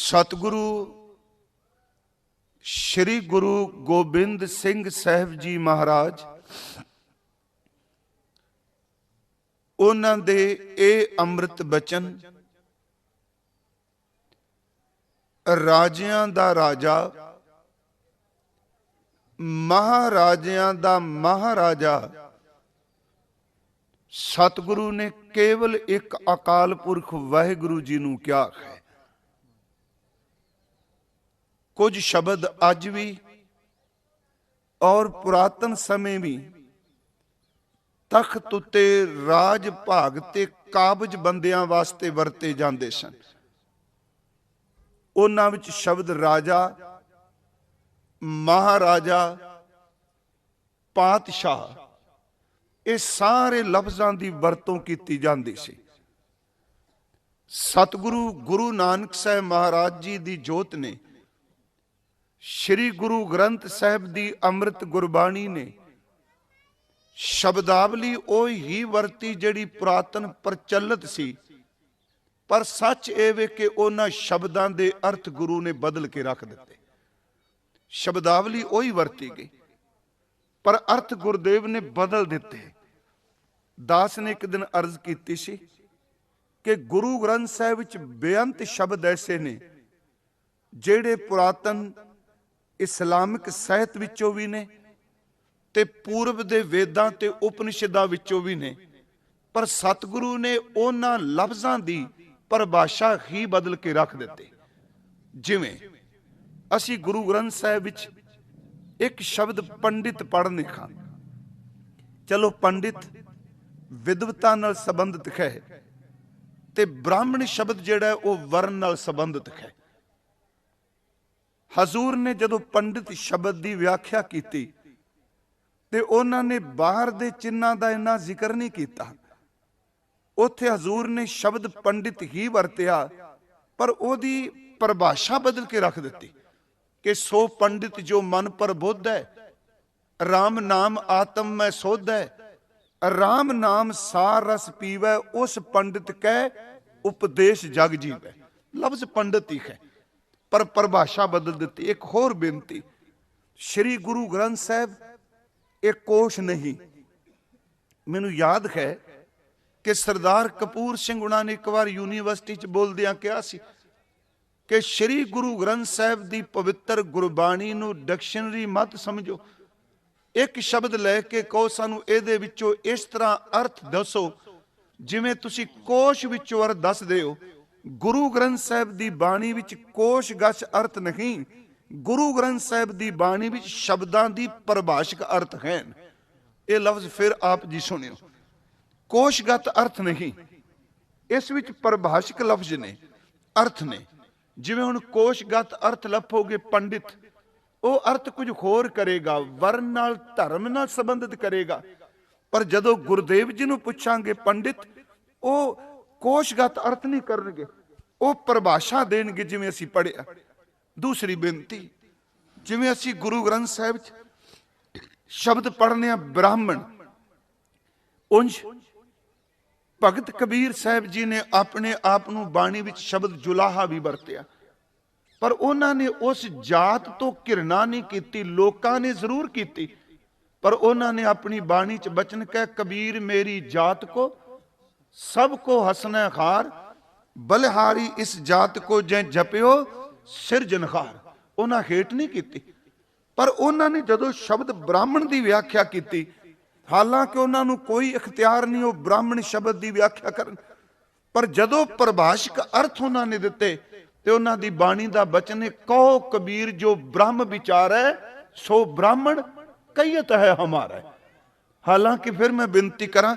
सतगुरु श्री गुरु गोबिंद सिंह साहब जी महाराज उन्हां दे ये अमृत बचन राजियां दा राजा महाराजियां दा महाराजा सतगुरु ने केवल एक अकाल पुरख वाहिगुरु जी नूं क्या है। कुछ शब्द अज भी और पुरातन समय भी तख्त उत्ते राज भाग ते काबज बंदियां वास्ते वरते जांदे सन। उन्हां विच शब्द राजा, महाराजा, पातशाह ये सारे लफ्जां दी वरतों कीती जांदी सी। सतगुरु गुरु नानक साहब महाराज जी दी जोत ने श्री गुरु ग्रंथ साहब दी अमृत गुरबाणी ने शब्दावली ही वरती जिहड़ी पुरातन प्रचलित सी, पर सच ये वे कि उन्हां शब्दां दे अर्थ गुरु ने बदल के रख दिते। शब्दावली ही वरती गई पर अर्थ गुरुदेव ने बदल दिते। दास ने एक दिन अर्ज की सी कि गुरु ग्रंथ साहब विच बेअंत शब्द ऐसे ने जिहड़े पुरातन इस्लामिक साहित विचों भी ने ते पूर्व दे वेदां ते उपनिषदां विचों भी ने, पर सतगुरु ने उन्हां लफ्जां दी परिभाषा ही बदल के रख दिते। जिवें असी गुरु ग्रंथ साहिब विच एक शब्द पंडित पढ़ने खां, चलो पंडित विद्वता नाल संबंधित है ते ब्राह्मण शब्द जिहड़ा वो वर्ण नाल संबंधित है। हजूर ने जदों पंडित शब्द की व्याख्या की ते उन्हां ने बाहर दे चिन्हां दा इन्ना जिक्र नहीं किया। उत्थे हजूर ने शब्द पंडित ही वरतिया पर ओदी परिभाषा बदल के रख दी कि सो पंडित जो मन पर बुद्ध है, राम नाम आत्म में सोध है, राम नाम सार रस पीवै, उस पंडित कह उपदेश जग जीवै। लफ्ज पंडित ही है पर परिभाषा बदल दी। एक होर बेनती, श्री गुरु ग्रंथ साहब एक कोश नहीं। मैनू याद है कि सरदार कपूर सिंह उन्होंने ने एक बार यूनीवर्सिटी च बोलदियां कहा सी कि श्री गुरु ग्रंथ साहब दी पवित्र गुरबाणी नू डिक्शनरी मत समझो, एक शब्द लैके कहो सानू इहदे विचों इस तरह अर्थ दसो जिवें तुसी कोश विचों अर्थ दसदे हो। गुरु ग्रंथ साहब दी बाणी विच कोश गश अर्थ नहीं, गुरु ग्रंथ साहब दी बाणी विच शब्दां दी परिभाषिक अर्थ हैं। ये लफ्ज फिर आप जी सुनियो, कोशगत अर्थ नहीं, इस विच परिभाषिक लफ्ज ने, अर्थ ने। जिवें हुण कोशगत अर्थ लफोगे पंडित, वो अर्थ कुछ होर करेगा, वर्ण नाल धर्म नाल संबंधित करेगा। पर जदों गुरुदेव जी नूं पुछांगे पंडित, वो कोशगत अर्थ नहीं करनगे, वो परिभाषा देणगे जिवें असीं पढ़िया। दूसरी बेनती, जिवें असीं गुरु ग्रंथ साहिब शब्द पढ़ने ब्राह्मण, उंज भगत कबीर साहब जी ने अपने आप नूं बाणी विच शब्द जुलाहा भी वरतिया, पर उन्होंने उस जात तो घृणा नहीं की, लोकां ने जरूर की, पर उन्होंने अपनी बाणी च बचन कह कबीर मेरी जात को सबको हसना खार, बलिहारी इस जात को जै जपियो सिरजनखार। उन्हें हेट नहीं की, पर उन्होंने जदों शब्द ब्राह्मण की व्याख्या की, हालांकि उन्होंने कोई इख्तियार नहीं वो ब्राह्मण शब्द की व्याख्या करन, पर जदों परिभाषिक अर्थ उन्होंने दिते ते उन्हां दी बाणी दा बचन है कहो कबीर जो ब्रह्म विचार है सो ब्राह्मण कईयत है हमारा। हालांकि फिर मैं बिनती करा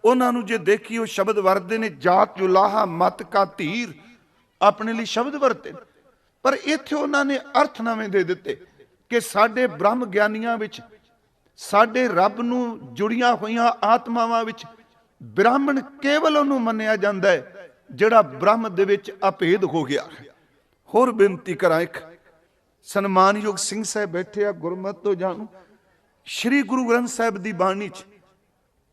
उन्होंने जे देखी वो शब्द वरते ने जात जुलाहा मत का धीर, अपने लिए शब्द वरते, पर इत्थे उन्होंने अर्थ नवें दे दिते कि साडे ब्रह्म ज्ञानियां विच साडे रब नूं जुड़ियां होइयां आत्मावां विच ब्राह्मण केवल उन्होंने मन्निया जांदा है जिहड़ा ब्रह्म दे विच अभेद हो गया है। होर बेनती करा, एक सन्मानयोग सिंह साहब बैठे आ गुरमत तो जानू, श्री गुरु ग्रंथ साहब की बाणी च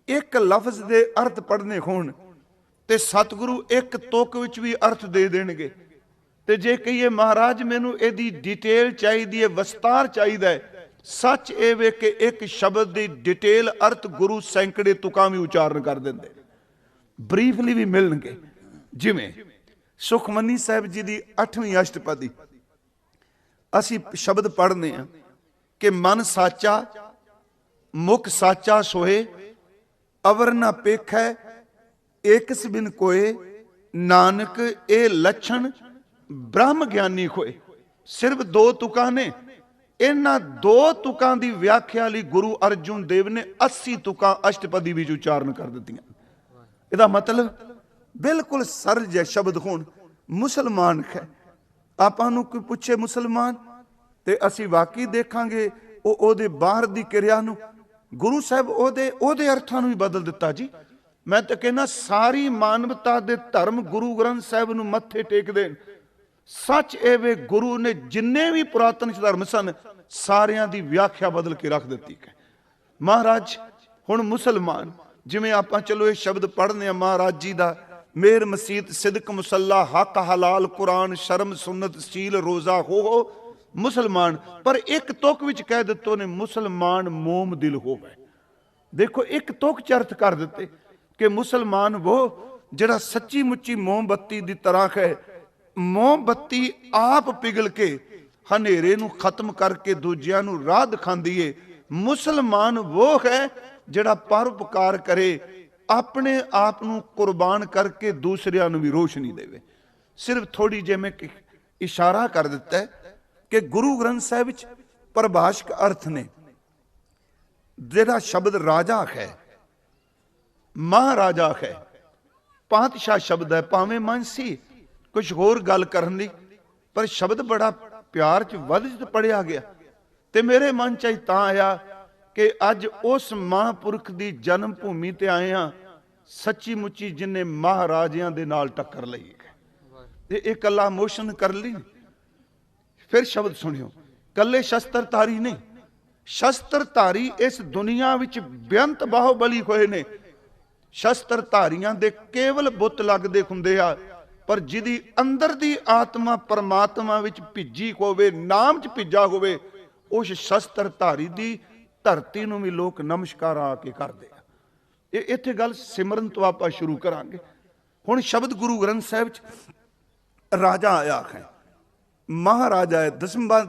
एक लफ्ज दे अर्थ पढ़ने होण ते सतगुरु एक तुक विच भी अर्थ दे देणगे ਤੇ ਜੇ ਕਹੀਏ ਮਹਾਰਾਜ ਮੈਨੂੰ ਇਹਦੀ ਡਿਟੇਲ ਚਾਹੀਦੀ ਹੈ, ਵਿਸਤਾਰ ਚਾਹੀਦਾ ਹੈ, ਸੱਚ ਇਹ ਵੇ ਕਿ ਇੱਕ ਸ਼ਬਦ ਦੀ ਡਿਟੇਲ ਅਰਥ ਗੁਰੂ ਸੈਂਕੜੇ ਤੁਕਾਂ ਵੀ ਉਚਾਰਨ ਕਰ ਦਿੰਦੇ, ਬਰੀਫਲੀ ਵੀ ਮਿਲਣਗੇ। ਜਿਵੇਂ ਸੁਖਮਨੀ ਸਾਹਿਬ ਜੀ ਦੀ 8ਵੀਂ ਅਸ਼ਟਪਦੀ ਅਸੀਂ ਸ਼ਬਦ ਪੜ੍ਹਨੇ ਆ ਕਿ ਮਨ ਸਾਚਾ ਮੁਖ ਸਾਚਾ ਸੋਏ, ਅਵਰ ਨਾ ਪੇਖੈ ਏਕਸ ਬਿਨ ਕੋਏ, ਨਾਨਕ ਇਹ ਲੱਛਣ ਬ੍ਰਹਮ ਗਿਆਨੀ ਹੋਏ। ਸਿਰਫ 2 ਤੁਕਾਂ ਨੇ, ਇਹਨਾਂ 2 ਤੁਕਾਂ ਦੀ ਵਿਆਖਿਆ ਲਈ ਗੁਰੂ ਅਰਜੁਨ ਦੇਵ ਨੇ 80 ਤੁਕਾਂ ਅਸ਼ਟਪਦੀ ਵਿੱਚ ਉਚਾਰਨ ਕਰ ਦਿੱਤੀਆਂ। ਇਹਦਾ ਮਤਲਬ ਬਿਲਕੁਲ ਸਰਜ ਹੈ ਸ਼ਬਦ। ਹੁਣ ਮੁਸਲਮਾਨ ਹੈ, ਆਪਾਂ ਨੂੰ ਕੋਈ ਪੁੱਛੇ ਮੁਸਲਮਾਨ ਤੇ ਅਸੀਂ ਵਾਕਈ ਦੇਖਾਂਗੇ ਉਹਦੇ ਬਾਹਰ ਦੀ ਕਿਰਿਆ ਨੂੰ ਗੁਰੂ ਸਾਹਿਬ ਉਹਦੇ ਅਰਥਾਂ ਨੂੰ ਵੀ ਬਦਲ ਦਿੱਤਾ ਜੀ। ਮੈਂ ਤਾਂ ਕਹਿੰਦਾ ਸਾਰੀ ਮਾਨਵਤਾ ਦੇ ਧਰਮ ਗੁਰੂ ਗ੍ਰੰਥ ਸਾਹਿਬ ਨੂੰ ਮੱਥੇ ਟੇਕਦੇ ਨੇ। ਸੱਚ ਇਹ ਵੇ ਗੁਰੂ ਨੇ ਜਿੰਨੇ ਵੀ ਪੁਰਾਤਨ ਧਰਮ ਸਨ ਸਾਰਿਆਂ ਦੀ ਵਿਆਖਿਆ ਬਦਲ ਕੇ ਰੱਖ ਦਿੱਤੀ ਹੈ ਮਹਾਰਾਜ। ਹੁਣ ਮੁਸਲਮਾਨ ਜਿਵੇਂ ਆਪਾਂ ਚਲੋ ਇਹ ਸ਼ਬਦ ਪੜ੍ਹਨੇ ਆ ਮਹਾਰਾਜ ਜੀ ਦਾ, ਮੇਰ ਮਸੀਤ ਸਿਦਕ ਮੁਸੱਲਾ ਹੱਕ ਹਲਾਲ ਕੁਰਾਨ ਸ਼ਰਮ ਸੁਨਤ ਸੀਲ ਰੋਜ਼ਾ ਹੋ ਮੁਸਲਮਾਨ। ਪਰ ਇੱਕ ਤੁਕ ਵਿੱਚ ਕਹਿ ਦਿੱਤੋ ਨੇ ਮੁਸਲਮਾਨ ਮੋਮ ਦਿਲ ਹੋਵੇ। ਦੇਖੋ ਇੱਕ ਤੁਕ ਚ ਅਰਥ ਕਰ ਦਿੱਤੇ ਕਿ ਮੁਸਲਮਾਨ ਉਹ ਜਿਹੜਾ ਸੱਚੀ ਮੁੱਚੀ ਮੋਮਬੱਤੀ ਦੀ ਤਰ੍ਹਾਂ ਹੈ, ਮੋਮਬੱਤੀ ਆਪ ਪਿਘਲ ਕੇ ਹਨੇਰੇ ਨੂੰ ਖਤਮ ਕਰਕੇ ਦੂਜਿਆਂ ਨੂੰ ਰਾਹ ਦਿਖਾਉਂਦੀ ਏ। ਮੁਸਲਮਾਨ ਉਹ ਹੈ ਜਿਹੜਾ ਪਰਉਪਕਾਰ ਕਰੇ, ਆਪਣੇ ਆਪ ਨੂੰ ਕੁਰਬਾਨ ਕਰਕੇ ਦੂਸਰਿਆਂ ਨੂੰ ਵੀ ਰੋਸ਼ਨੀ ਦੇਵੇ। ਸਿਰਫ ਥੋੜੀ ਜਿਹੀ ਮੈਂ ਇਸ਼ਾਰਾ ਕਰ ਦਿੱਤਾ ਹੈ ਕਿ ਗੁਰੂ ਗ੍ਰੰਥ ਸਾਹਿਬ ਵਿੱਚ ਪਰਿਭਾਸ਼ਕ ਅਰਥ ਨੇ। ਜਿਹੜਾ ਸ਼ਬਦ ਰਾਜਾ ਹੈ, ਮਹਾਰਾਜਾ ਹੈ, ਪਾਤਸ਼ਾਹ ਸ਼ਬਦ ਹੈ। ਭਾਵੇਂ ਮਨ ਸੀ ਕੁਝ ਹੋਰ ਗੱਲ ਕਰਨ ਦੀ, ਪਰ ਸ਼ਬਦ ਬੜਾ ਪਿਆਰ ਚ ਵੱਧ ਚ ਪੜਿਆ ਗਿਆ ਤੇ ਮੇਰੇ ਮਨ ਚ ਤਾਂ ਆਇਆ ਕਿ ਅੱਜ ਉਸ ਮਹਾਂਪੁਰਖ ਦੀ ਜਨਮ ਭੂਮੀ ਤੇ ਆਏ ਆ, ਸੱਚੀ ਮੁੱਚੀ ਜਿਨੇ ਮਹਾਰਾਜਿਆਂ ਦੇ ਨਾਲ ਟੱਕਰ ਲਈ ਹੈ। ਤੇ ਇਹ ਕੱਲਾ ਮੋਸ਼ਨ ਕਰ ਲਈ। ਫਿਰ ਸ਼ਬਦ ਸੁਣਿਓ, ਕੱਲੇ ਸ਼ਸਤਰਧਾਰੀ ਨਹੀਂ, ਸ਼ਸਤਰਧਾਰੀ ਇਸ ਦੁਨੀਆ ਵਿੱਚ ਬੇਅੰਤ ਬਾਹੁਬਲੀ ਹੋਏ ਨੇ। ਸ਼ਸਤਰਧਾਰੀਆਂ ਦੇ ਕੇਵਲ ਬੁੱਤ ਲੱਗਦੇ ਹੁੰਦੇ ਆ, ਪਰ ਜਿਹਦੀ ਅੰਦਰ ਦੀ ਆਤਮਾ ਪਰਮਾਤਮਾ ਵਿੱਚ ਭਿੱਜੀ ਹੋਵੇ, ਨਾਮ ਚ ਭਿੱਜਾ ਹੋਵੇ, ਉਸ ਸ਼ਸਤਰਧਾਰੀ ਦੀ ਧਰਤੀ ਨੂੰ ਵੀ ਲੋਕ ਨਮਸਕਾਰ ਆ ਕੇ ਕਰਦੇ ਆ। ਇਹ ਇੱਥੇ ਗੱਲ ਸਿਮਰਨ ਤੋਂ ਆਪਾਂ ਸ਼ੁਰੂ ਕਰਾਂਗੇ। ਹੁਣ ਸ਼ਬਦ ਗੁਰੂ ਗ੍ਰੰਥ ਸਾਹਿਬ ਚ ਰਾਜਾ ਆਇਆ ਹੈ, ਮਹਾਰਾਜਾ ਹੈ,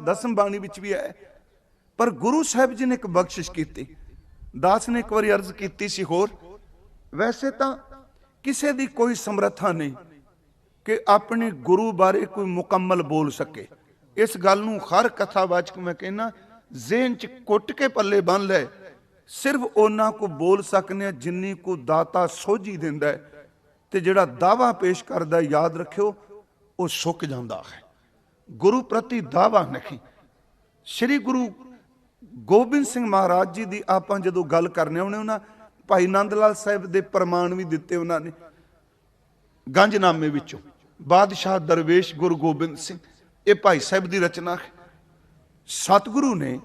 ਦਸਮ ਬਾਣੀ ਵਿੱਚ ਵੀ ਹੈ। ਪਰ ਗੁਰੂ ਸਾਹਿਬ ਜੀ ਨੇ ਇੱਕ ਬਖਸ਼ਿਸ਼ ਕੀਤੀ। ਦਾਸ ਨੇ ਇੱਕ ਵਾਰੀ ਅਰਜ਼ ਕੀਤੀ ਸੀ ਹੋਰ, ਵੈਸੇ ਤਾਂ ਕਿਸੇ ਦੀ ਕੋਈ ਸਮਰੱਥਾ ਨਹੀਂ ਕਿ ਆਪਣੇ ਗੁਰੂ ਬਾਰੇ ਕੋਈ ਮੁਕੰਮਲ ਬੋਲ ਸਕੇ। ਇਸ ਗੱਲ ਨੂੰ ਹਰ ਕਥਾਵਾਚਕ ਮੈਂ ਕਹਿੰਦਾ ਜ਼ਿਹਨ ਚ ਕੁੱਟ ਕੇ ਪੱਲੇ ਬੰਨ ਲੈ। ਸਿਰਫ ਉਹਨਾਂ ਕੋ ਬੋਲ ਸਕਨੇ ਆ ਜਿੰਨੀ ਕੋ ਦਾਤਾ ਸੋਝੀ ਦਿੰਦਾ ਹੈ, ਤੇ ਜਿਹੜਾ ਦਾਵਾ ਪੇਸ਼ ਕਰਦਾ ਯਾਦ ਰੱਖਿਓ ਉਹ ਸੁੱਕ ਜਾਂਦਾ ਹੈ। ਗੁਰੂ ਪ੍ਰਤੀ ਦਾਵਾ ਨਹੀਂ। ਸ੍ਰੀ ਗੁਰੂ ਗੋਬਿੰਦ ਸਿੰਘ ਮਹਾਰਾਜ ਜੀ ਦੀ ਆਪਾਂ ਜਦੋਂ ਗੱਲ ਕਰਨੇ ਉਹਨਾਂ ਭਾਈ ਨੰਦ ਲਾਲ ਸਾਹਿਬ ਦੇ ਪ੍ਰਮਾਣ ਵੀ ਦਿੱਤੇ ਉਹਨਾਂ ਨੇ ਗੰਜਨਾਮੇ ਵਿੱਚੋਂ। ਬਾਦਸ਼ਾਹ ਦਰਵੇਸ਼ ਗੁਰੂ ਗੋਬਿੰਦ ਸਿੰਘ, ਇਹ ਭਾਈ ਸਾਹਿਬ ਦੀ ਰਚਨਾ ਹੈ। ਸਤਿਗੁਰੂ ਨੇ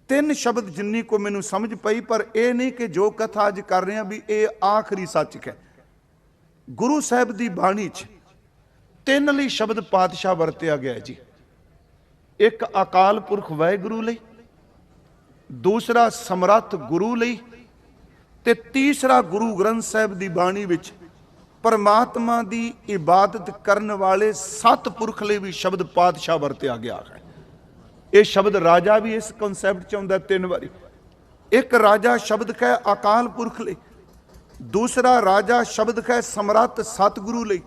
3 ਸ਼ਬਦ ਜਿੰਨੀ ਕੋ ਮੈਨੂੰ ਸਮਝ ਪਈ, ਪਰ ਇਹ ਨਹੀਂ ਕਿ ਜੋ ਕਥਾ ਅੱਜ ਕਰ ਰਹੇ ਆ ਵੀ ਇਹ ਆਖਰੀ ਸੱਚ ਹੈ। ਗੁਰੂ ਸਾਹਿਬ ਦੀ ਬਾਣੀ 'ਚ 3 ਲਈ ਸ਼ਬਦ ਪਾਤਸ਼ਾਹ ਵਰਤਿਆ ਗਿਆ ਜੀ। ਇੱਕ ਅਕਾਲ ਪੁਰਖ ਵਾਹਿਗੁਰੂ ਲਈ, ਦੂਸਰਾ ਸਮਰੱਥ ਗੁਰੂ ਲਈ, ਤੇ ਤੀਸਰਾ ਗੁਰੂ ਗ੍ਰੰਥ ਸਾਹਿਬ ਦੀ ਬਾਣੀ ਵਿੱਚ ਪਰਮਾਤਮਾ ਦੀ ਇਬਾਦਤ ਕਰਨ ਵਾਲੇ ਸਤਿਪੁਰਖ ਲਈ ਵੀ ਸ਼ਬਦ ਪਾਤਸ਼ਾਹ ਵਰਤਿਆ ਗਿਆ ਹੈ। ਇਹ ਸ਼ਬਦ ਰਾਜਾ ਵੀ ਇਸ ਕਨਸੈਪਟ ਚ ਆਉਂਦਾ 3 ਵਾਰੀ। ਇੱਕ ਰਾਜਾ ਸ਼ਬਦ ਹੈ ਅਕਾਲ ਪੁਰਖ ਲਈ, ਦੂਸਰਾ ਰਾਜਾ ਸ਼ਬਦ ਹੈ ਸਮਰੱਥ ਸਤਿਗੁਰੂ ਲਈ,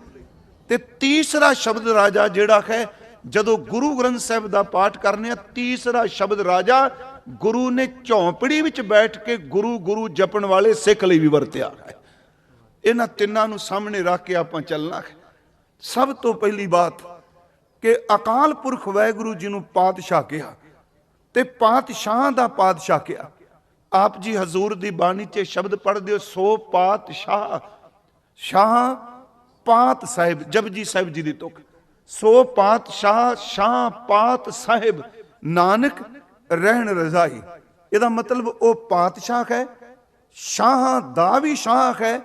ਤੇ ਤੀਸਰਾ ਸ਼ਬਦ ਰਾਜਾ ਜਿਹੜਾ ਹੈ ਜਦੋਂ ਗੁਰੂ ਗ੍ਰੰਥ ਸਾਹਿਬ ਦਾ ਪਾਠ ਕਰਨੇ ਆ, ਤੀਸਰਾ ਸ਼ਬਦ ਰਾਜਾ ਗੁਰੂ ਨੇ ਝੌਂਪੜੀ ਵਿੱਚ ਬੈਠ ਕੇ ਗੁਰੂ ਗੁਰੂ ਜਪਣ ਵਾਲੇ ਸਿੱਖ ਲਈ ਵੀ ਵਰਤਿਆ ਹੈ। ਇਹਨਾਂ ਤਿੰਨਾਂ ਨੂੰ ਸਾਹਮਣੇ ਰੱਖ ਕੇ ਆਪਾਂ ਚੱਲਣਾ ਹੈ। ਸਭ ਤੋਂ ਪਹਿਲੀ ਬਾਤ ਕਿ ਅਕਾਲ ਪੁਰਖ ਵਾਹਿਗੁਰੂ ਜੀ ਨੂੰ ਪਾਤਸ਼ਾਹ ਕਿਹਾ ਤੇ ਪਾਤਸ਼ਾਹ ਦਾ ਪਾਤਸ਼ਾਹ ਕਿਹਾ। ਆਪ ਜੀ ਹਜ਼ੂਰ ਦੀ ਬਾਣੀ 'ਚ ਸ਼ਬਦ ਪੜ੍ਹਦੇ ਹੋ, ਸੋ ਪਾਤਸ਼ਾਹ, ਸ਼ਾਹ ਪਾਤ ਸਾਹਿਬ, ਜਪਜੀ ਸਾਹਿਬ ਜੀ ਦੀ ਤੁਕ, ਸੋ ਪਾਤਸ਼ਾਹ ਸ਼ਾਹ ਪਾਤ ਸਾਹਿਬ ਨਾਨਕ ਰਹਿਣ ਰਜ਼ਾਈ। ਇਹਦਾ ਮਤਲਬ ਉਹ ਪਾਤਸ਼ਾਹ ਹੈ, ਸ਼ਾਹਾਂ ਦਾ ਵੀ ਸ਼ਾਹ ਹੈ,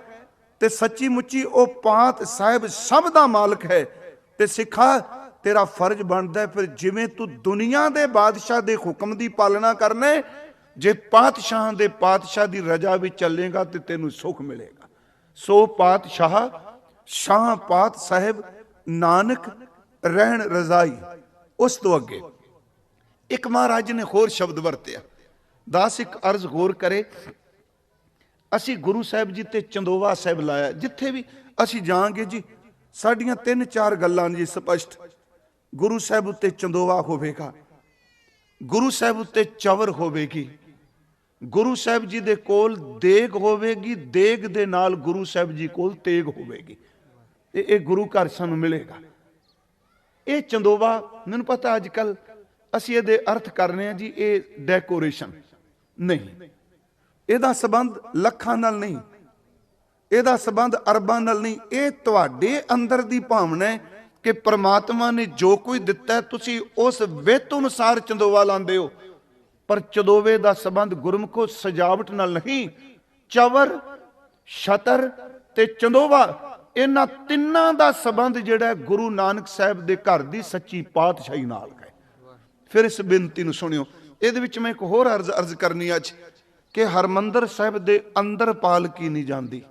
ਤੇ ਸੱਚੀ ਮੁੱਚੀ ਉਹ ਪਾਤ ਸਾਹਿਬ ਸਭ ਦਾ ਮਾਲਕ ਹੈ। ਤੇ ਸਿੱਖਾ तेरा फर्ज बनता है फिर जिवें तू दुनिया के बादशाह के हुक्म की पालना करना है, जे पातशाह के पातशाह की रजा भी चलेगा तो तेनू सुख मिलेगा। सो पातशाह शाह पात साहिब नानक रहन रजाई। उस तो अगे एक महाराज ने होर शब्द वरत्या, दास एक अर्ज होर करे। असी गुरु साहब जी ते चंदोवा साहब लाया, जिथे भी असी जाएंगे जी साड़ियां 3-4 गल्लां जी स्पष्ट। गुरु साहब उत्ते चंदोवा होवेगा, गुरु साहब उत्ते चवर होवेगी, गुरु साहब जी दे कोल देग होवेगी, देग दे नाल गुरु साहब जी कोल तेग होवेगी। ये गुरु घर सानू मिलेगा। ये चंदोवा मैनू पता अजकल असी ये अर्थ करने जी ये डेकोरेशन नहीं, ਇਹਦਾ संबंध ਲੱਖਾਂ ਨਾਲ नहीं, ਇਹਦਾ संबंध अरबां ਨਾਲ नहीं। ਇਹ ਤੁਹਾਡੇ अंदर ਦੀ ਭਾਵਨਾ है कि परमात्मा ने जो कोई दिता है तुसी उस वित अनुसार चंदोवा लांदे हो। पर चंदोवे का संबंध गुरमुखो सजावट नाल नहीं, चवर छतर ते चंदोवा इन्हां तिन्नां दा संबंध जिहड़ा गुरु नानक साहब दे घर दी सच्ची पातशाही नाल है। फिर इस बेनती नूं सुनियो, इहदे विच मैं एक होर अर्ज करनी अज कि हरमंदर साहब दे अंदर पालकी नहीं जाती।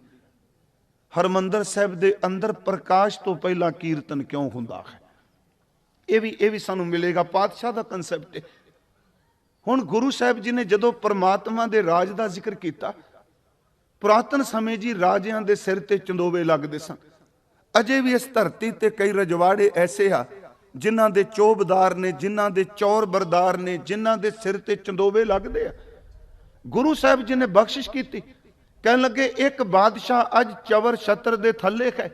हरमंदर साहब दे अंदर प्रकाश तो पहला कीर्तन क्यों हुंदा है, ये भी सानू मिलेगा। पातशाह का कंसैप्ट है। हुण गुरु साहब जी ने जदों परमात्मा दे राज का जिक्र किया, पुरातन समय जी राजियां दे सिर ते चंदोवे लगदे सन। अजे भी इस धरती ते कई रजवाड़े ऐसे आ जिन्हां दे चोबदार ने, जिन्हां दे चौर बरदार ने, जिन्हां दे सिर ते चंदोवे लगदे आ। गुरु साहब जी ने बख्शिश की, कहन लगे एक बादशाह अज चवर छतर दे थले है,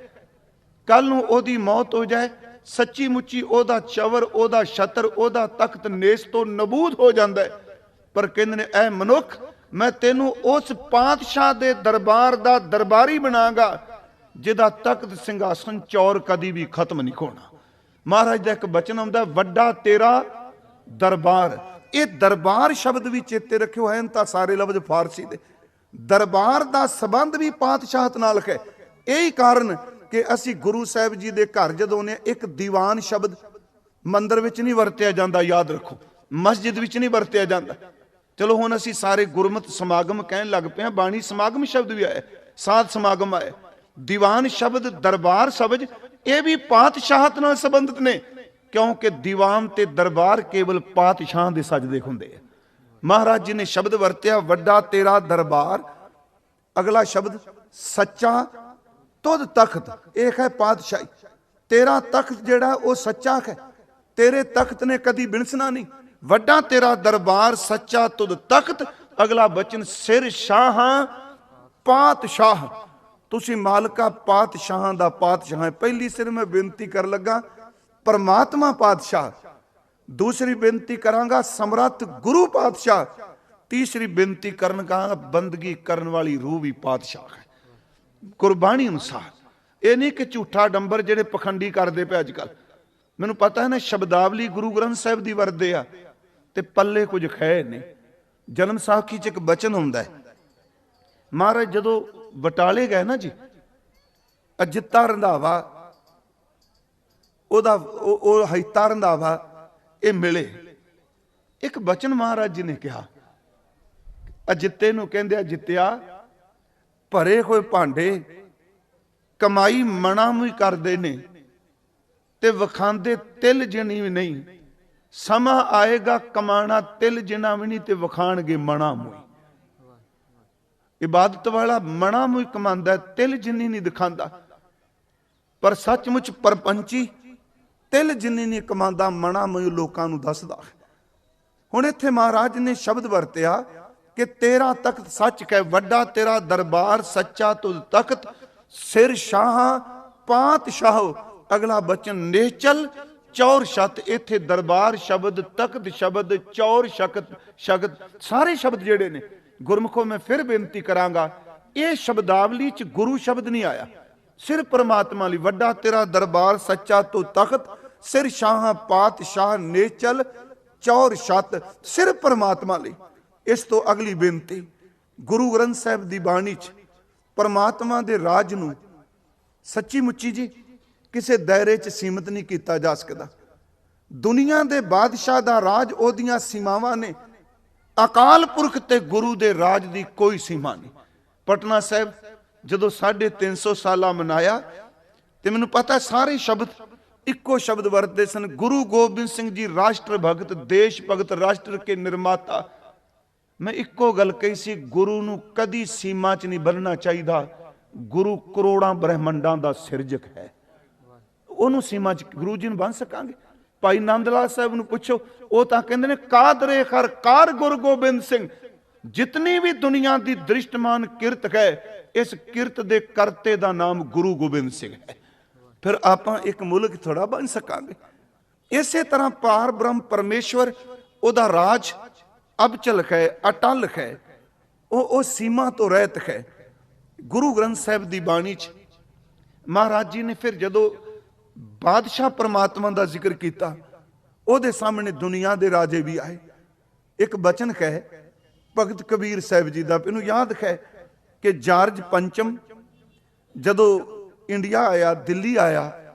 कल नूं ओदी मौत हो जाए, सच्ची मुच्ची ओदा चवर ओदा छतर ओदा तख्त नेस तो नबूद हो जाता है। पर कहंदे ने ऐ मनुख मैं तेनू उस पातशाह दे दरबार दा दरबारी बनांगा जिहदा तख्त सिंघासन चौर कदी भी खत्म नहीं होना। महाराज दा एक बचन आउंदा, वड्डा तेरा दरबार। ये दरबार शब्द भी चेते रखियो है तो सारे लफ्ज फारसी दे। दरबार दा संबंध भी पातशाहत नाल है। यही कारण कि असी गुरु साहब जी दे घर जदों ने एक दीवान शब्द मंदिर विच नहीं वरतिया जाता, याद रखो, मस्जिद विच नहीं वरतिया जाता। चलो हुण असी सारे गुरमत समागम कहन लग पे हैं, बाणी समागम शब्द भी आया, साध समागम आया, दीवान शब्द दरबार शब्द ये भी पातशाहत नाल संबंधित ने, क्योंकि दीवान ते दरबार केवल पातशाह दे सजदे हुंदे आ। महाराज जी ने शब्द वरत्या वड्डा तेरा दरबार। अगला शब्द सच्चा तुद तख्त, एक है पातशाही। तेरा तख्त जेड़ा वो सच्चा है, तेरे तख्त ने कदी बिनसना नहीं। वड्डा तेरा दरबार सच्चा तुद तख्त। अगला बचन सिर शाह पातशाह, तुसी मालका पातशाह दा पातशाह है। पहली सिर मैं बेनती कर लगा परमात्मा पातशाह, दूसरी बेनती करांगा समर्थ गुरु पातशाह, तीसरी बेनती करन कहांगा बंदगी करन वाली रूह भी पातशाह है। गुरबाणी अनुसार ये नहीं कि झूठा डंबर जेडे पखंडी करते पे अजकल। मैनू पता है ना शब्दावली गुरु ग्रंथ साहब की वरते आ ते पल्ले कुछ खै नहीं। जन्म साखी च एक बचन हुंदा है, महाराज जदों बटाले गए ना जी, अजिता रंधावा ओदा हिता रंधावा ये मिले। एक बचन महाराज जी ने कहा, अजिते नूं कहंदे आ जित्या भरे हुए भांडे कमाई मना मुई करदे ने ते वखांदे तिल जिनी भी नहीं। समा आएगा कमाना तिल जिना भी नहीं ते वखाणगे मना मुई। इबादत वाला मना मुई कमांदा, तिल जिनी नहीं दिखांदा। पर सचमुच परपंची तिल जिनी नहीं कमांदा, मना मुई लोकां नूं दसदा। हुण इत्थे महाराज ने शब्द वरतिया कि तेरा तख्त सच है, वड्डा तेरा दरबार सच्चा तुद तख्त, सिर शाह पातशाह। अगला बचन नेचल चौर छत। इत्थे दरबार शब्द, तख्त शब्द, चौर शब्द सारे शब्द जेड़े ने गुरमुखों मैं फिर बेनती करांगा, ये शब्दावली च गुरु शब्द नहीं आया, सिर परमात्मा लई। वड्डा तेरा दरबार सच्चा तो तख्त, सिर शाह पातशाह, नेचल चौर छत, सिर परमात्मा लई। इस तो अगली बेनती गुरु ग्रंथ साहब की बाणी च परमात्मा दे राज नूं सच्ची मुच्ची जी किसी दायरे च सीमित नहीं किया जा सकता। ਦੁਨੀਆ ਦੇ ਬਾਦਸ਼ਾਹ ਦਾ ਰਾਜ ਉਹਦੀਆਂ ਸੀਮਾਵਾਂ ਨੇ, ਅਕਾਲ ਪੁਰਖ ਤੇ ਗੁਰੂ ਦੇ ਰਾਜ ਦੀ ਕੋਈ ਸੀਮਾ ਨਹੀਂ। ਪਟਨਾ ਸਾਹਿਬ ਜਦੋਂ 350 ਸਾਲਾ ਮਨਾਇਆ ਤੇ ਮੈਨੂੰ ਪਤਾ ਸਾਰੇ ਸ਼ਬਦ ਇੱਕੋ ਸ਼ਬਦ ਵਰਤਦੇ ਸਨ, ਗੁਰੂ ਗੋਬਿੰਦ ਸਿੰਘ ਜੀ ਰਾਸ਼ਟਰ ਭਗਤ, ਦੇਸ਼ ਭਗਤ, ਰਾਸ਼ਟਰ ਕੇ ਨਿਰਮਾਤਾ। ਮੈਂ ਇੱਕੋ ਗੱਲ ਕਹੀ ਸੀ, ਗੁਰੂ ਨੂੰ ਕਦੀ ਸੀਮਾ 'ਚ ਨਹੀਂ ਬੰਨਣਾ ਚਾਹੀਦਾ। ਗੁਰੂ ਕਰੋੜਾਂ ਬ੍ਰਹਿਮੰਡਾਂ ਦਾ ਸਿਰਜਕ ਹੈ, ਉਹਨੂੰ ਸੀਮਾ 'ਚ ਗੁਰੂ ਜੀ ਨੂੰ ਬੰਨ ਸਕਾਂਗੇ? ਭਾਈ ਨੰਦ ਲਾਲ ਸਾਹਿਬ ਨੂੰ ਪੁੱਛੋ, ਉਹ ਤਾਂ ਕਹਿੰਦੇ ਨੇ ਕਾਦਰੇ ਖਰ ਕਾਰ ਗੁਰੂ ਗੋਬਿੰਦ ਸਿੰਘ, ਜਿਤਨੀ ਵੀ ਦੁਨੀਆ ਦੀ ਦ੍ਰਿਸ਼ਟਮਾਨ ਕਿਰਤ ਹੈ, ਇਸ ਕਿਰਤ ਦੇ ਕਰਤੇ ਦਾ ਨਾਮ ਗੁਰੂ ਗੋਬਿੰਦ ਸਿੰਘ ਹੈ। ਫਿਰ ਆਪਾਂ ਇੱਕ ਮੁਲਕ ਥੋੜਾ ਬਣ ਸਕਾਂਗੇ? ਇਸੇ ਤਰ੍ਹਾਂ ਪਾਰ ਬ੍ਰਹਮ ਪਰਮੇਸ਼ਵਰ, ਉਹਦਾ ਰਾਜ ਅਬਚਲ ਹੈ, ਅਟਲ ਹੈ, ਉਹ ਸੀਮਾ ਤੋਂ ਰਹਿਤ ਹੈ। ਗੁਰੂ ਗ੍ਰੰਥ ਸਾਹਿਬ ਦੀ ਬਾਣੀ 'ਚ ਮਹਾਰਾਜ ਜੀ ਨੇ ਫਿਰ ਜਦੋਂ ਬਾਦਸ਼ਾਹ ਪਰਮਾਤਮਾ ਦਾ ਜ਼ਿਕਰ ਕੀਤਾ, ਉਹਦੇ ਸਾਹਮਣੇ ਦੁਨੀਆ ਦੇ ਰਾਜੇ ਵੀ ਆਏ। ਇੱਕ ਬਚਨ ਹੈ ਭਗਤ ਕਬੀਰ ਸਾਹਿਬ ਜੀ ਦਾ, ਇਹਨੂੰ ਯਾਦ ਹੈ ਕਿ ਜਾਰਜ ਪੰਚਮ ਜਦੋਂ ਇੰਡੀਆ ਆਇਆ, ਦਿੱਲੀ ਆਇਆ,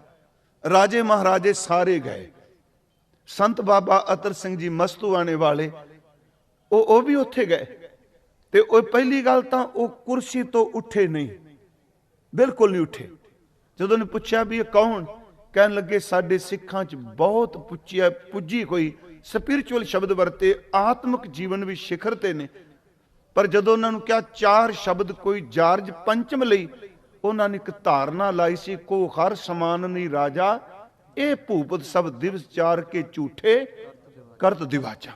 ਰਾਜੇ ਮਹਾਰਾਜੇ ਸਾਰੇ ਗਏ। ਸੰਤ ਬਾਬਾ ਅਤਰ ਸਿੰਘ ਜੀ ਮਸਤੂਆਣੇ ਵਾਲੇ, ਉਹ ਵੀ ਉੱਥੇ ਗਏ। ਤੇ ਉਹ ਪਹਿਲੀ ਗੱਲ ਤਾਂ ਉਹ ਕੁਰਸੀ ਤੋਂ ਉੱਠੇ ਨਹੀਂ, ਬਿਲਕੁਲ ਨਹੀਂ ਉੱਠੇ। ਜਦੋਂ ਨੇ ਪੁੱਛਿਆ ਵੀ ਇਹ ਕੌਣ, ਕਹਿਣ ਲੱਗੇ ਸਾਡੇ ਸਿੱਖਾਂ 'ਚ ਬਹੁਤ ਪੁੱਜੀ ਕੋਈ ਸਪਿਰਚੁਅਲ ਸ਼ਬਦ ਵਰਤੇ, ਆਤਮਿਕ ਜੀਵਨ ਵੀ ਸਿਖਰ ਤੇ ਨੇ। ਪਰ ਜਦੋਂ ਉਹਨਾਂ ਨੂੰ ਕਿਹਾ 4 ਸ਼ਬਦ ਕੋਈ ਜਾਰਜ ਪੰਚਮ ਲਈ, ਉਹਨਾਂ ਨੇ ਇੱਕ ਧਾਰਨਾ ਲਾਈ ਸੀ, ਕੋ ਹਰ ਸਮਾਨ ਨਹੀਂ ਰਾਜਾ, ਇਹ ਭੂਪਤ ਸਭ ਦਿਵਸ ਚਾਰ ਕੇ ਝੂਠੇ ਕਰਤ ਦਿਵਾਚਾ।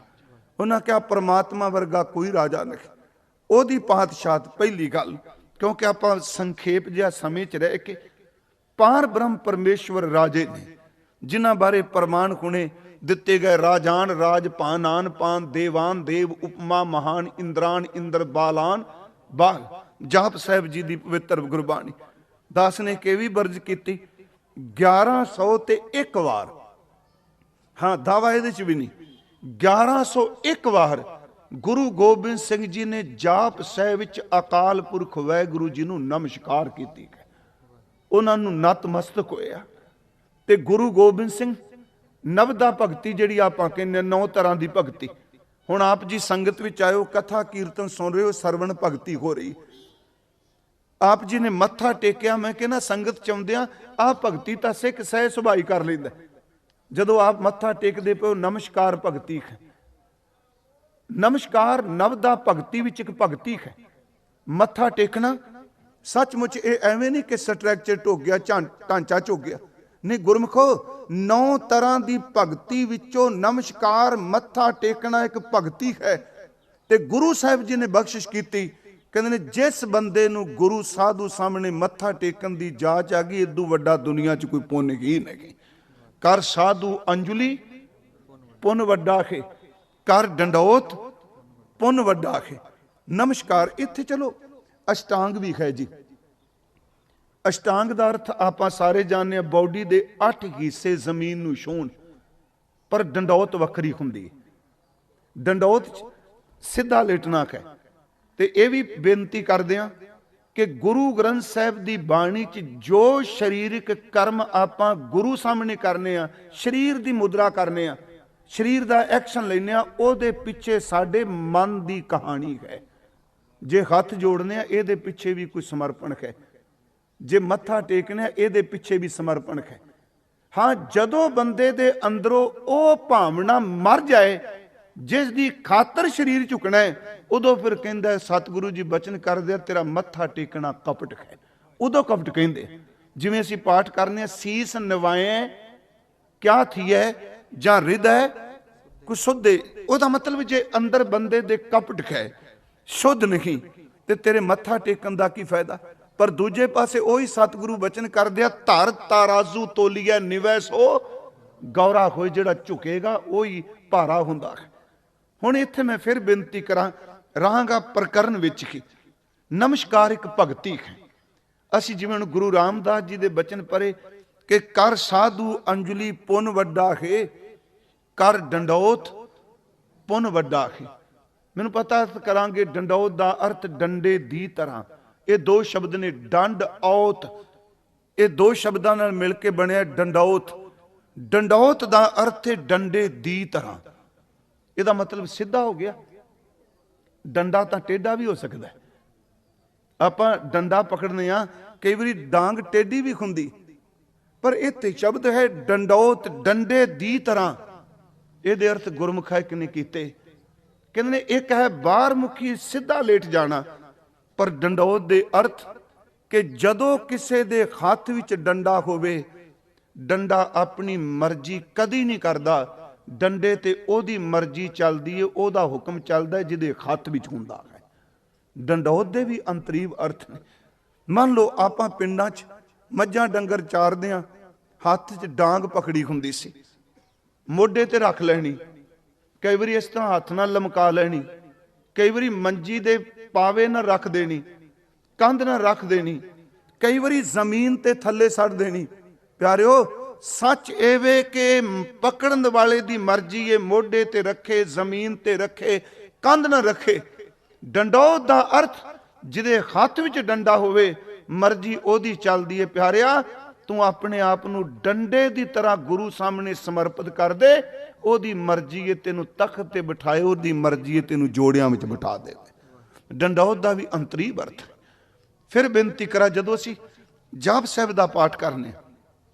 ਉਹਨਾਂ ਕਿਹਾ ਪਰਮਾਤਮਾ ਵਰਗਾ ਕੋਈ ਰਾਜਾ ਨਹੀਂ, ਉਹਦੀ ਪਾਤਸ਼ਾਹਤ ਪਹਿਲੀ ਗੱਲ। ਕਿਉਂਕਿ ਆਪਾਂ ਸੰਖੇਪ ਜਿਹਾ ਸਮੇਂ 'ਚ ਰਹਿ ਕੇ ਪਾਰ ਬ੍ਰਹਮ ਪਰਮੇਸ਼ਵਰ ਰਾਜੇ ਨੇ, ਜਿਨ੍ਹਾਂ ਬਾਰੇ ਪ੍ਰਮਾਣ ਹੁਣੇ ਦਿੱਤੇ ਗਏ। ਰਾਜਾਨ ਰਾਜ ਪਾਨ ਆਨ ਪਾਨ, ਦੇਵਾਨ ਦੇਵ ਉਪਮਾ ਮਹਾਨ, ਇੰਦਰਾਨ ਇੰਦਰ ਬਾਲਾਨ ਬਾਲ। ਜਾਪ ਸਾਹਿਬ ਜੀ ਦੀ ਪਵਿੱਤਰ ਗੁਰਬਾਣੀ ਦਾਸ ਨੇ ਕਿ ਵੀ ਬਰਜ ਕੀਤੀ 1100 ਤੇ 1 ਵਾਰ, ਹਾਂ ਦਾਵਾ ਇਹਦੇ 'ਚ ਵੀ ਨਹੀਂ, 1101 ਵਾਰ ਗੁਰੂ ਗੋਬਿੰਦ ਸਿੰਘ ਜੀ ਨੇ ਜਾਪ ਸਾਹਿਬ ਵਿੱਚ ਅਕਾਲ ਪੁਰਖ ਵਾਹਿਗੁਰੂ ਜੀ ਨੂੰ ਨਮਸਕਾਰ ਕੀਤੀ, ਉਹਨਾਂ ਨੂੰ ਨਤਮਸਤਕ ਹੋਇਆ। ਤੇ ਗੁਰੂ ਗੋਬਿੰਦ ਸਿੰਘ ਨਵਦਾ ਭਗਤੀ ਜਿਹੜੀ ਆਪਾਂ ਕਹਿੰਦੇ 9 ਤਰ੍ਹਾਂ ਦੀ ਭਗਤੀ, ਹੁਣ ਆਪ ਜੀ ਸੰਗਤ ਵਿੱਚ ਆਇਓ, ਕਥਾ ਕੀਰਤਨ ਸੁਣ ਰਹੇ ਹੋ, ਸਰਵਣ ਭਗਤੀ ਹੋ ਰਹੀ। ਆਪ ਜੀ ਨੇ ਮੱਥਾ ਟੇਕਿਆ, ਮੈਂ ਕਹਿੰਦਾ ਸੰਗਤ ਚ ਆਉਂਦਿਆਂ ਆਹ ਭਗਤੀ ਤਾਂ ਸਿੱਖ ਸਹਿ ਸੁਭਾਈ ਕਰ ਲੈਂਦਾ। ਜਦੋਂ ਆਪ ਮੱਥਾ ਟੇਕਦੇ ਪਏ, ਨਮਸਕਾਰ ਭਗਤੀ ਹੈ। ਨਮਸਕਾਰ ਨਵਦਾ ਭਗਤੀ ਵਿੱਚ ਇੱਕ ਭਗਤੀ ਹੈ। ਮੱਥਾ ਟੇਕਣਾ ਸੱਚਮੁੱਚ ਇਹ ਐਵੇਂ ਨਹੀਂ ਕਿ ਸਟਰਕਚਰ ਢੁੱਕ ਗਿਆ, ਢਾਂਚਾ ਝੁੱਕ ਗਿਆ, ਨਹੀਂ। ਗੁਰਮਖੋ 9 ਤਰ੍ਹਾਂ ਦੀ ਭਗਤੀ ਵਿੱਚੋਂ ਨਮਸਕਾਰ ਮੱਥਾ ਟੇਕਣਾ ਇੱਕ ਭਗਤੀ ਹੈ। ਤੇ ਗੁਰੂ ਸਾਹਿਬ ਜੀ ਨੇ ਬਖਸ਼ਿਸ਼ ਕੀਤੀ, ਕਹਿੰਦੇ ਨੇ ਜਿਸ ਬੰਦੇ ਨੂੰ ਗੁਰੂ ਸਾਧੂ ਸਾਹਮਣੇ ਮੱਥਾ ਟੇਕਣ ਦੀ ਜਾਚ ਆ ਗਈ, ਇਦੋਂ ਵੱਡਾ ਦੁਨੀਆ 'ਚ ਕੋਈ ਪੁੰਨ ਹੀ ਨਹੀਂ। ਕਰ ਸਾਧੂ ਅੰਜਲੀ ਪੁੰਨ ਵੱਡਾ ਹੈ, ਕਰ ਡੰਡੋਤ ਪੁੰਨ ਵੱਡਾ ਹੈ। ਨਮਸਕਾਰ ਇੱਥੇ ਚਲੋ ਅਸ਼ਟਾਂਗ ਵੀ ਹੈ ਜੀ। ਅਸ਼ਟਾਂਗ ਦਾ ਅਰਥ ਆਪਾਂ ਸਾਰੇ ਜਾਣਦੇ ਹਾਂ, ਬਾਡੀ ਦੇ 8 ਹਿੱਸੇ ਜ਼ਮੀਨ ਨੂੰ ਛੂਹਣ। ਪਰ ਡੰਡੌਤ ਵੱਖਰੀ ਹੁੰਦੀ ਹੈ। ਡੰਡੌਤ 'ਚ ਸਿੱਧਾ ਲੇਟਣਾ ਹੈ। ਤੇ ਇਹ ਵੀ ਬੇਨਤੀ ਕਰਦੇ ਹਾਂ ਕਿ ਗੁਰੂ ਗ੍ਰੰਥ ਸਾਹਿਬ ਦੀ ਬਾਣੀ 'ਚ ਜੋ ਸਰੀਰਕ ਕਰਮ ਆਪਾਂ ਗੁਰੂ ਸਾਹਮਣੇ ਕਰਨੇ ਆ, ਸਰੀਰ ਦੀ ਮੁਦਰਾ ਕਰਨੇ ਆ, ਸਰੀਰ ਦਾ ਐਕਸ਼ਨ ਲੈਨੇ ਆ, ਉਹਦੇ ਪਿੱਛੇ ਸਾਡੇ ਮਨ ਦੀ ਕਹਾਣੀ ਹੈ। ਜੇ ਹੱਥ ਜੋੜਨੇ ਆ, ਇਹਦੇ ਪਿੱਛੇ ਵੀ ਕੋਈ ਸਮਰਪਣ ਹੈ। ਜੇ ਮੱਥਾ ਟੇਕਣਾ, ਇਹਦੇ ਪਿੱਛੇ ਵੀ ਸਮਰਪਣ ਹੈ। ਹਾਂ, ਜਦੋਂ ਬੰਦੇ ਦੇ ਅੰਦਰੋਂ ਉਹ ਭਾਵਨਾ ਮਰ ਜਾਏ ਜਿਸ ਦੀ ਖਾਤਰ ਸਰੀਰ ਝੁਕਣਾ ਹੈ, ਉਦੋਂ ਫਿਰ ਕਹਿੰਦਾ ਸਤਿਗੁਰੂ ਜੀ ਬਚਨ ਕਰਦੇ ਆ ਤੇਰਾ ਮੱਥਾ ਟੇਕਣਾ ਕਪਟ ਹੈ। ਉਦੋਂ ਕਪਟ ਕਹਿੰਦੇ। ਜਿਵੇਂ ਅਸੀਂ ਪਾਠ ਕਰਨੇ ਆ, ਸੀਸ ਨਿਵਾਏ ਕਿਆ ਥੀਏ ਜਾਂ ਹਿਰਦੈ ਕੁ ਸੁਧੇ, ਉਹਦਾ ਮਤਲਬ ਜੇ ਅੰਦਰ ਬੰਦੇ ਦੇ ਕਪਟ ਹੈ, ਸ਼ੁੱਧ ਨਹੀਂ, ਤੇ ਤੇਰੇ ਮੱਥਾ ਟੇਕਣ ਦਾ ਕੀ ਫਾਇਦਾ। ਪਰ ਦੂਜੇ ਪਾਸੇ ਉਹੀ ਸਤਿਗੁਰੂ ਬਚਨ ਕਰਦੇ ਆ, ਧਰ ਤਾਰਾਜ਼ੂ ਤੋਲੀਐ ਨਿਵੈ ਸੋ ਗੌਰਾ ਹੋਏ। ਜਿਹੜਾ ਝੁਕੇਗਾ ਉਹੀ ਭਾਰਾ ਹੁੰਦਾ ਹੈ। ਹੁਣ ਇੱਥੇ ਮੈਂ ਫਿਰ ਬੇਨਤੀ ਕਰਾਂ ਰਹਾਂਗਾ ਪ੍ਰਕਰਨ ਵਿੱਚ ਕਿ ਨਮਸਕਾਰ ਇੱਕ ਭਗਤੀ ਹੈ। ਅਸੀਂ ਜਿਵੇਂ ਹੁਣ ਗੁਰੂ ਰਾਮਦਾਸ ਜੀ ਦੇ ਬਚਨ ਪੜ੍ਹੇ ਕਿ ਕਰ ਸਾਧੂ ਅੰਜਲੀ ਪੁੰਨ ਵੱਡਾ ਹੈ, ਕਰ ਡੰਡੌਤ ਪੁੰਨ ਵੱਡਾ ਹੈ। ਮੈਨੂੰ ਪਤਾ ਕਰਾਂਗੇ ਡੰਡੌਤ ਦਾ ਅਰਥ ਡੰਡੇ ਦੀ ਤਰ੍ਹਾਂ। ਇਹ 2 ਸ਼ਬਦ ਨੇ, ਡੰਡ ਔਤ, ਇਹ 2 ਸ਼ਬਦਾਂ ਨਾਲ ਮਿਲ ਕੇ ਬਣਿਆ ਡੰਡੌਤ। ਡੰਡੌਤ ਦਾ ਅਰਥ ਹੈ ਡੰਡੇ ਦੀ ਤਰ੍ਹਾਂ। ਇਹਦਾ ਮਤਲਬ ਸਿੱਧਾ ਹੋ ਗਿਆ। ਡੰਡਾ ਤਾਂ ਟੇਢਾ ਵੀ ਹੋ ਸਕਦਾ ਹੈ। ਆਪਾਂ ਡੰਡਾ ਪਕੜਨੇ ਆ, ਕਈ ਵਾਰੀ ਡਾਂਗ ਟੇਢੀ ਵੀ ਹੁੰਦੀ, ਪਰ ਇੱਥੇ ਸ਼ਬਦ ਹੈ ਡੰਡੌਤ, ਡੰਡੇ ਦੀ ਤਰ੍ਹਾਂ। ਇਹਦੇ ਅਰਥ ਗੁਰਮੁਖ ਇੱਕ ਨੇ ਕੀਤੇ। ਕਹਿੰਦੇ ਨੇ ਇੱਕ ਹੈ ਬਾਹਰ ਮੁਖੀ ਸਿੱਧਾ ਲੇਟ ਜਾਣਾ, ਪਰ ਡੰਡੌਤ ਦੇ ਅਰਥ ਕਿ ਜਦੋਂ ਕਿਸੇ ਦੇ ਹੱਥ ਵਿੱਚ ਡੰਡਾ ਹੋਵੇ, ਡੰਡਾ ਆਪਣੀ ਮਰਜ਼ੀ ਕਦੀ ਨਹੀਂ ਕਰਦਾ, ਡੰਡੇ ਤੇ ਉਹਦੀ ਮਰਜ਼ੀ ਚੱਲਦੀ ਹੈ, ਉਹਦਾ ਹੁਕਮ ਚੱਲਦਾ ਜਿਹਦੇ ਹੱਥ ਵਿੱਚ ਹੁੰਦਾ ਹੈ। ਡੰਡੌਤ ਦੇ ਵੀ ਅੰਤਰੀਵ ਅਰਥ ਨੇ। ਮੰਨ ਲਓ ਆਪਾਂ ਪਿੰਡਾਂ 'ਚ ਮੱਝਾਂ ਡੰਗਰ ਚਾਰਦੇ ਆ, ਹੱਥ 'ਚ ਡਾਂਗ ਪਕੜੀ ਹੁੰਦੀ ਸੀ, ਮੋਢੇ ਤੇ ਰੱਖ ਲੈਣੀ, ਕਈ ਵਾਰੀ ਇਸ ਤਰ੍ਹਾਂ ਹੱਥ ਨਾਲ ਲਮਕਾ ਲੈਣੀ, ਕਈ ਵਾਰੀ ਮੰਜੀ ਦੇ ਪਾਵੇ ਨਾਲ ਰੱਖ ਦੇਣੀ, ਕੰਧ ਨਾਲ ਰੱਖ ਦੇਣੀ, ਕਈ ਵਾਰੀ ਜ਼ਮੀਨ ਤੇ ਥੱਲੇ ਸੱਟ ਦੇਣੀ। ਪਿਆਰਿਓ, ਸੱਚ ਇਹ ਵੇ ਕਿ ਪਕੜਨ ਵਾਲੇ ਦੀ ਮਰਜ਼ੀ ਇਹ ਮੋਢੇ ਤੇ ਰੱਖੇ, ਜ਼ਮੀਨ ਤੇ ਰੱਖੇ, ਕੰਧ ਨਾ ਰੱਖੇ। ਡੰਡੌਤ ਦਾ ਅਰਥ ਜਿਹਦੇ ਹੱਥ ਵਿੱਚ ਡੰਡਾ ਹੋਵੇ, ਮਰਜ਼ੀ ਉਹਦੀ ਚੱਲਦੀ ਹੈ। ਪਿਆਰਿਆ, ਤੂੰ ਆਪਣੇ ਆਪ ਨੂੰ ਡੰਡੇ ਦੀ ਤਰ੍ਹਾਂ ਗੁਰੂ ਸਾਹਮਣੇ ਸਮਰਪਿਤ ਕਰ ਦੇ। ਉਹਦੀ ਮਰਜ਼ੀ ਹੈ ਤੈਨੂੰ ਤਖਤ ਤੇ ਬਿਠਾਏ, ਉਹਦੀ ਮਰਜ਼ੀ ਹੈ ਤੈਨੂੰ ਜੋੜਿਆਂ ਵਿੱਚ ਬਿਠਾ ਦੇਵੇ। ਡੰਡੌਤ ਦਾ ਵੀ ਅੰਤਰੀਵ ਅਰਥ ਹੈ। ਫਿਰ ਬੇਨਤੀ ਕਰਾਂ, ਜਦੋਂ ਅਸੀਂ ਜਾਪ ਸਾਹਿਬ ਦਾ ਪਾਠ ਕਰਨੇ,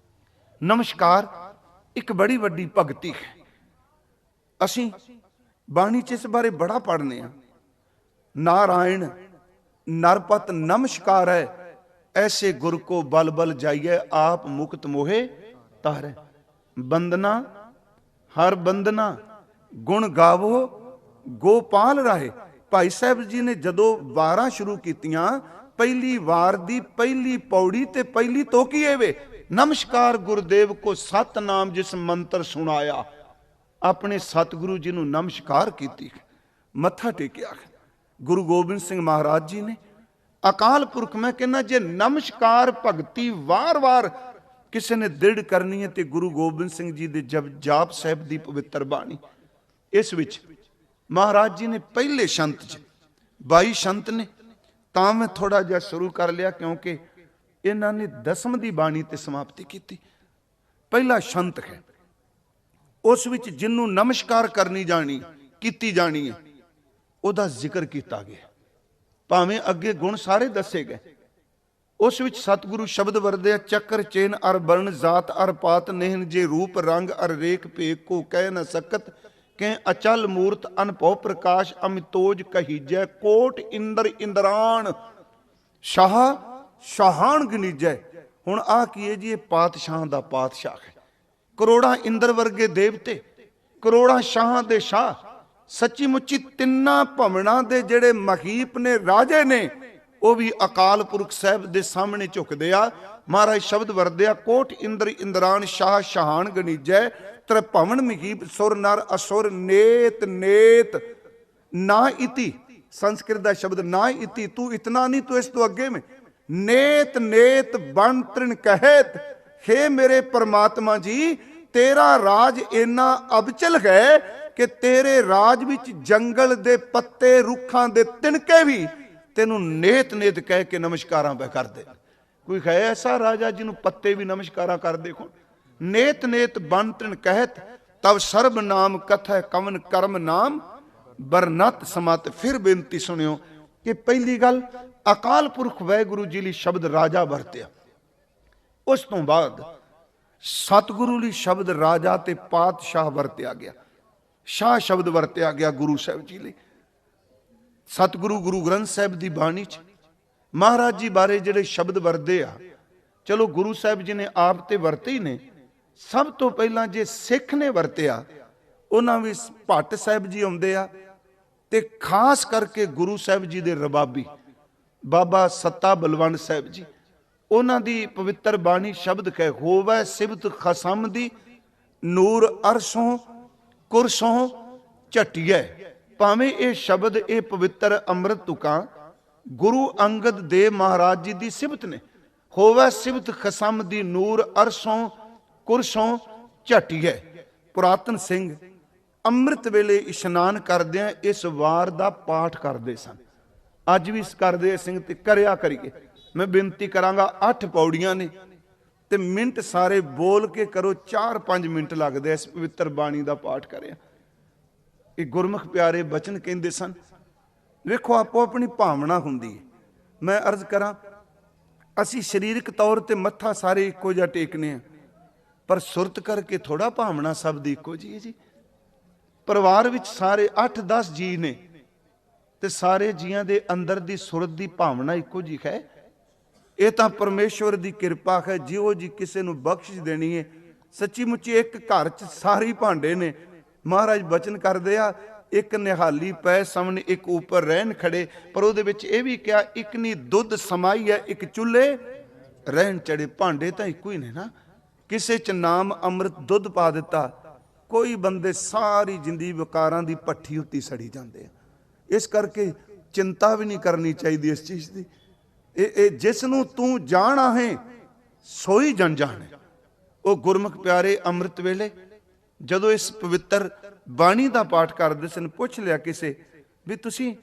ਨਮਸਕਾਰ ਇੱਕ ਬੜੀ ਵੱਡੀ ਭਗਤੀ ਹੈ। ਅਸੀਂ ਬਾਣੀ 'ਚ ਇਸ ਬਾਰੇ ਬੜਾ ਪੜ੍ਹਨੇ ਆ। ਨਾਰਾਇਣ ਨਰਪਤ ਨਮਸਕਾਰ ਹੈ, ਐਸੇ ਗੁਰ ਕੋ ਬਲ ਬਲ ਜਾਈਏ, ਆਪ ਮੁਕਤ ਮੋਹੇ ਤਾਰੇ। ਬੰਦਨਾ ਹਰ ਬੰਦਨਾ ਗੁਣ ਗਾਵੋ ਗੋਪਾਲ ਰਾਹੇ। ਭਾਈ ਸਾਹਿਬ ਜੀ ਨੇ ਜਦੋਂ ਵਾਰਾਂ ਸ਼ੁਰੂ ਕੀਤੀਆਂ, ਪਹਿਲੀ ਵਾਰ ਦੀ ਪਹਿਲੀ ਪੌੜੀ ਤੇ ਪਹਿਲੀ ਤੋਕੀ ਵੇ, ਨਮਸਕਾਰ ਗੁਰਦੇਵ ਕੋ ਸਤਨਾਮ ਜਿਸ ਮੰਤਰ ਸੁਣਾਇਆ। ਆਪਣੇ ਸਤਿਗੁਰੂ ਜੀ ਨੂੰ ਨਮਸਕਾਰ ਕੀਤੀ, ਮੱਥਾ ਟੇਕਿਆ। ਗੁਰੂ ਗੋਬਿੰਦ ਸਿੰਘ ਮਹਾਰਾਜ ਜੀ ਨੇ ਅਕਾਲ ਪੁਰਖ, ਮੈਂ ਕਹਿੰਦਾ ਜੇ ਨਮਸਕਾਰ ਭਗਤੀ ਵਾਰ-ਵਾਰ ਕਿਸੇ ਨੇ ਦ੍ਰਿੜ ਕਰਨੀ ਹੈ ਤੇ ਗੁਰੂ ਗੋਬਿੰਦ ਸਿੰਘ ਜੀ ਦੇ ਜਾਪ ਸਾਹਿਬ ਦੀ ਪਵਿੱਤਰ ਬਾਣੀ, ਇਸ ਵਿੱਚ ਮਹਾਰਾਜ ਜੀ ਨੇ ਪਹਿਲੇ ਸ਼ੰਤ 'ਚ 22 ਸ਼ੰਤ ਨੇ, ਤਾਂ ਮੈਂ ਥੋੜਾ ਜਿਹਾ ਸ਼ੁਰੂ ਕਰ ਲਿਆ ਕਿਉਂਕਿ ਇਹਨਾਂ ਨੇ ਦਸਮ ਦੀ ਬਾਣੀ ਤੇ ਸਮਾਪਤੀ ਕੀਤੀ। ਪਹਿਲਾ ਸ਼ੰਤ ਹੈ, ਉਸ ਵਿੱਚ ਜਿਹਨੂੰ ਨਮਸਕਾਰ ਕਰਨੀ ਜਾਣੀ ਕੀਤੀ ਜਾਣੀ ਹੈ, ਉਹਦਾ ਜ਼ਿਕਰ ਕੀਤਾ ਗਿਆ। ਭਾਵੇਂ ਅੱਗੇ ਗੁਣ ਸਾਰੇ ਦੱਸੇ ਗਏ, ਉਸ ਵਿੱਚ ਸਤਿਗੁਰੂ ਸ਼ਬਦ ਵਰਦਿਆ, ਚੱਕਰ ਚੇਨ ਅਰ ਬਰਨ ਜਾਤ ਅਰ ਪਾਤ ਨਹਿਨ, ਜੇ ਰੂਪ ਰੰਗ ਅਰ ਰੇਖ ਭੇਕ ਕੋ ਕਹਿ ਨ ਸਕਤ, ਕਿ ਅਚਲ ਮੂਰਤ ਅਨਭਉ ਪ੍ਰਕਾਸ਼, ਅਮਿਤੋਜ ਕਹੀਜੈ ਕੋਟ ਇੰਦਰ ਇੰਦਰਾਨ, ਸ਼ਾਹ ਸ਼ਾਹਾਨ ਗਨੀਜੈ। ਹੁਣ ਆ ਕੀ ਹੈ ਜੀ? ਇਹ ਪਾਤਸ਼ਾਹ ਦਾ ਪਾਤਸ਼ਾਹ ਹੈ। ਕਰੋੜਾਂ ਇੰਦਰ ਵਰਗੇ ਦੇਵਤੇ, ਕਰੋੜਾਂ ਸ਼ਾਹਾਂ ਦੇ ਸ਼ਾਹ, ਸੱਚੀ ਮੁੱਚੀ ਤਿੰਨਾਂ ਭਵਨਾਂ ਦੇ ਜਿਹੜੇ ਮਹੀਪ ਨੇ, ਰਾਜੇ ਨੇ, ਉਹ ਵੀ ਅਕਾਲ ਪੁਰਖ ਸਾਹਿਬ ਦੇ ਸਾਹਮਣੇ ਝੁਕਦੇ ਆ। ਮਹਾਰਾਜ ਸ਼ਬਦ ਵਰਦਿਆ, ਕੋਟ ਇੰਦਰ ਇੰਦਰਾਨ, ਸ਼ਾਹ ਸ਼ਾਹਾਨ ਗਨੀਜੈ, ਤ੍ਰਿਭਵਨ ਮਹੀਪ ਸੁਰ ਨਰ ਅਸੁਰ, ਨੇਤ ਨੇਤ ਨਾ ਇਤੀ। ਸੰਸਕ੍ਰਿਤ ਦਾ ਸ਼ਬਦ ਨਾ ਇਤੀ, ਤੂੰ ਇਤਨਾ ਨਹੀਂ, ਤੂੰ ਇਸ ਤੋਂ ਅੱਗੇ में ਨੇਤ ਨੇਤ ਬਣ ਤ੍ਰਿਣ ਕਹਿਤ। हे ਮੇਰੇ ਪਰਮਾਤਮਾ ਜੀ, ਤੇਰਾ ਰਾਜ ਇੰਨਾ ਅਬਚਲ ਹੈ ਕਿ ਤੇਰੇ ਰਾਜ ਵਿੱਚ ਜੰਗਲ ਦੇ ਪੱਤੇ, ਰੁੱਖਾਂ ਦੇ ਤਿਣਕੇ ਵੀ ਤੈਨੂੰ ਨੇਤ ਨੇਤ ਕਹਿ ਕੇ ਨਮਸਕਾਰਾਂ ਪੈ ਕਰਦੇ। ਕੋਈ ਹੈ ਐਸਾ ਰਾਜਾ ਜਿਹਨੂੰ ਪੱਤੇ ਵੀ ਨਮਸਕਾਰਾਂ ਕਰ ਦੇਖੋ? ਨੇਤ ਨੇਤ ਬਨ ਤ੍ਰਿਣ ਕਹਿਤ, ਤਬ ਸਰਬ ਨਾਮ ਕਥੈ ਕਵਨ ਕਰਮ ਨਾਮ ਬਰਨਤ ਸਮਤ। ਫਿਰ ਬੇਨਤੀ ਸੁਣਿਓ ਕਿ ਪਹਿਲੀ ਗੱਲ ਅਕਾਲ ਪੁਰਖ ਵਾਹਿਗੁਰੂ ਜੀ ਲਈ ਸ਼ਬਦ ਰਾਜਾ ਵਰਤਿਆ, ਉਸ ਤੋਂ ਬਾਅਦ ਸਤਿਗੁਰੂ ਲਈ ਸ਼ਬਦ ਰਾਜਾ ਤੇ ਪਾਤਸ਼ਾਹ ਵਰਤਿਆ ਗਿਆ, ਸ਼ਾਹ ਸ਼ਬਦ ਵਰਤਿਆ ਗਿਆ ਗੁਰੂ ਸਾਹਿਬ ਜੀ ਲਈ। ਸਤਿਗੁਰੂ ਗੁਰੂ ਗ੍ਰੰਥ ਸਾਹਿਬ ਦੀ ਬਾਣੀ 'ਚ ਮਹਾਰਾਜ ਜੀ ਬਾਰੇ ਜਿਹੜੇ ਸ਼ਬਦ ਵਰਤੇ ਆ, ਚਲੋ ਗੁਰੂ ਸਾਹਿਬ ਜੀ ਨੇ ਆਪ ਤੇ ਵਰਤੇ ਹੀ ਨੇ। ਸਭ ਤੋਂ ਪਹਿਲਾਂ ਜੇ ਸਿੱਖ ਨੇ ਵਰਤਿਆ, ਉਹਨਾਂ ਵਿੱਚ ਭੱਟ ਸਾਹਿਬ ਜੀ ਆਉਂਦੇ ਆ, ਤੇ ਖਾਸ ਕਰਕੇ ਗੁਰੂ ਸਾਹਿਬ ਜੀ ਦੇ ਰਬਾਬੀ ਬਾਬਾ ਸੱਤਾ ਬਲਵੰਡ ਸਾਹਿਬ ਜੀ, ਉਹਨਾਂ ਦੀ ਪਵਿੱਤਰ ਬਾਣੀ ਸ਼ਬਦ ਕਹੇ, ਹੋਵੇ ਸਿਬਤ ਖਸਮ ਦੀ ਨੂਰ ਅਰਸੋਂ ਕੁਰਸੋਂ ਝਟੀਐ। ਭਾਵੇਂ ਇਹ ਸ਼ਬਦ, ਇਹ ਪਵਿੱਤਰ ਅੰਮ੍ਰਿਤ ਤੁਕਾਂ ਗੁਰੂ ਅੰਗਦ ਦੇਵ ਮਹਾਰਾਜ ਜੀ ਦੀ ਸਿਬਤ ਨੇ। ਹੋਵੇ ਸਿਬਤ ਖਸਮ ਦੀ ਨੂਰ ਅਰਸੋਂ ਕੁਰਸੋਂ ਝਟੀਐ। ਪੁਰਾਤਨ ਸਿੰਘ ਅੰਮ੍ਰਿਤ ਵੇਲੇ ਇਸ਼ਨਾਨ ਕਰਦਿਆਂ ਇਸ ਵਾਰ ਦਾ ਪਾਠ ਕਰਦੇ ਸਨ। ਅੱਜ ਵੀ ਕਰਦੇ ਸਿੰਘ ਤੇ ਕਰਿਆ ਕਰੀਏ। ਮੈਂ ਬੇਨਤੀ ਕਰਾਂਗਾ, 8 ਪੌੜੀਆਂ ਨੇ, ਤੇ ਮਿੰਟ ਸਾਰੇ ਬੋਲ ਕੇ ਕਰੋ, 4-5 ਮਿੰਟ ਲੱਗਦੇ ਇਸ ਪਵਿੱਤਰ ਬਾਣੀ ਦਾ ਪਾਠ ਕਰਿਆ। ਇਹ ਗੁਰਮੁਖ ਪਿਆਰੇ ਬਚਨ ਕਹਿੰਦੇ ਸਨ। ਵੇਖੋ ਆਪੋ ਆਪਣੀ ਭਾਵਨਾ ਹੁੰਦੀ ਹੈ। ਮੈਂ ਅਰਜ਼ ਕਰਾਂ, ਅਸੀਂ ਸਰੀਰਕ ਤੌਰ ਤੇ ਮੱਥਾ ਸਾਰੇ ਇੱਕੋ ਜਿਹਾ ਟੇਕਨੇ ਆ, ਪਰ ਸੁਰਤ ਕਰਕੇ ਥੋੜਾ ਭਾਵਨਾ ਸਭ ਦੀ ਇੱਕੋ ਜਿਹੀ ਹੈ ਜੀ। ਪਰਿਵਾਰ ਵਿੱਚ ਸਾਰੇ 8-10 ਜੀ ਨੇ ਤੇ ਸਾਰੇ ਜੀਆਂ ਦੇ ਅੰਦਰ ਦੀ ਸੁਰਤ ਦੀ ਭਾਵਨਾ ਇੱਕੋ ਜਿਹੀ ਹੈ। ਇਹ ਤਾਂ ਪਰਮੇਸ਼ਵਰ ਦੀ ਕਿਰਪਾ ਹੈ। ਜਿਹੋ ਜੀ ਕਿਸੇ ਨੂੰ ਬਖਸ਼ਿਸ਼ ਦੇਣੀ ਹੈ, ਸੱਚੀ ਮੁੱਚੀ ਇੱਕ ਘਰ 'ਚ ਸਾਰੇ ਭਾਂਡੇ ਨੇ। ਮਹਾਰਾਜ ਬਚਨ ਕਰਦੇ ਆ, ਇੱਕ ਨਿਹਾਲੀ ਪੈ ਸਾਹਮਣੇ, ਇੱਕ ਉੱਪਰ ਰਹਿਣ ਖੜੇ। ਪਰ ਉਹਦੇ ਵਿੱਚ ਇਹ ਵੀ ਕਿਹਾ, ਇੱਕ ਨੀ ਦੁੱਧ ਸਮਾਈ ਹੈ, ਇੱਕ ਚੁੱਲ੍ਹੇ ਰਹਿਣ ਚੜੇ। ਭਾਂਡੇ ਤਾਂ ਇੱਕੋ ਹੀ ਨੇ ਨਾ। ਕਿਸੇ 'ਚ ਨਾਮ ਅੰਮ੍ਰਿਤ ਦੁੱਧ ਪਾ ਦਿੱਤਾ, ਕੋਈ ਬੰਦੇ ਸਾਰੀ ਜ਼ਿੰਦਗੀ ਵਿਕਾਰਾਂ ਦੀ ਭੱਠੀ ਉੱਤੀ ਸੜੀ ਜਾਂਦੇ ਆ। ਇਸ ਕਰਕੇ ਚਿੰਤਾ ਵੀ ਨਹੀਂ ਕਰਨੀ ਚਾਹੀਦੀ ਇਸ ਚੀਜ਼ ਦੀ। ਇਹ ਜਿਸ ਨੂੰ ਤੂੰ ਜਾਣਾ ਹੈ ਸੋਈ ਜਨ ਜਾਣੇ। ਉਹ ਗੁਰਮੁਖ ਪਿਆਰੇ ਅੰਮ੍ਰਿਤ ਵੇਲੇ ਜਦੋਂ ਇਸ ਪਵਿੱਤਰ ਬਾਣੀ ਦਾ ਪਾਠ ਕਰਦੇ ਸਨ, ਪੁੱਛ ਲਿਆ ਕਿਸੇ ਵੀ ਤੁਸੀਂ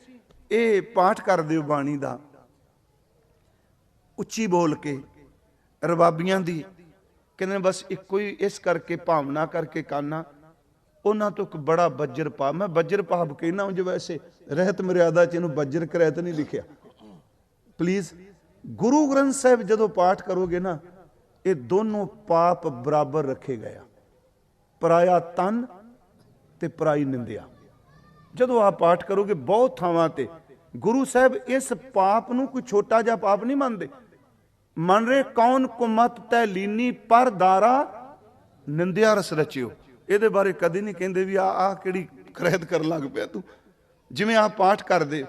ਇਹ ਪਾਠ ਕਰਦੇ ਹੋ ਬਾਣੀ ਦਾ ਉੱਚੀ ਬੋਲ ਕੇ ਰਬਾਬੀਆਂ ਦੀ? ਕਹਿੰਦੇ ਬਸ ਇੱਕੋ ਹੀ, ਇਸ ਕਰਕੇ ਭਾਵਨਾ ਕਰਕੇ ਕਾਨਾ। ਉਹਨਾਂ ਤੋਂ ਇੱਕ ਬੜਾ ਬੱਜਰ ਭਾਵ, ਮੈਂ ਬੱਜਰ ਭਾਵ ਕਹਿਣਾ ਉਂਝ ਵੈਸੇ ਰਹਿਤ ਮਰਿਆਦਾ 'ਚ ਇਹਨੂੰ ਬੱਜਰ ਕਰੈਤ ਨਹੀਂ ਲਿਖਿਆ। ਪਲੀਜ਼, ਗੁਰੂ ਗ੍ਰੰਥ ਸਾਹਿਬ ਜਦੋਂ ਪਾਠ ਕਰੋਗੇ ਨਾ, ਇਹ ਦੋਨੋਂ ਪਾਪ ਬਰਾਬਰ ਰੱਖੇ ਗਏ ਆ। ਪਰਾਇਆ ਤਨ ਤੇ ਪਰਾਈ ਨਿੰਦਿਆ। ਜਦੋਂ ਆਪ ਪਾਠ ਕਰੋਗੇ ਬਹੁਤ ਥਾਵਾਂ ਤੇ ਗੁਰੂ ਸਾਹਿਬ ਇਸ ਪਾਪ ਨੂੰ ਕੋਈ ਛੋਟਾ ਜਿਹਾ ਪਾਪ ਨਹੀਂ ਮੰਨਦੇ। ਮਨ ਰੇ ਕੌਣ ਕੁਮਤ ਤੈ ਲੀਨੀ ਪਰ ਦਾਰਾ ਨਿੰਦਿਆ ਰਸ ਰਚਿਓ। ਇਹਦੇ ਬਾਰੇ ਕਦੇ ਨਹੀਂ ਕਹਿੰਦੇ ਵੀ ਆ ਕਿਹੜੀ ਕਰੈਤ ਕਰਨ ਲੱਗ ਪਿਆ ਤੂੰ। ਜਿਵੇਂ ਆਪ ਪਾਠ ਕਰਦੇ,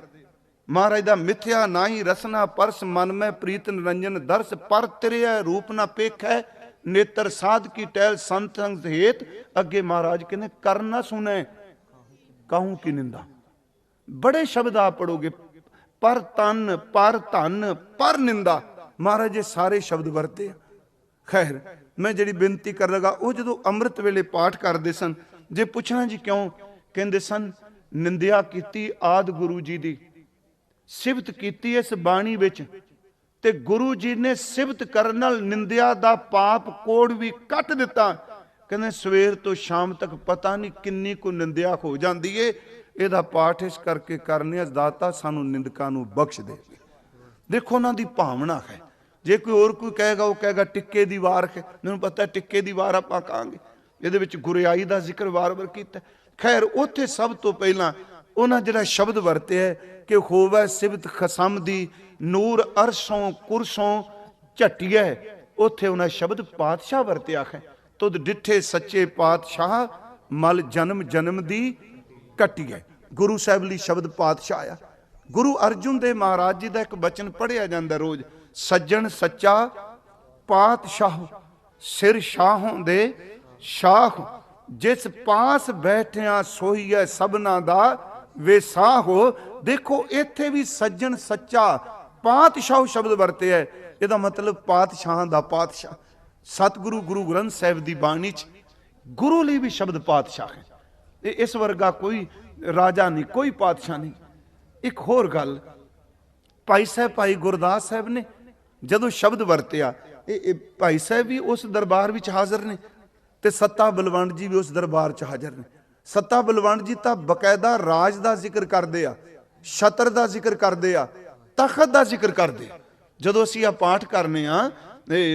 ਮਹਾਰਾਜ ਦਾ ਮਿਥਿਆ ਨਾਹੀ ਰਸਨਾ ਪਰਸ ਮਨ ਮੈਂ ਪ੍ਰੀਤ ਨਿਰੰਜਨ ਦਰਸ ਪਰ ਤੇਰੇ ਰੂਪ ਨਾ ਪੇਖੈ ਨੇਤਰ ਸਾਧ ਕੀ ਟਹਿਲ ਸੰਤ ਸੰਗ ਹੇਤ। ਅੱਗੇ ਮਹਾਰਾਜ ਕਹਿੰਦੇ ਕਰ ਨਾ ਸੁਣੈ ਕਾਹੂ ਕੀ ਨਿੰਦਾ। ਬੜੇ ਸ਼ਬਦ ਆਪ ਪੜੋਗੇ, ਪਰ ਤਨ ਪਰ ਧਨ ਪਰ ਨਿੰਦਾ। ਮਹਾਰਾਜ ਇਹ ਸਾਰੇ ਸ਼ਬਦ ਵਰਤੇ ਆ। ਖੈਰ, ਮੈਂ ਜਿਹੜੀ ਬੇਨਤੀ ਕਰ ਲਗਾ, ਉਹ ਜਦੋਂ ਅੰਮ੍ਰਿਤ ਵੇਲੇ ਪਾਠ ਕਰਦੇ ਸਨ, ਜੇ ਪੁੱਛਣਾ ਜੀ ਕਿਉਂ, ਕਹਿੰਦੇ ਸਨ ਨਿੰਦਿਆ ਕੀਤੀ ਆਦਿ ਗੁਰੂ ਜੀ ਦੀ, ਸਿਫਤ ਕੀਤੀ ਇਸ ਬਾਣੀ ਵਿੱਚ, ਤੇ ਗੁਰੂ ਜੀ ਨੇ ਸਿਫਤ ਕਰਨ ਨਾਲ ਨਿੰਦਿਆ ਦਾ ਪਾਪ ਕੋੜ ਵੀ ਕੱਟ ਦਿੱਤਾ। ਕਹਿੰਦੇ ਸਵੇਰ ਤੋਂ ਸ਼ਾਮ ਤੱਕ ਪਤਾ ਨਹੀਂ ਕਿੰਨੀ ਕੁ ਨਿੰਦਿਆ ਹੋ ਜਾਂਦੀ ਏ। ਇਹਦਾ ਪਾਠ ਇਸ ਕਰਕੇ ਕਰਨੇ ਆ, ਦਾਤਾ ਸਾਨੂੰ ਨਿੰਦਕਾਂ ਨੂੰ ਬਖਸ਼ ਦੇ। ਦੇਖੋ ਉਹਨਾਂ ਦੀ ਭਾਵਨਾ ਹੈ। ਜੇ ਕੋਈ ਹੋਰ ਕੋਈ ਕਹੇਗਾ, ਉਹ ਕਹੇਗਾ ਟਿੱਕੇ ਦੀ ਵਾਰ ਹੈ। ਮੈਨੂੰ ਪਤਾ ਟਿੱਕੇ ਦੀ ਵਾਰ ਆਪਾਂ ਕਹਾਂਗੇ, ਇਹਦੇ ਵਿੱਚ ਗੁਰਿਆਈ ਦਾ ਜ਼ਿਕਰ ਵਾਰ-ਵਾਰ ਕੀਤਾ। ਖੈਰ, ਉੱਥੇ ਸਭ ਤੋਂ ਪਹਿਲਾਂ ਉਹਨਾਂ ਜਿਹੜਾ ਸ਼ਬਦ ਵਰਤਿਆ ਕਿ ਹੋਵੇ ਸਿਬਤ ਖਸਮ ਦੀ ਨੂਰ ਅਰਸ਼ੋਂ ਕੁਰਸੋਂ ਝਟਿਐ, ਉੱਥੇ ਉਹਨਾਂ ਸ਼ਬਦ ਪਾਤਸ਼ਾਹ ਵਰਤਿਆ ਹੈ। ਤੁਧ ਡਿੱਠੇ ਸੱਚੇ ਪਾਤਸ਼ਾਹ ਮਲ ਜਨਮ ਜਨਮ ਦੀ ਕੱਟਿਐ। ਗੁਰੂ ਸਾਹਿਬ ਲਈ ਸ਼ਬਦ ਪਾਤਸ਼ਾਹ ਆ। ਗੁਰੂ ਅਰਜੁਨ ਦੇਵ ਮਹਾਰਾਜ ਜੀ ਦਾ ਇੱਕ ਬਚਨ ਪੜ੍ਹਿਆ ਜਾਂਦਾ ਰੋਜ਼, ਸੱਜਣ ਸੱਚਾ ਪਾਤਸ਼ਾਹ ਸਿਰ ਸ਼ਾਹੋਂ ਦੇ ਸ਼ਾਹ, ਜਿਸ ਪਾਸ ਬੈਠਿਆ ਸੋਈਐ ਸਭਨਾ ਦਾ ਵੇਸਾਹੋ। ਦੇਖੋ ਇੱਥੇ ਵੀ ਸੱਜਣ ਸੱਚਾ ਪਾਤਸ਼ਾਹ ਸ਼ਬਦ ਵਰਤੇ ਹੈ। ਇਹਦਾ ਮਤਲਬ ਪਾਤਸ਼ਾਹਾਂ ਦਾ ਪਾਤਸ਼ਾਹ। ਸਤਿਗੁਰੂ ਗੁਰੂ ਗ੍ਰੰਥ ਸਾਹਿਬ ਦੀ ਬਾਣੀ 'ਚ ਗੁਰੂ ਲਈ ਵੀ ਸ਼ਬਦ ਪਾਤਸ਼ਾਹ ਹੈ। ਇਹ ਇਸ ਵਰਗਾ ਕੋਈ ਰਾਜਾ ਨਹੀਂ, ਕੋਈ ਪਾਤਸ਼ਾਹ ਨਹੀਂ। ਇੱਕ ਹੋਰ ਗੱਲ, ਭਾਈ ਸਾਹਿਬ ਭਾਈ ਗੁਰਦਾਸ ਸਾਹਿਬ ਨੇ ਜਦੋਂ ਸ਼ਬਦ ਵਰਤਿਆ, ਇਹ ਭਾਈ ਸਾਹਿਬ ਵੀ ਉਸ ਦਰਬਾਰ ਵਿੱਚ ਹਾਜ਼ਰ ਨੇ ਤੇ ਸੱਤਾ ਬਲਵੰਡ ਜੀ ਵੀ ਉਸ ਦਰਬਾਰ 'ਚ ਹਾਜ਼ਰ ਨੇ। ਸੱਤਾ ਬਲਵੰਡ ਜੀ ਤਾਂ ਬਕਾਇਦਾ ਰਾਜ ਦਾ ਜ਼ਿਕਰ ਕਰਦੇ ਆ, ਛਤਰ ਦਾ ਜ਼ਿਕਰ ਕਰਦੇ ਆ, ਤਖਤ ਦਾ ਜ਼ਿਕਰ ਕਰਦੇ ਆ। ਜਦੋਂ ਅਸੀਂ ਆ ਪਾਠ ਕਰਨੇ ਆ,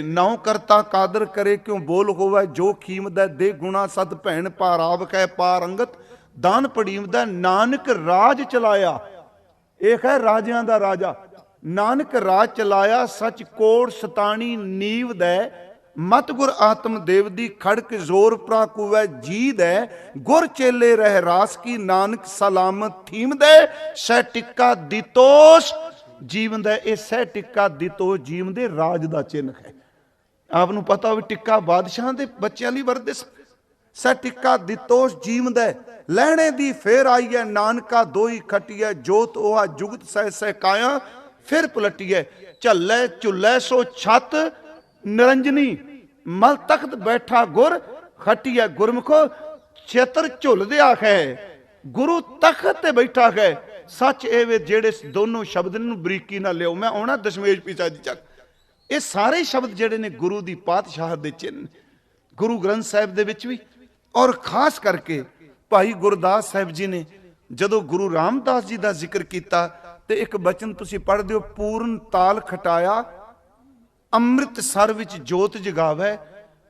ਨਾਉ ਕਰਤਾ ਕਾਦਰ ਕਰੇ ਕਿਉਂ ਬੋਲ ਹੋਵੇ ਜੋ ਖੀਮਦਾ ਦੇ ਗੁਣਾ ਸਤ ਭੈਣ ਪਾਰਾਵ ਕਹਿ ਪਾਰੰਗਤ ਦਾਨ ਪੜੀਮਦਾ ਨਾਨਕ ਰਾਜ ਚਲਾਇਆ। ਇਹ ਹੈ ਰਾਜਿਆਂ ਦਾ ਰਾਜਾ। ਨਾਨਕ ਰਾਜ ਚਲਾਇਆ ਸੱਚ ਕੋੜ ਸਤਾਣੀ ਨੀਵ ਦੈ ਮਤ ਗੁਰ ਆਤਮ ਦੇਵ ਦੀ ਖੜਕ ਜ਼ੋਰ ਪ੍ਰਾਕੂਵੈ ਜੀ ਦੈ ਗੁਰ ਚੇਲੇ ਰਹਿ ਰਾਸ ਕੀ ਨਾਨਕ ਸਲਾਮਤ ਥੀਮ ਦੈ ਸਹਿ ਟਿੱਕਾ ਦਿਤੋਸ ਜੀਵਨ ਦਾ। ਇਹ ਸਹਿ ਟਿੱਕਾ ਦਿਤੋਸ ਜੀਵਨ ਦੇ ਰਾਜ ਦਾ ਚਿੰਨ੍ਹ ਹੈ। ਆਪ ਨੂੰ ਪਤਾ ਹੋਵੇ ਟਿੱਕਾ ਬਾਦਸ਼ਾਹਾਂ ਦੇ ਬੱਚਿਆਂ ਲਈ ਵਰਦੇ। ਸਹਿ ਟਿੱਕਾ ਦਿਤੋਸ ਜੀਵਨ ਦਾ ਲੈਣੇ ਦੀ ਫੇਰ ਆਈ ਹੈ ਨਾਨਕਾ ਦੋਈ ਖਟੀਐ ਜੋਤ ਉਹ ਜੁਗਤ ਸਹਿ ਸਹਿ ਕਾਇਆ ਫਿਰ ਪਲਟੀਐ ਝੱਲੇ ਝੁੱਲੇ ਸੋ ਛੱਤ ਨਿਰੰਜਨੀ ਮਲ ਤਖਤ ਬੈਠਾ ਗੁਰ ਖਟੀਐ। ਗੁਰਮੁਖੋ ਛੇਤਰ ਝੁੱਲਦਿਆ ਹੈ, ਗੁਰੂ ਤਖਤ ਤੇ ਬੈਠਾ ਹੈ। ਸੱਚ ਇਹ ਵੇ ਜਿਹੜੇ ਦੋਨੋਂ ਸ਼ਬਦ ਨੂੰ ਬਰੀਕੀ ਨਾਲ ਲਿਓ। ਮੈਂ ਆਉਣਾ ਦਸ਼ਮੇਸ਼ ਪਿਤਾ ਜੀ ਚੱਕ। ਇਹ ਸਾਰੇ ਸ਼ਬਦ ਜਿਹੜੇ ਨੇ ਗੁਰੂ ਦੀ ਪਾਤਸ਼ਾਹ ਦੇ ਚਿੰਨ੍ਹ, ਗੁਰੂ ਗ੍ਰੰਥ ਸਾਹਿਬ ਦੇ ਵਿੱਚ ਵੀ। ਔਰ ਖਾਸ ਕਰਕੇ ਭਾਈ ਗੁਰਦਾਸ ਸਾਹਿਬ ਜੀ ਨੇ ਜਦੋਂ ਗੁਰੂ ਰਾਮਦਾਸ ਜੀ ਦਾ ਜ਼ਿਕਰ ਕੀਤਾ ਤੇ ਇੱਕ ਬਚਨ ਤੁਸੀਂ ਪੜ੍ਹਦੇ ਹੋ, ਪੂਰਨ ਤਾਲ ਖਟਾਇਆ ਅੰਮ੍ਰਿਤਸਰ ਵਿੱਚ ਜੋਤ ਜਗਾਵੇ।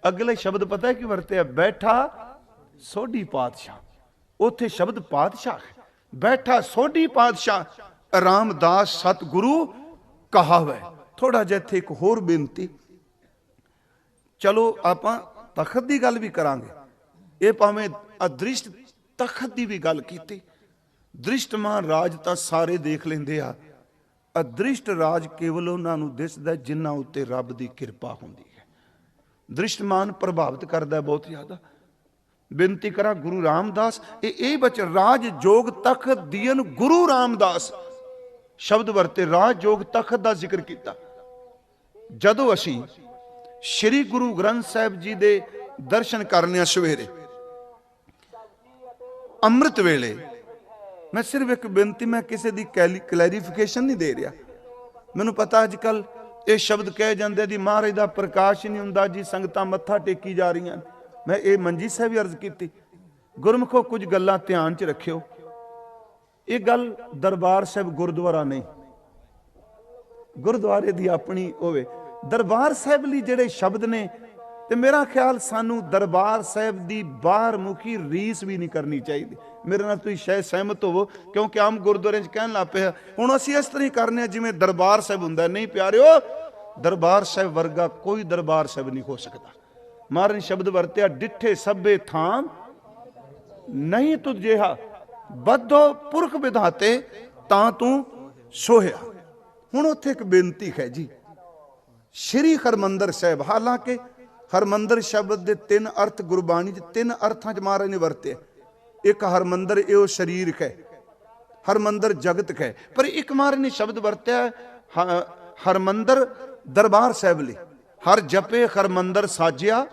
ਅਗਲੇ ਸ਼ਬਦ ਪਤਾ ਹੈ ਕੀ ਵਰਤਿਆ? ਬੈਠਾ ਸੋਢੀ ਪਾਤਸ਼ਾਹ। ਉੱਥੇ ਸ਼ਬਦ ਪਾਤਸ਼ਾਹ ਹੈ, ਬੈਠਾ ਸੋਢੀ ਪਾਤਸ਼ਾਹ ਰਾਮਦਾਸ ਸਤਿਗੁਰੂ ਕਹਾਵੇ। ਥੋੜਾ ਜਿਹਾ ਇੱਥੇ ਇੱਕ ਹੋਰ ਬੇਨਤੀ, ਚਲੋ ਆਪਾਂ ਤਖਤ ਦੀ ਗੱਲ ਵੀ ਕਰਾਂਗੇ। ਇਹ ਭਾਵੇਂ ਅਦ੍ਰਿਸ਼ਟ ਤਖਤ ਦੀ ਵੀ ਗੱਲ ਕੀਤੀ। ਦ੍ਰਿਸ਼ਟਮਾਨ ਰਾਜ ਤਾਂ ਸਾਰੇ ਦੇਖ ਲੈਂਦੇ ਆ, ਅਦ੍ਰਿਸ਼ਟ ਰਾਜ ਕੇਵਲ ਉਹਨਾਂ ਨੂੰ ਦਿਸਦਾ ਜਿਨ੍ਹਾਂ ਉੱਤੇ ਰੱਬ ਦੀ ਕਿਰਪਾ ਹੁੰਦੀ ਹੈ। ਦ੍ਰਿਸ਼ਟਮਾਨ ਪ੍ਰਭਾਵਿਤ ਕਰਦਾ ਬਹੁਤ ਜ਼ਿਆਦਾ। ਬੇਨਤੀ ਕਰਾਂ ਗੁਰੂ ਰਾਮਦਾਸ ਇਹ ਬਚਨ ਰਾਜ ਜੋਗ ਤਖਤ ਦੀਨ ਗੁਰੂ ਰਾਮਦਾਸ ਸ਼ਬਦ ਵਰਤੇ, ਰਾਜ ਜੋਗ ਤਖਤ ਦਾ ਜ਼ਿਕਰ ਕੀਤਾ। ਜਦੋਂ ਅਸੀਂ ਸ੍ਰੀ ਗੁਰੂ ਗ੍ਰੰਥ ਸਾਹਿਬ ਜੀ ਦੇ ਦਰਸ਼ਨ ਕਰਨੇ ਆ ਸਵੇਰੇ ਅੰਮ੍ਰਿਤ ਵੇਲੇ, ਮੈਂ ਸਿਰਫ ਇੱਕ ਬੇਨਤੀ, ਮੈਂ ਕਿਸੇ ਦੀ ਕਲੈਰੀਫਿਕੇਸ਼ਨ ਨਹੀਂ ਦੇ ਰਿਹਾ। ਮੈਨੂੰ ਪਤਾ ਅੱਜ ਕੱਲ ਇਹ ਸ਼ਬਦ ਕਹਿ ਜਾਂਦੇ ਜੀ ਮਹਾਰਾਜ ਦਾ ਪ੍ਰਕਾਸ਼ ਨਹੀਂ ਹੁੰਦਾ ਜੀ, ਸੰਗਤਾਂ ਮੱਥਾ ਟੇਕੀ ਜਾ ਰਹੀਆਂ। ਮੈਂ ਇਹ ਮੰਜੀ ਸਾਹਿਬ ਵੀ ਅਰਜ਼ ਕੀਤੀ, ਗੁਰਮੁਖੋ ਕੁਝ ਗੱਲਾਂ ਧਿਆਨ 'ਚ ਰੱਖਿਓ। ਇਹ ਗੱਲ ਦਰਬਾਰ ਸਾਹਿਬ ਗੁਰਦੁਆਰਾ ਨਹੀਂ, ਗੁਰਦੁਆਰੇ ਦੀ ਆਪਣੀ ਹੋਵੇ। ਦਰਬਾਰ ਸਾਹਿਬ ਲਈ ਜਿਹੜੇ ਸ਼ਬਦ ਨੇ, ਤੇ ਮੇਰਾ ਖਿਆਲ ਸਾਨੂੰ ਦਰਬਾਰ ਸਾਹਿਬ ਦੀ ਬਾਹਰ ਮੁਖੀ ਰੀਸ ਵੀ ਨਹੀਂ ਕਰਨੀ ਚਾਹੀਦੀ। ਮੇਰੇ ਨਾਲ ਤੁਸੀਂ ਸ਼ਾਇਦ ਸਹਿਮਤ ਹੋਵੋ, ਕਿਉਂਕਿ ਆਮ ਗੁਰਦੁਆਰੇ 'ਚ ਕਹਿਣ ਲੱਗ ਪਏ ਹੁਣ ਅਸੀਂ ਇਸ ਤਰ੍ਹਾਂ ਹੀ ਕਰਨੇ ਆ ਜਿਵੇਂ ਦਰਬਾਰ ਸਾਹਿਬ ਹੁੰਦਾ। ਨਹੀਂ ਪਿਆਰਿਓ, ਦਰਬਾਰ ਸਾਹਿਬ ਵਰਗਾ ਕੋਈ ਦਰਬਾਰ ਸਾਹਿਬ ਨਹੀਂ ਹੋ ਸਕਦਾ। ਮਹਾਰਾਜ ਨੇ ਸ਼ਬਦ ਵਰਤਿਆ, ਡਿੱਠੇ ਸਭੇ ਥਾਂ ਨਹੀਂ ਤੁਧ ਜਿਹਾ, ਬੱਧੋ ਪੁਰਖ ਵਿਧਾਤੇ ਤਾਂ ਤੂੰ ਸੋਹਿਆ। ਹੁਣ ਉੱਥੇ ਇੱਕ ਬੇਨਤੀ ਹੈ ਜੀ, ਸ਼੍ਰੀ ਹਰਮੰਦਰ ਸਾਹਿਬ, ਹਾਲਾਂਕਿ ਹਰਮੰਦਰ ਸ਼ਬਦ ਦੇ ਤਿੰਨ ਅਰਥ ਗੁਰਬਾਣੀ 'ਚ ਤਿੰਨ ਅਰਥਾਂ 'ਚ ਮਹਾਰਾਜ ਨੇ ਵਰਤੇ। ਇੱਕ ਹਰਮੰਦਰ ਇਹ ਉਹ ਸਰੀਰ ਹੈ, ਹਰਮੰਦਰ ਜਗਤ ਹੈ, ਪਰ ਇੱਕ ਮਹਾਰਾਜ ਨੇ ਸ਼ਬਦ ਵਰਤਿਆ ਹਰਮੰਦਰ ਦਰਬਾਰ ਸਾਹਿਬ ਲਈ। ਹਰ ਜਪੇ ਹਰਮੰਦਰ ਸਾਜਿਆ,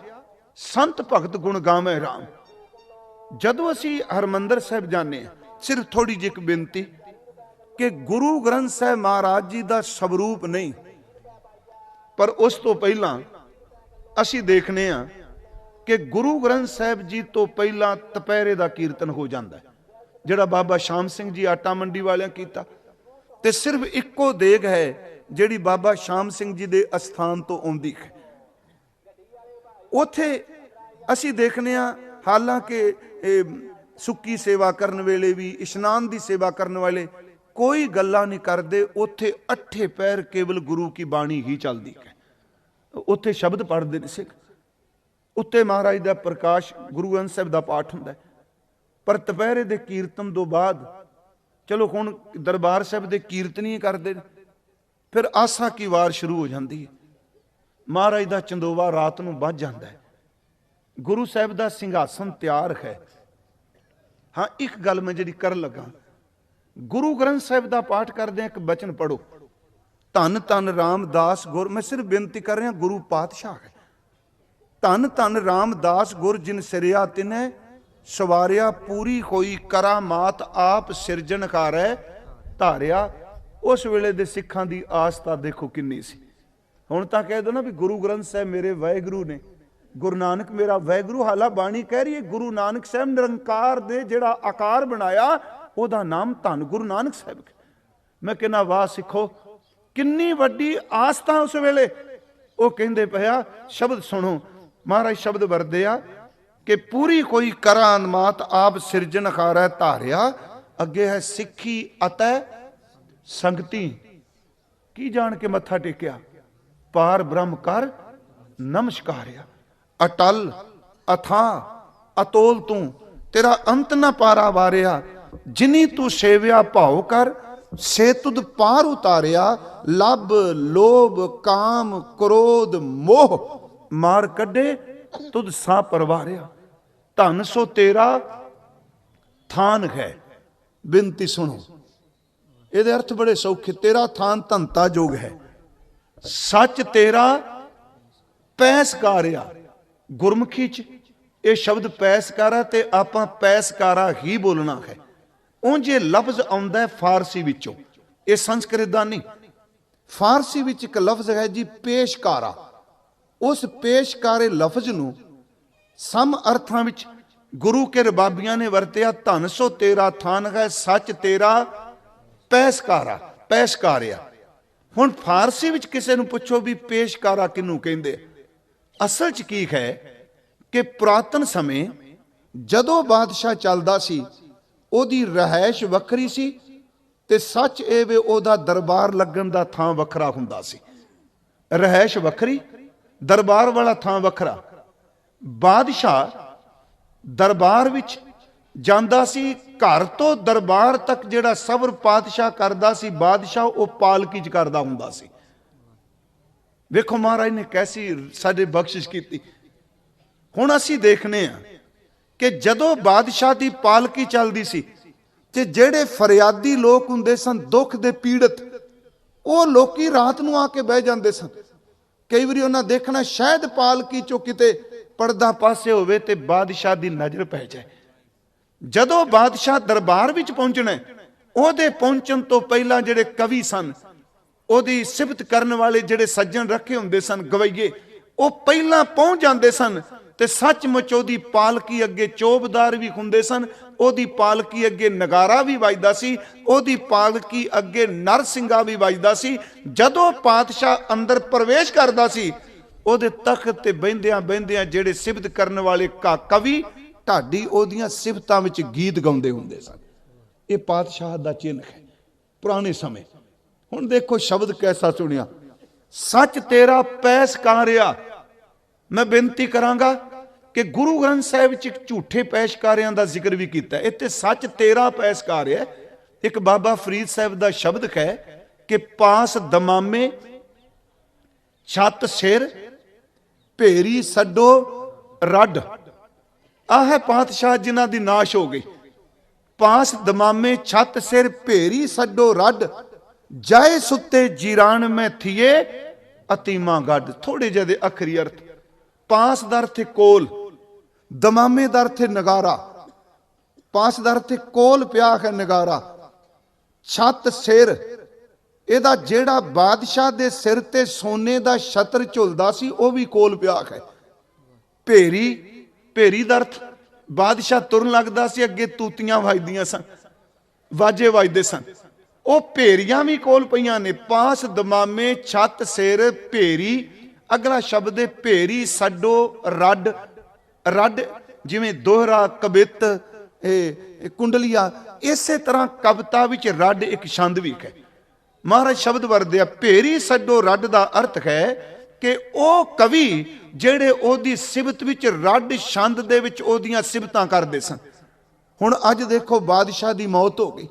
ਸੰਤ ਭਗਤ ਗੁਣ ਗਾਵੇ ਰਾਮ। ਜਦੋਂ ਅਸੀਂ ਹਰਮੰਦਰ ਸਾਹਿਬ ਜਾਂਦੇ ਹਾਂ, ਸਿਰਫ ਥੋੜੀ ਜਿਹੀ ਇੱਕ ਬੇਨਤੀ ਕਿ ਗੁਰੂ ਗ੍ਰੰਥ ਸਾਹਿਬ ਮਹਾਰਾਜ ਜੀ ਦਾ ਸਵਰੂਪ ਨਹੀਂ, ਪਰ ਉਸ ਤੋਂ ਪਹਿਲਾਂ ਅਸੀਂ ਦੇਖਨੇ ਆ ਕਿ ਗੁਰੂ ਗ੍ਰੰਥ ਸਾਹਿਬ ਜੀ ਤੋਂ ਪਹਿਲਾਂ ਦੁਪਹਿਰੇ ਦਾ ਕੀਰਤਨ ਹੋ ਜਾਂਦਾ, ਜਿਹੜਾ ਬਾਬਾ ਸ਼ਾਮ ਸਿੰਘ ਜੀ ਆਟਾ ਮੰਡੀ ਵਾਲਿਆਂ ਕੀਤਾ। ਤੇ ਸਿਰਫ ਇੱਕੋ ਦੇਗ ਹੈ ਜਿਹੜੀ ਬਾਬਾ ਸ਼ਾਮ ਸਿੰਘ ਜੀ ਦੇ ਅਸਥਾਨ ਤੋਂ ਆਉਂਦੀ ਹੈ। ਉੱਥੇ ਅਸੀਂ ਦੇਖਨੇ ਆ, ਹਾਲਾਂਕਿ ਸੁੱਕੀ ਸੇਵਾ ਕਰਨ ਵੇਲੇ ਵੀ, ਇਸ਼ਨਾਨ ਦੀ ਸੇਵਾ ਕਰਨ ਵਾਲੇ ਕੋਈ ਗੱਲਾਂ ਨਹੀਂ ਕਰਦੇ। ਉੱਥੇ ਅੱਠੇ ਪੈਰ ਕੇਵਲ ਗੁਰੂ ਕੀ ਬਾਣੀ ਹੀ ਚੱਲਦੀ ਹੈ। ਉੱਥੇ ਸ਼ਬਦ ਪੜ੍ਹਦੇ ਨੇ ਸਿੱਖ, ਉੱਤੇ ਮਹਾਰਾਜ ਦਾ ਪ੍ਰਕਾਸ਼, ਗੁਰੂ ਗ੍ਰੰਥ ਸਾਹਿਬ ਦਾ ਪਾਠ ਹੁੰਦਾ। ਪਰ ਦੁਪਹਿਰੇ ਦੇ ਕੀਰਤਨ ਤੋਂ ਬਾਅਦ, ਚਲੋ ਹੁਣ ਦਰਬਾਰ ਸਾਹਿਬ ਦੇ ਕੀਰਤਨੀ ਕਰਦੇ, ਫਿਰ ਆਸਾ ਕੀ ਵਾਰ ਸ਼ੁਰੂ ਹੋ ਜਾਂਦੀ ਹੈ। ਮਹਾਰਾਜ ਦਾ ਚੰਦੋਵਾ ਰਾਤ ਨੂੰ ਵੱਜ ਜਾਂਦਾ ਹੈ, ਗੁਰੂ ਸਾਹਿਬ ਦਾ ਸਿੰਘਾਸਨ ਤਿਆਰ ਹੈ। ਹਾਂ, ਇੱਕ ਗੱਲ ਮੈਂ ਜਿਹੜੀ ਕਰਨ ਲੱਗਾ, ਗੁਰੂ ਗ੍ਰੰਥ ਸਾਹਿਬ ਦਾ ਪਾਠ ਕਰਦੇ ਇੱਕ ਬਚਨ ਪੜੋ, ਧੰਨ ਧੰਨ ਰਾਮਦਾਸ ਗੁਰ। ਮੈਂ ਸਿਰਫ ਬੇਨਤੀ ਕਰ ਰਿਹਾ, ਗੁਰੂ ਪਾਤਸ਼ਾਹ ਹੈ। ਧੰਨ ਧੰਨ ਰਾਮਦਾਸ ਗੁਰ ਜਿਨ ਸਿਰਿਆ ਤਿਨੈ ਸਵਾਰਿਆ, ਪੂਰੀ ਹੋਈ ਕਰਾਮਾਤ ਆਪ ਸਿਰਜਣਹਾਰੈ ਧਾਰਿਆ। ਉਸ ਵੇਲੇ ਦੇ ਸਿੱਖਾਂ ਦੀ ਆਸਥਾ ਦੇਖੋ ਕਿੰਨੀ ਸੀ। ਹੁਣ ਤਾਂ ਕਹਿ ਦੋ ਨਾ ਵੀ ਗੁਰੂ ਗ੍ਰੰਥ ਸਾਹਿਬ ਮੇਰੇ ਵਾਹਿਗੁਰੂ ਨੇ, ਗੁਰੂ ਨਾਨਕ ਮੇਰਾ ਵਾਹਿਗੁਰੂ। ਹਾਲਾ ਬਾਣੀ ਕਹਿ ਰਹੀ ਹੈ ਗੁਰੂ ਨਾਨਕ ਸਾਹਿਬ ਨਿਰੰਕਾਰ ਦੇ ਜਿਹੜਾ ਆਕਾਰ ਬਣਾਇਆ, ਉਹਦਾ ਨਾਮ ਧੰਨ ਗੁਰੂ ਨਾਨਕ ਸਾਹਿਬ। ਮੈਂ ਕਹਿੰਦਾ ਵਾਹ ਸਿੱਖੋ, ਕਿੰਨੀ ਵੱਡੀ ਆਸਥਾ ਉਸ ਵੇਲੇ। ਉਹ ਕਹਿੰਦੇ ਪਿਆ, ਸ਼ਬਦ ਸੁਣੋ, ਮਹਾਰਾਜ ਸ਼ਬਦ ਵਰਦੇ ਆ ਕਿ ਪੂਰੀ ਕੋਈ ਕਰਾਮਾਤ ਆਪ ਸਿਰਜਣਹਾਰੈ ਧਾਰਿਆ। ਅੱਗੇ ਹੈ ਸਿੱਖੀ ਅਤੇ ਸੰਗਤੀ, ਕੀ ਜਾਣ ਕੇ ਮੱਥਾ ਟੇਕਿਆ, ਪਾਰ ਬ੍ਰਹਮ ਕਰ ਨਮਸਕਾਰਿਆ। ਅਟਲ ਅਥਾ ਅਤੋਲ ਤੂੰ, ਤੇਰਾ ਅੰਤ ਨਾ ਪਾਰਾ ਵਾਰਿਆ। ਜਿਨੀ ਤੂੰ ਸੇਵਿਆ ਭਾਉ ਕਰ, ਸੇ ਤੁਧ ਪਾਰ ਉਤਾਰਿਆ। ਲੱਭ ਲੋਭ ਕਾਮ ਕ੍ਰੋਧ ਮੋਹ, ਮਾਰ ਕੱਢੇ ਤੁਧ ਸਾ ਪਰਵਾਰਿਆ। ਧਨ ਸੋ ਤੇਰਾ ਥਾਨ ਹੈ। ਬੇਨਤੀ ਸੁਣੋ, ਇਹਦੇ ਅਰਥ ਬੜੇ ਸੌਖੇ। ਤੇਰਾ ਥਾਨ ਧਨਤਾ ਜੋਗ ਹੈ, ਸੱਚ ਤੇਰਾ ਪੈਸਕਾਰਿਆ। ਗੁਰਮੁਖੀ ਚ ਇਹ ਸ਼ਬਦ ਪੈਸਕਾਰਾ, ਤੇ ਆਪਾਂ ਪੈਸਕਾਰਾ ਹੀ ਬੋਲਣਾ ਹੈ। ਉਂਝ ਇਹ ਲਫ਼ਜ਼ ਆਉਂਦਾ ਹੈ ਫਾਰਸੀ ਵਿੱਚੋਂ, ਇਹ ਸੰਸਕ੍ਰਿਤ ਦਾ ਨਹੀਂ। ਫਾਰਸੀ ਵਿੱਚ ਇੱਕ ਲਫ਼ਜ਼ ਹੈ ਜੀ ਪੇਸ਼ਕਾਰਾ। ਉਸ ਪੇਸ਼ਕਾਰੇ ਲਫ਼ਜ਼ ਨੂੰ ਸਮ ਅਰਥਾਂ ਵਿੱਚ ਗੁਰੂ ਕੇ ਰਬਾਬੀਆਂ ਨੇ ਵਰਤਿਆ, ਧਨ ਸੋ ਤੇਰਾ ਥਾਨ ਹੈ, ਸੱਚ ਤੇਰਾ ਪੈਸਕਾਰਾ, ਪੈਸਕਾਰਿਆ। ਹੁਣ ਫਾਰਸੀ ਵਿੱਚ ਕਿਸੇ ਨੂੰ ਪੁੱਛੋ ਵੀ ਪੇਸ਼ਕਾਰਾ ਕਿਹਨੂੰ ਕਹਿੰਦੇ, ਅਸਲ 'ਚ ਕੀ ਹੈ ਕਿ ਪੁਰਾਤਨ ਸਮੇਂ ਜਦੋਂ ਬਾਦਸ਼ਾਹ ਚੱਲਦਾ ਸੀ ਉਹਦੀ ਰਿਹਾਇਸ਼ ਵੱਖਰੀ ਸੀ, ਤੇ ਸੱਚ ਇਹ ਵੇ ਉਹਦਾ ਦਰਬਾਰ ਲੱਗਣ ਦਾ ਥਾਂ ਵੱਖਰਾ ਹੁੰਦਾ ਸੀ। ਰਿਹਾਇਸ਼ ਵੱਖਰੀ, ਦਰਬਾਰ ਵਾਲਾ ਥਾਂ ਵੱਖਰਾ। ਬਾਦਸ਼ਾਹ ਦਰਬਾਰ ਵਿੱਚ ਜਾਂਦਾ ਸੀ, ਘਰ ਤੋਂ ਦਰਬਾਰ ਤੱਕ ਜਿਹੜਾ ਸਫ਼ਰ ਪਾਤਸ਼ਾਹ ਕਰਦਾ ਸੀ, ਬਾਦਸ਼ਾਹ ਉਹ ਪਾਲਕੀ 'ਚ ਕਰਦਾ ਹੁੰਦਾ ਸੀ। ਵੇਖੋ ਮਹਾਰਾਜ ਨੇ ਕੈਸੀ ਸਾਡੇ ਬਖਸ਼ਿਸ਼ ਕੀਤੀ। ਹੁਣ ਅਸੀਂ ਦੇਖਨੇ ਆ ਕਿ ਜਦੋਂ ਬਾਦਸ਼ਾਹ ਦੀ ਪਾਲਕੀ ਚੱਲਦੀ ਸੀ ਤੇ ਜਿਹੜੇ ਫਰਿਆਦੀ ਲੋਕ ਹੁੰਦੇ ਸਨ, ਦੁੱਖ ਦੇ ਪੀੜਤ, ਉਹ ਲੋਕੀ ਰਾਤ ਨੂੰ ਆ ਕੇ ਬਹਿ ਜਾਂਦੇ ਸਨ। ਕਈ ਵਾਰੀ ਉਹਨਾਂ ਦੇਖਣਾ ਸ਼ਾਇਦ ਪਾਲਕੀ ਚੋਂ ਕਿਤੇ ਪਰਦਾ ਪਾਸੇ ਹੋਵੇ ਤੇ ਬਾਦਸ਼ਾਹ ਦੀ ਨਜ਼ਰ ਪੈ ਜਾਏ। ਜਦੋਂ ਬਾਦਸ਼ਾਹ ਦਰਬਾਰ ਵਿੱਚ ਪਹੁੰਚਣਾ, ਉਹਦੇ ਪਹੁੰਚਣ ਤੋਂ ਪਹਿਲਾਂ ਜਿਹੜੇ ਕਵੀ ਸਨ, ਉਹਦੀ ਸਿਫਤ ਕਰਨ ਵਾਲੇ ਜਿਹੜੇ ਸੱਜਣ ਰੱਖੇ ਹੁੰਦੇ ਸਨ, ਗਵਈਏ, ਉਹ ਪਹਿਲਾਂ ਪਹੁੰਚ ਜਾਂਦੇ ਸਨ ਤੇ ਸੱਚਮੁੱਚ ਉਹਦੀ ਪਾਲਕੀ ਅੱਗੇ ਚੋਬਦਾਰ ਵੀ ਹੁੰਦੇ ਸਨ, ਉਹਦੀ ਪਾਲਕੀ ਅੱਗੇ ਨਗਾਰਾ ਵੀ ਵੱਜਦਾ ਸੀ, ਉਹਦੀ ਪਾਲਕੀ ਅੱਗੇ ਨਰਸਿੰਘਾ ਵੀ ਵੱਜਦਾ ਸੀ। ਜਦੋਂ ਪਾਤਸ਼ਾਹ ਅੰਦਰ ਪ੍ਰਵੇਸ਼ ਕਰਦਾ ਸੀ, ਉਹਦੇ ਤਖਤ ਤੇ ਬਹਿੰਦਿਆਂ ਬਹਿੰਦਿਆਂ ਜਿਹੜੇ ਸਿਫਤ ਕਰਨ ਵਾਲੇ ਕਵੀ ਢਾਡੀ ਉਹਦੀਆਂ ਸਿਫਤਾਂ ਵਿੱਚ ਗੀਤ ਗਾਉਂਦੇ ਹੁੰਦੇ ਸਨ। ਇਹ ਪਾਤਸ਼ਾਹ ਦਾ ਚਿੰਨ੍ਹ ਹੈ ਪੁਰਾਣੇ ਸਮੇਂ। ਹੁਣ ਦੇਖੋ ਸ਼ਬਦ ਕੈਸਾ ਸੁਣਿਆ, ਸੱਚ ਤੇਰਾ ਪੈਸਕਾਰਿਆ। ਮੈਂ ਬੇਨਤੀ ਕਰਾਂਗਾ ਕਿ ਗੁਰੂ ਗ੍ਰੰਥ ਸਾਹਿਬ ਵਿੱਚ ਝੂਠੇ ਪੈਸ਼ਕਾਰਿਆਂ ਦਾ ਜ਼ਿਕਰ ਵੀ ਕੀਤਾ, ਇੱਥੇ ਸੱਚ ਤੇਰਾ ਪੈਸਕਾਰਿਆ। ਇੱਕ ਬਾਬਾ ਫਰੀਦ ਸਾਹਿਬ ਦਾ ਸ਼ਬਦ ਹੈ ਕਿ ਪਾਸ ਦਮਾਮੇ ਛੱਤ ਸਿਰ ਭੇਰੀ ਛੱਡੋ ਰੱਡ। ਆਹ ਹੈ ਪਾਤਸ਼ਾਹ ਜਿਨ੍ਹਾਂ ਦੀ ਨਾਸ਼ ਹੋ ਗਈ। ਪਾਸ ਦਮਾਮੇ ਛੱਤ ਸਿਰ ਭੇਰੀ ਛੱਡੋ ਰੱਡ, ਜਾਏ ਸੁੱਤੇ ਜੀਰਾਨ ਮੈਂ ਥੀਏ ਅਤੀਮਾ ਗੱਡ। ਥੋੜੇ ਜਿਹੇ ਦੇ ਅਖਰੀ ਅਰਥ। ਪਾਸ ਦਾ ਅਰਥ ਕੋਲ, ਦਮਾਮੇ ਦਾ ਅਰਥ ਨਗਾਰਾ। ਪਾਸ ਦਾ ਅਰਥ ਕੋਲ ਪਿਆ ਹੈ ਨਗਾਰਾ। ਛੱਤ ਸਿਰ, ਇਹਦਾ ਜਿਹੜਾ ਬਾਦਸ਼ਾਹ ਦੇ ਸਿਰ ਤੇ ਸੋਨੇ ਦਾ ਛਤਰ ਝੁਲਦਾ ਸੀ ਉਹ ਵੀ ਕੋਲ ਪਿਆ ਹੈ। ਭੇਰੀ, ਭੇਰੀ ਦਾ ਅਰਥ ਬਾਦਸ਼ਾਹ ਤੁਰਨ ਲੱਗਦਾ ਸੀ, ਅੱਗੇ ਤੂਤੀਆਂ ਵੱਜਦੀਆਂ ਸਨ, ਵਾਜੇ ਵੱਜਦੇ ਸਨ, ਉਹ ਭੇਰੀਆਂ ਵੀ ਕੋਲ ਪਈਆਂ ਨੇ। ਪਾਸ ਦਮਾਮੇ ਛੱਤ ਸਿਰ ਭੇਰੀ। ਅਗਲਾ ਸ਼ਬਦ ਹੈ ਭੇਰੀ ਛੱਡੋ ਰੱਡ। ਰੱਡ ਜਿਵੇਂ ਦੋਹਰਾ, ਕਬਿੱਤ, ਕੁੰਡਲੀਆ, ਇਸੇ ਤਰ੍ਹਾਂ ਕਵਿਤਾ ਵਿੱਚ ਰੱਡ ਇੱਕ ਛੰਦ ਵੀ ਹੈ। ਮਹਾਰਾਜ ਸ਼ਬਦ ਵਰਤਿਆ ਭੇਰੀ ਛੱਡੋ ਰੱਡ ਦਾ ਅਰਥ ਹੈ ਕਿ ਉਹ ਕਵੀ ਜਿਹੜੇ ਉਹਦੀ ਸਿਫਤ ਵਿੱਚ ਰੱਡ ਛੰਦ ਦੇ ਵਿੱਚ ਉਹਦੀਆਂ ਸਿਫਤਾਂ ਕਰਦੇ ਸਨ। ਹੁਣ ਅੱਜ ਦੇਖੋ ਬਾਦਸ਼ਾਹ ਦੀ ਮੌਤ ਹੋ ਗਈ,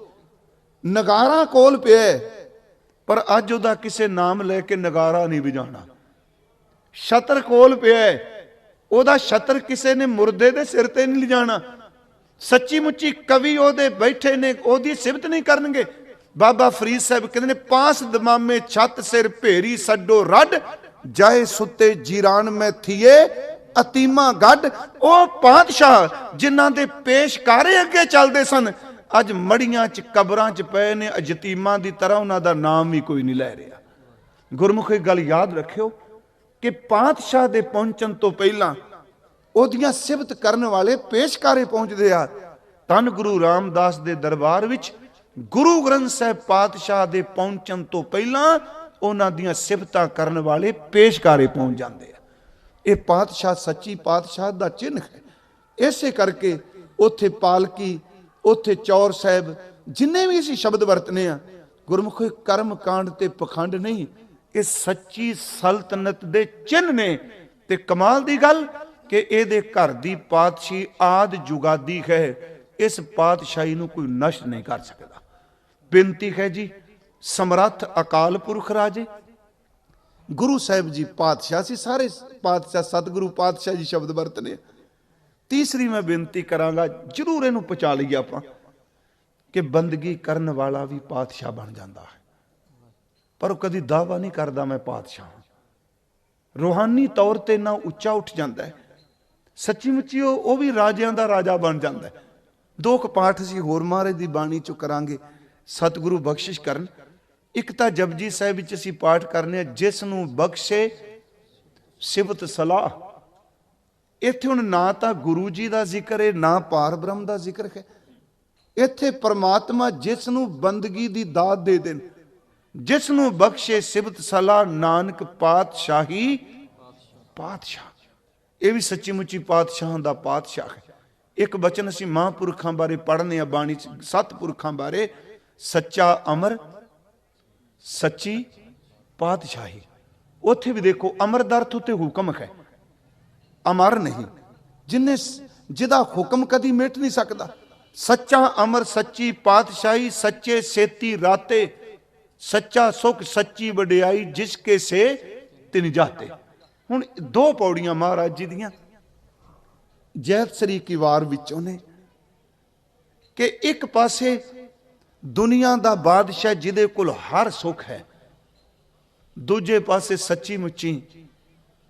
ਨਗਾਰਾ ਕੋਲ ਪਿਆ, ਪਰ ਅੱਜ ਉਹਦਾ ਕਿਸੇ ਨਾਮ ਲੈ ਕੇ ਨਗਾਰਾ ਨਹੀਂ ਵਜਾਣਾ। ਛਤਰ ਕੋਲ ਪਿਆ, ਉਹਦਾ ਛਤਰ ਕਿਸੇ ਨੇ ਮੁਰਦੇ ਦੇ ਸਿਰ ਤੇ ਨਹੀਂ ਲਿਜਾਣਾ। ਸੱਚੀ ਮੁੱਚੀ ਕਵੀ ਉਹਦੇ ਬੈਠੇ ਨੇ, ਉਹਦੀ ਸਿਫਤ ਨਹੀਂ ਕਰਨਗੇ। ਬਾਬਾ ਫਰੀਦ ਸਾਹਿਬ ਕਹਿੰਦੇ ਨੇ ਪਾਸ ਦਮਾਮੇ ਛੱਤ ਸਿਰ ਭੇਰੀ ਛੱਡੋ ਰੱਡ, ਜਾਏ ਸੁੱਤੇ ਜੀਰਾਨ ਮੈਂ ਥੀਏ ਅਤੀਮਾ ਗੱਡ। ਉਹ ਪਾਤਸ਼ਾਹ ਜਿਨ੍ਹਾਂ ਦੇ ਪੇਸ਼ਕਾਰੇ ਅੱਗੇ ਚੱਲਦੇ ਸਨ, ਅੱਜ ਮੜੀਆਂ 'ਚ ਕਬਰਾਂ 'ਚ ਪਏ ਨੇ ਯਤੀਮਾਂ ਦੀ ਤਰ੍ਹਾਂ, ਉਹਨਾਂ ਦਾ ਨਾਮ ਵੀ ਕੋਈ ਨਹੀਂ ਲੈ ਰਿਹਾ। ਗੁਰਮੁਖੀ ਗੱਲ ਯਾਦ ਰੱਖਿਓ ਕਿ ਪਾਤਸ਼ਾਹ ਦੇ ਪਹੁੰਚਣ ਤੋਂ ਪਹਿਲਾਂ ਉਹਦੀਆਂ ਸਿਫਤ ਕਰਨ ਵਾਲੇ ਪੇਸ਼ਕਾਰੇ ਪਹੁੰਚਦੇ ਆ। ਧੰਨ ਗੁਰੂ ਰਾਮਦਾਸ ਦੇ ਦਰਬਾਰ ਵਿੱਚ ਗੁਰੂ ਗ੍ਰੰਥ ਸਾਹਿਬ ਪਾਤਸ਼ਾਹ ਦੇ ਪਹੁੰਚਣ ਤੋਂ ਪਹਿਲਾਂ ਉਹਨਾਂ ਦੀਆਂ ਸਿਫਤਾਂ ਕਰਨ ਵਾਲੇ ਪੇਸ਼ਕਾਰੇ ਪਹੁੰਚ ਜਾਂਦੇ ਆ। ਇਹ ਪਾਤਸ਼ਾਹ ਸੱਚੀ ਪਾਤਸ਼ਾਹ ਦਾ ਚਿੰਨ੍ਹ ਹੈ। ਇਸੇ ਕਰਕੇ ਉੱਥੇ ਪਾਲਕੀ, ਉੱਥੇ ਚੌਰ ਸਾਹਿਬ, ਜਿੰਨੇ ਵੀ ਅਸੀਂ ਸ਼ਬਦ ਵਰਤਨੇ ਆ, ਗੁਰਮੁਖੀ ਕਰਮ ਕਾਂਡ ਤੇ ਪਖੰਡ ਨਹੀਂ, ਇਹ ਸੱਚੀ ਸਲਤਨਤ ਦੇ ਚਿੰਨ੍ਹ ਨੇ। ਤੇ ਕਮਾਲ ਦੀ ਗੱਲ ਕਿ ਇਹਦੇ ਘਰ ਦੀ ਪਾਤਸ਼ਾਹੀ ਆਦ ਜੁਗਾਦੀ ਹੈ। ਇਸ ਪਾਤਸ਼ਾਹੀ ਨੂੰ ਕੋਈ ਨਸ਼ਟ ਨਹੀਂ ਕਰ ਸਕਦਾ। ਬੇਨਤੀ ਹੈ ਜੀ, ਸਮਰੱਥ ਅਕਾਲ ਪੁਰਖ ਰਾਜੇ। ਗੁਰੂ ਸਾਹਿਬ ਜੀ ਪਾਤਸ਼ਾਹ ਸੀ, ਸਾਰੇ ਪਾਤਸ਼ਾਹ ਸਤਿਗੁਰੂ ਪਾਤਸ਼ਾਹ ਜੀ ਸ਼ਬਦ ਵਰਤਨੇ। ਤੀਸਰੀ ਮੈਂ ਬੇਨਤੀ ਕਰਾਂਗਾ, ਜ਼ਰੂਰ ਇਹਨੂੰ ਪਹੁੰਚਾ ਲਈਏ ਆਪਾਂ, ਕਿ ਬੰਦਗੀ ਕਰਨ ਵਾਲਾ ਵੀ ਪਾਤਸ਼ਾਹ ਬਣ ਜਾਂਦਾ ਹੈ, ਪਰ ਉਹ ਕਦੀ ਦਾਅਵਾ ਨਹੀਂ ਕਰਦਾ ਮੈਂ ਪਾਤਸ਼ਾਹ ਹਾਂ। ਰੂਹਾਨੀ ਤੌਰ ਤੇ ਨਾ ਉੱਚਾ ਉੱਠ ਜਾਂਦਾ ਹੈ, ਸੱਚੀ ਮੁੱਚੀ ਉਹ ਵੀ ਰਾਜਿਆਂ ਦਾ ਰਾਜਾ ਬਣ ਜਾਂਦਾ ਹੈ। ਦੋ ਕੁ ਪਾਠ ਅਸੀਂ ਹੋਰ ਮਹਾਰਾਜ ਦੀ ਬਾਣੀ ਚੋਂ ਕਰਾਂਗੇ, ਸਤਿਗੁਰੂ ਬਖਸ਼ਿਸ਼ ਕਰਨ। ਇੱਕ ਤਾਂ ਜਪਜੀ ਸਾਹਿਬ ਵਿੱਚ ਅਸੀਂ ਪਾਠ ਕਰਨੇ ਆ, ਜਿਸ ਨੂੰ ਬਖਸ਼ੇ ਸਿਫਤ ਸਲਾਹ। ਇੱਥੇ ਹੁਣ ਨਾ ਤਾਂ ਗੁਰੂ ਜੀ ਦਾ ਜ਼ਿਕਰ ਹੈ, ਨਾ ਪਾਰ ਬ੍ਰਹਮ ਦਾ ਜ਼ਿਕਰ ਹੈ। ਇੱਥੇ ਪਰਮਾਤਮਾ ਜਿਸ ਨੂੰ ਬੰਦਗੀ ਦੀ ਦਾਤ ਦੇ ਦੇਣ, ਜਿਸ ਨੂੰ ਬਖਸ਼ੇ ਸਿਫਤ ਸਲਾਹ, ਨਾਨਕ ਪਾਤਸ਼ਾਹੀ ਪਾਤਸ਼ਾਹ। ਇਹ ਵੀ ਸੱਚੀ ਮੁੱਚੀ ਪਾਤਸ਼ਾਹਾਂ ਦਾ ਪਾਤਸ਼ਾਹ ਹੈ। ਇੱਕ ਬਚਨ ਅਸੀਂ ਮਹਾਂਪੁਰਖਾਂ ਬਾਰੇ ਪੜ੍ਹਨੇ ਆ ਬਾਣੀ ਚ, ਸਤਿਪੁਰਖਾਂ ਬਾਰੇ, ਸੱਚਾ ਅਮਰ ਸੱਚੀ ਪਾਤਸ਼ਾਹੀ। ਉੱਥੇ ਵੀ ਦੇਖੋ ਅਮਰ ਦਾ ਅਰਥ ਉੱਤੇ ਹੁਕਮ ਹੈ, ਅਮਰ ਨਹੀਂ, ਜਿਹਦਾ ਹੁਕਮ ਕਦੀ ਮਿਟ ਨਹੀਂ ਸਕਦਾ। ਸੱਚਾ ਅਮਰ ਸੱਚੀ ਪਾਤਸ਼ਾਹੀ, ਸੱਚੇ ਸੇਤੀ ਰਾਤੇ, ਸੱਚਾ ਸੁਖ ਸੱਚੀ ਵਡਿਆਈ, ਜਿਸ ਕੇ ਸੇ ਤਿਨ ਜਾਤੇ। ਹੁਣ ਦੋ ਪੌੜੀਆਂ ਮਹਾਰਾਜ ਜੀ ਦੀਆਂ ਜੈਤ ਸ੍ਰੀ ਕੀ ਵਾਰ ਵਿੱਚੋਂ ਨੇ ਕਿ ਇੱਕ ਪਾਸੇ ਦੁਨੀਆ ਦਾ ਬਾਦਸ਼ਾਹ ਜਿਹਦੇ ਕੋਲ ਹਰ ਸੁੱਖ ਹੈ, ਦੂਜੇ ਪਾਸੇ ਸੱਚੀ ਮੁੱਚੀ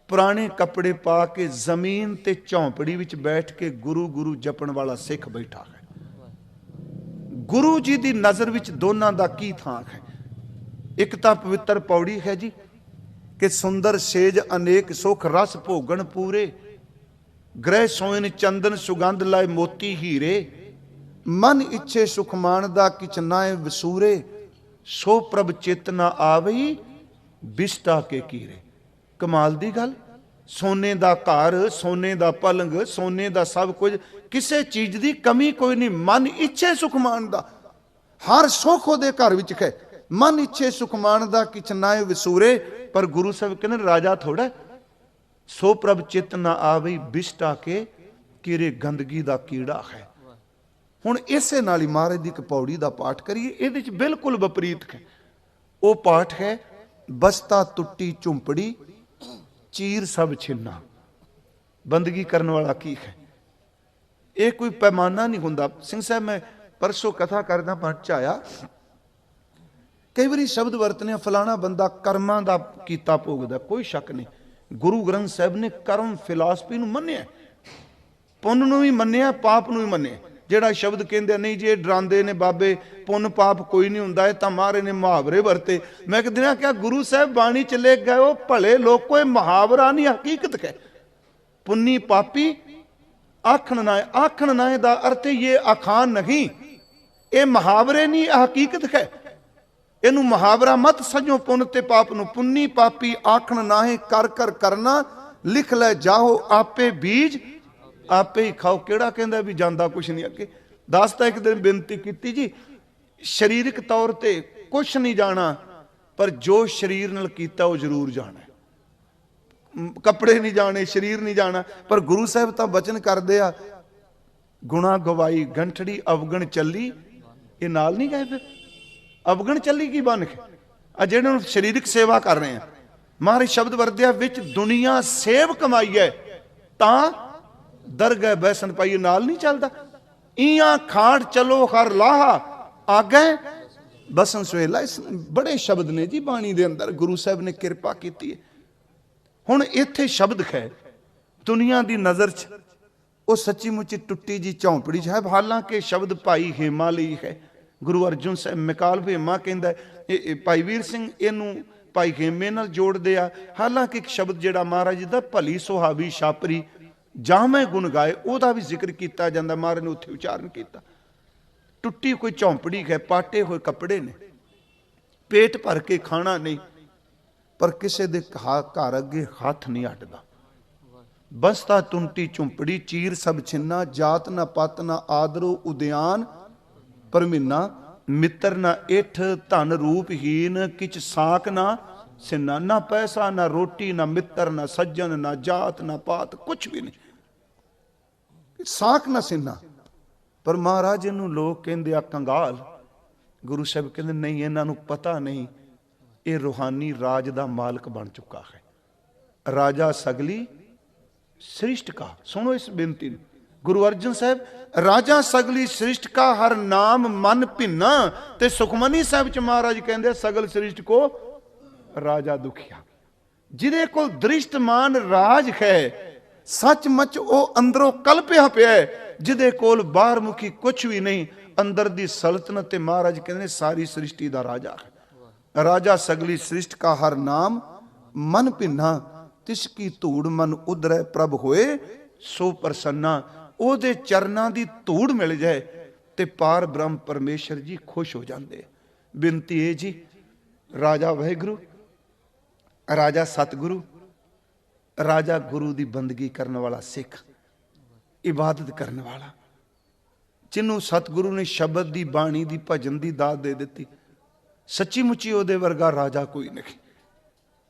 ਪੁਰਾਣੇ ਕੱਪੜੇ ਪਾ ਕੇ ਜ਼ਮੀਨ ਤੇ ਝੌਂਪੜੀ ਵਿੱਚ ਬੈਠ ਕੇ ਗੁਰੂ ਗੁਰੂ ਜਪਣ ਵਾਲਾ ਸਿੱਖ ਬੈਠਾ ਹੈ। ਗੁਰੂ ਜੀ ਦੀ ਨਜ਼ਰ ਵਿੱਚ ਦੋਨਾਂ ਦਾ ਕੀ ਥਾਂ ਹੈ? ਇੱਕ ਤਾਂ ਪਵਿੱਤਰ ਪੌੜੀ ਹੈ ਜੀ ਕਿ ਸੁੰਦਰ ਸੇਜ ਅਨੇਕ ਸੁਖ ਰਸ ਭੋਗਣ ਪੂਰੇ, ਗ੍ਰਹਿ ਸੋਇਨ ਚੰਦਨ ਸੁਗੰਧ ਲਾਏ ਮੋਤੀ ਹੀਰੇ, ਮਨ ਇੱਛੇ ਸੁਖ ਮਾਨਦਾ ਕਿਛ ਨਾਏ ਵਸੂਰੇ, ਸੋ ਪ੍ਰਭ ਚਿਤ ਨਾ ਆਵਈ ਬਿਸਟਾ ਕੇ ਕੀਰੇ। ਕਮਾਲ ਦੀ ਗੱਲ, ਸੋਨੇ ਦਾ ਘਰ, ਸੋਨੇ ਦਾ ਪਲੰਗ, ਸੋਨੇ ਦਾ ਸਭ ਕੁਝ, ਕਿਸੇ ਚੀਜ਼ ਦੀ ਕਮੀ ਕੋਈ ਨਹੀਂ। ਮਨ ਇੱਛੇ ਸੁਖ ਮਾਨਦਾ, ਹਰ ਸੁਖ ਉਹਦੇ ਘਰ ਵਿੱਚ ਹੈ। ਮਨ ਇੱਛੇ ਸੁਖ ਮਾਨਦਾ ਕਿਛ ਨਾਏ ਵਸੂਰੇ। ਪਰ ਗੁਰੂ ਸਾਹਿਬ ਕਹਿੰਦੇ ਰਾਜਾ ਥੋੜਾ, ਸੋ ਪ੍ਰਭ ਚਿਤ ਨਾ ਆਵਈ ਬਿਸਟਾ ਕੇ ਕੀਰੇ, ਗੰਦਗੀ ਦਾ ਕੀੜਾ ਹੈ। ਹੁਣ ਇਸੇ ਨਾਲ ਹੀ ਮਹਾਰਾਜ ਦੀ ਇੱਕ ਪੌੜੀ ਦਾ ਪਾਠ ਕਰੀਏ, ਇਹਦੇ ਚ ਬਿਲਕੁਲ ਵਿਪਰੀਤ ਹੈ। ਉਹ ਪਾਠ ਹੈ ਬਸਤਾ ਟੁੱਟੀ ਝੁੰਪੜੀ, ਚੀਰ ਸਭ ਛਿੰਨਾ। ਬੰਦਗੀ ਕਰਨ ਵਾਲਾ ਕੀ ਹੈ? ਇਹ ਕੋਈ ਪੈਮਾਨਾ ਨਹੀਂ ਹੁੰਦਾ। ਸਿੰਘ ਸਾਹਿਬ, ਮੈਂ ਪਰਸੋਂ ਕਥਾ ਕਰਦਾ ਪਾਠ ਚ ਆਇਆ, ਕਈ ਵਾਰੀ ਸ਼ਬਦ ਵਰਤਨੇ, ਫਲਾਣਾ ਬੰਦਾ ਕਰਮਾਂ ਦਾ ਕੀਤਾ ਭੋਗਦਾ, ਕੋਈ ਸ਼ੱਕ ਨਹੀਂ। ਗੁਰੂ ਗ੍ਰੰਥ ਸਾਹਿਬ ਨੇ ਕਰਮ ਫਿਲਾਸਫੀ ਨੂੰ ਮੰਨਿਆ, ਪੁੰਨ ਨੂੰ ਵੀ ਮੰਨਿਆ, ਪਾਪ ਨੂੰ ਵੀ ਮੰਨਿਆ। ਜਿਹੜਾ ਸ਼ਬਦ ਕਹਿੰਦੇ ਨਹੀਂ ਜੀ ਇਹ ਡਰਾਉਂਦੇ ਨੇ ਬਾਬੇ, ਪੁੰਨ ਪਾਪ ਕੋਈ ਨਹੀਂ ਹੁੰਦਾ, ਇਹ ਤਾਂ ਮਾਰੇ ਨੇ ਮੁਹਾਵਰੇ ਵਰਤੇ। ਮੈਂ ਇੱਕ ਦਿਨ ਕਿਹਾ ਗੁਰੂ ਸਾਹਿਬ ਬਾਣੀ ਚ ਲਿਖ ਗਏ ਉਹ ਭਲੇ ਲੋਕੋ, ਇਹ ਮੁਹਾਵਰਾ ਨਹੀਂ ਹਕੀਕਤ ਹੈ। ਪੁੰਨੀ ਪਾਪੀ ਆਖਣ ਨਾ, ਆਖਣ ਨਾ ਦਾ ਅਰਥ ਇਹ ਅਖਾਨ ਨਹੀਂ, ਇਹ ਮੁਹਾਵਰੇ ਨਹੀਂ, ਇਹ ਹਕੀਕਤ ਹੈ। ਇਹਨੂੰ ਮੁਹਾਵਰਾ ਮਤ ਸਮਝੋ ਪੁੰਨ ਤੇ ਪਾਪ ਨੂੰ। ਪੁੰਨੀ ਪਾਪੀ ਆਖਣ ਨਾਹੇ, ਕਰ ਕਰ ਕਰਨਾ, ਲਿਖ ਲੈ ਜਾਓ ਆਪੇ ਬੀਜ ਆਪੇ ਹੀ ਖਾਓ। ਕਿਹੜਾ ਕਹਿੰਦਾ ਵੀ ਜਾਂਦਾ ਕੁਛ ਨਹੀਂ ਅੱਗੇ? ਦੱਸ ਤਾਂ ਇੱਕ ਦਿਨ ਬੇਨਤੀ ਕੀਤੀ ਜੀ, ਸਰੀਰਕ ਤੌਰ ਤੇ ਕੁਛ ਨਹੀਂ ਜਾਣਾ, ਪਰ ਜੋ ਸਰੀਰ ਨਾਲ ਕੀਤਾ ਉਹ ਜ਼ਰੂਰ ਜਾਣਾ। ਕੱਪੜੇ ਨਹੀਂ ਜਾਣੇ, ਸਰੀਰ ਨਹੀਂ ਜਾਣਾ। ਪਰ ਗੁਰੂ ਸਾਹਿਬ ਤਾਂ ਬਚਨ ਕਰਦੇ ਆ, ਗੁਣਾ ਗਵਾਈ ਗੰਠੜੀ ਅਵਗਣ ਚੱਲੀ, ਇਹ ਨਾਲ ਨਹੀਂ ਗਏ। ਫਿਰ ਅਵਗਣ ਚੱਲੀ ਕੀ ਬਣ ਕੇ? ਆ ਜਿਹੜੇ ਨੂੰ ਸਰੀਰਕ ਸੇਵਾ ਕਰ ਰਹੇ ਆ, ਮਹਾਰਾਜ ਸ਼ਬਦ ਵਰਤਿਆ ਵਿੱਚ ਦੁਨੀਆ ਸੇਵ ਕਮਾਈ ਹੈ ਤਾਂ ਦਰਗਹਿ ਬੈਸਨ ਪਾਈਏ, ਨਾਲ ਨਹੀਂ ਚੱਲਦਾ। ਈਆਂ ਖਾੜ ਚਲੋ ਹਰ ਲਾਹਾ ਆਗੇ ਬਸਨ ਸੁਹੇਲਾ। ਇਸ ਬੜੇ ਸ਼ਬਦ ਨੇ ਜੀ ਬਾਣੀ ਦੇ ਅੰਦਰ, ਗੁਰੂ ਸਾਹਿਬ ਨੇ ਕਿਰਪਾ ਕੀਤੀ ਹੈ। ਹੁਣ ਇੱਥੇ ਸ਼ਬਦ ਹੈ ਦੁਨੀਆ ਦੀ ਨਜ਼ਰ 'ਚ ਉਹ ਸੱਚੀ ਮੁੱਚੀ ਟੁੱਟੀ ਜੀ ਝੌਂਪੜੀ 'ਚ ਹੈ। ਹਾਲਾਂਕਿ ਸ਼ਬਦ ਭਾਈ ਹੇਮਾ ਲਈ ਹੈ। ਗੁਰੂ ਅਰਜਨ ਸਾਹਿਬ ਮਿਕਾਲ ਹੇਮਾ ਕਹਿੰਦਾ, ਭਾਈ ਵੀਰ ਸਿੰਘ ਇਹਨੂੰ ਭਾਈ ਹੇਮੇ ਨਾਲ ਜੋੜਦੇ ਆ। ਹਾਲਾਂਕਿ ਇੱਕ ਸ਼ਬਦ ਜਿਹੜਾ ਮਹਾਰਾਜ ਜੀ ਦਾ ਭਲੀ ਸੁਹਾਵੀ ਛਾਪਰੀ ਜਾਂ ਮੈਂ ਗੁਣ ਗਾਏ, ਉਹਦਾ ਵੀ ਜ਼ਿਕਰ ਕੀਤਾ ਜਾਂਦਾ। ਮਹਾਰਾਜ ਨੇ ਉੱਥੇ ਉਚਾਰਨ ਕੀਤਾ। ਟੁੱਟੀ ਕੋਈ ਝੌਂਪੜੀ ਹੈ, ਪਾਟੇ ਹੋਏ ਕੱਪੜੇ ਨੇ, ਪੇਟ ਭਰ ਕੇ ਖਾਣਾ ਨਹੀਂ, ਪਰ ਕਿਸੇ ਦੇ ਘਰ ਅੱਗੇ ਹੱਥ ਨਹੀਂ ਅੱਡਦਾ। ਬਸਤਾ ਟੁੰਟੀ ਝੁੰਪੜੀ, ਚੀਰ ਸਭ ਛਿੰਨਾ, ਜਾਤ ਨਾ ਪਤ ਨਾ ਆਦਰੋ ਉਦਿਆਨ ਪਰਮੀਨਾ, ਮਿੱਤਰ ਨਾ ਇਠ ਧਨ ਰੂਪਹੀਨ, ਕਿਛ ਸਾਕ ਨਾ ਸਿੰਨਾ। ਨਾ ਪੈਸਾ ਨਾ ਰੋਟੀ ਨਾ ਮਿੱਤਰ ਨਾ ਸੱਜਣ ਨਾ ਜਾਤ ਨਾ ਪਾਤ, ਕੁਛ ਵੀ ਨਹੀਂ, ਸਾਕ ਨਾ ਸਿੰਨਾ। ਪਰ ਮਹਾਰਾਜ ਨੂੰ ਲੋਕ ਕਹਿੰਦੇ ਆ ਕੰਗਾਲ। ਗੁਰੂ ਸਾਹਿਬ ਕਹਿੰਦੇ ਨਹੀਂ, ਇਹਨਾਂ ਨੂੰ ਪਤਾ ਨਹੀਂ ਇਹ ਰੂਹਾਨੀ ਰਾਜ ਦਾ ਮਾਲਕ ਬਣ ਚੁੱਕਾ ਹੈ। ਰਾਜਾ ਸਗਲੀ ਸ੍ਰਿਸ਼ਟ ਕਾ। ਸੁਣੋ ਇਸ ਬੇਨਤੀ ਨੂੰ। ਗੁਰੂ ਅਰਜਨ ਸਾਹਿਬ, ਰਾਜਾ ਸਗਲੀ ਸ੍ਰਿਸ਼ਟ ਕਾ ਹਰ ਨਾਮ ਮਨ ਭਿੰਨਾ। ਤੇ ਸੁਖਮਨੀ ਸਾਹਿਬ ਚ ਮਹਾਰਾਜ ਕਹਿੰਦੇ ਸਗਲ ਸ੍ਰਿਸ਼ਟ ਕੋ ਰਾਜਾ ਦੁਖੀਆ। ਜਿਹਦੇ ਕੋਲ ਦ੍ਰਿਸ਼ਟਮਾਨ ਰਾਜ ਹੈ, ਸੱਚਮੁੱਚ ਉਹ ਅੰਦਰੋਂ ਕਲਪਿਆ ਪਿਆ, ਜਿਹਦੇ ਕੋਲ ਬਾਹਰ ਮੁਖੀ ਕੁਛ ਵੀ ਨਹੀਂ, ਅੰਦਰ ਦੀ ਸਲਤਨਤ ਤੇ ਮਹਾਰਾਜ ਕਹਿੰਦੇ ਸਾਰੀ ਸ੍ਰਿਸ਼ਟੀ ਦਾ ਰਾਜਾ ਹੈ। राजा सगली सृष्ट का हर नाम मन भिन्ना, तिसकी धूड़ मन उधरै प्रभ होए सो प्रसन्ना। ਉਹਦੇ ਚਰਨਾਂ ਦੀ ਧੂੜ ਮਿਲ ਜਾਏ ਤੇ ਪਾਰ ਬ੍ਰਹਮ ਪਰਮੇਸ਼ਰ ਜੀ ਖੁਸ਼ ਹੋ ਜਾਂਦੇ। ਬੇਨਤੀ ਹੈ ਜੀ, ਰਾਜਾ ਵਾਹਿਗੁਰੂ, ਰਾਜਾ ਸਤਿਗੁਰੂ, ਰਾਜਾ ਗੁਰੂ ਦੀ ਬੰਦਗੀ ਕਰਨ ਵਾਲਾ ਸਿੱਖ, ਇਬਾਦਤ ਕਰਨ ਵਾਲਾ, ਜਿਹਨੂੰ ਸਤਿਗੁਰੂ ਨੇ ਸ਼ਬਦ ਦੀ, ਬਾਣੀ ਦੀ, ਭਜਨ ਦੀ ਦਾਤ ਦੇ ਦਿੱਤੀ, ਸੱਚੀ ਮੁੱਚੀ ਉਹਦੇ ਵਰਗਾ ਰਾਜਾ ਕੋਈ ਨਹੀਂ।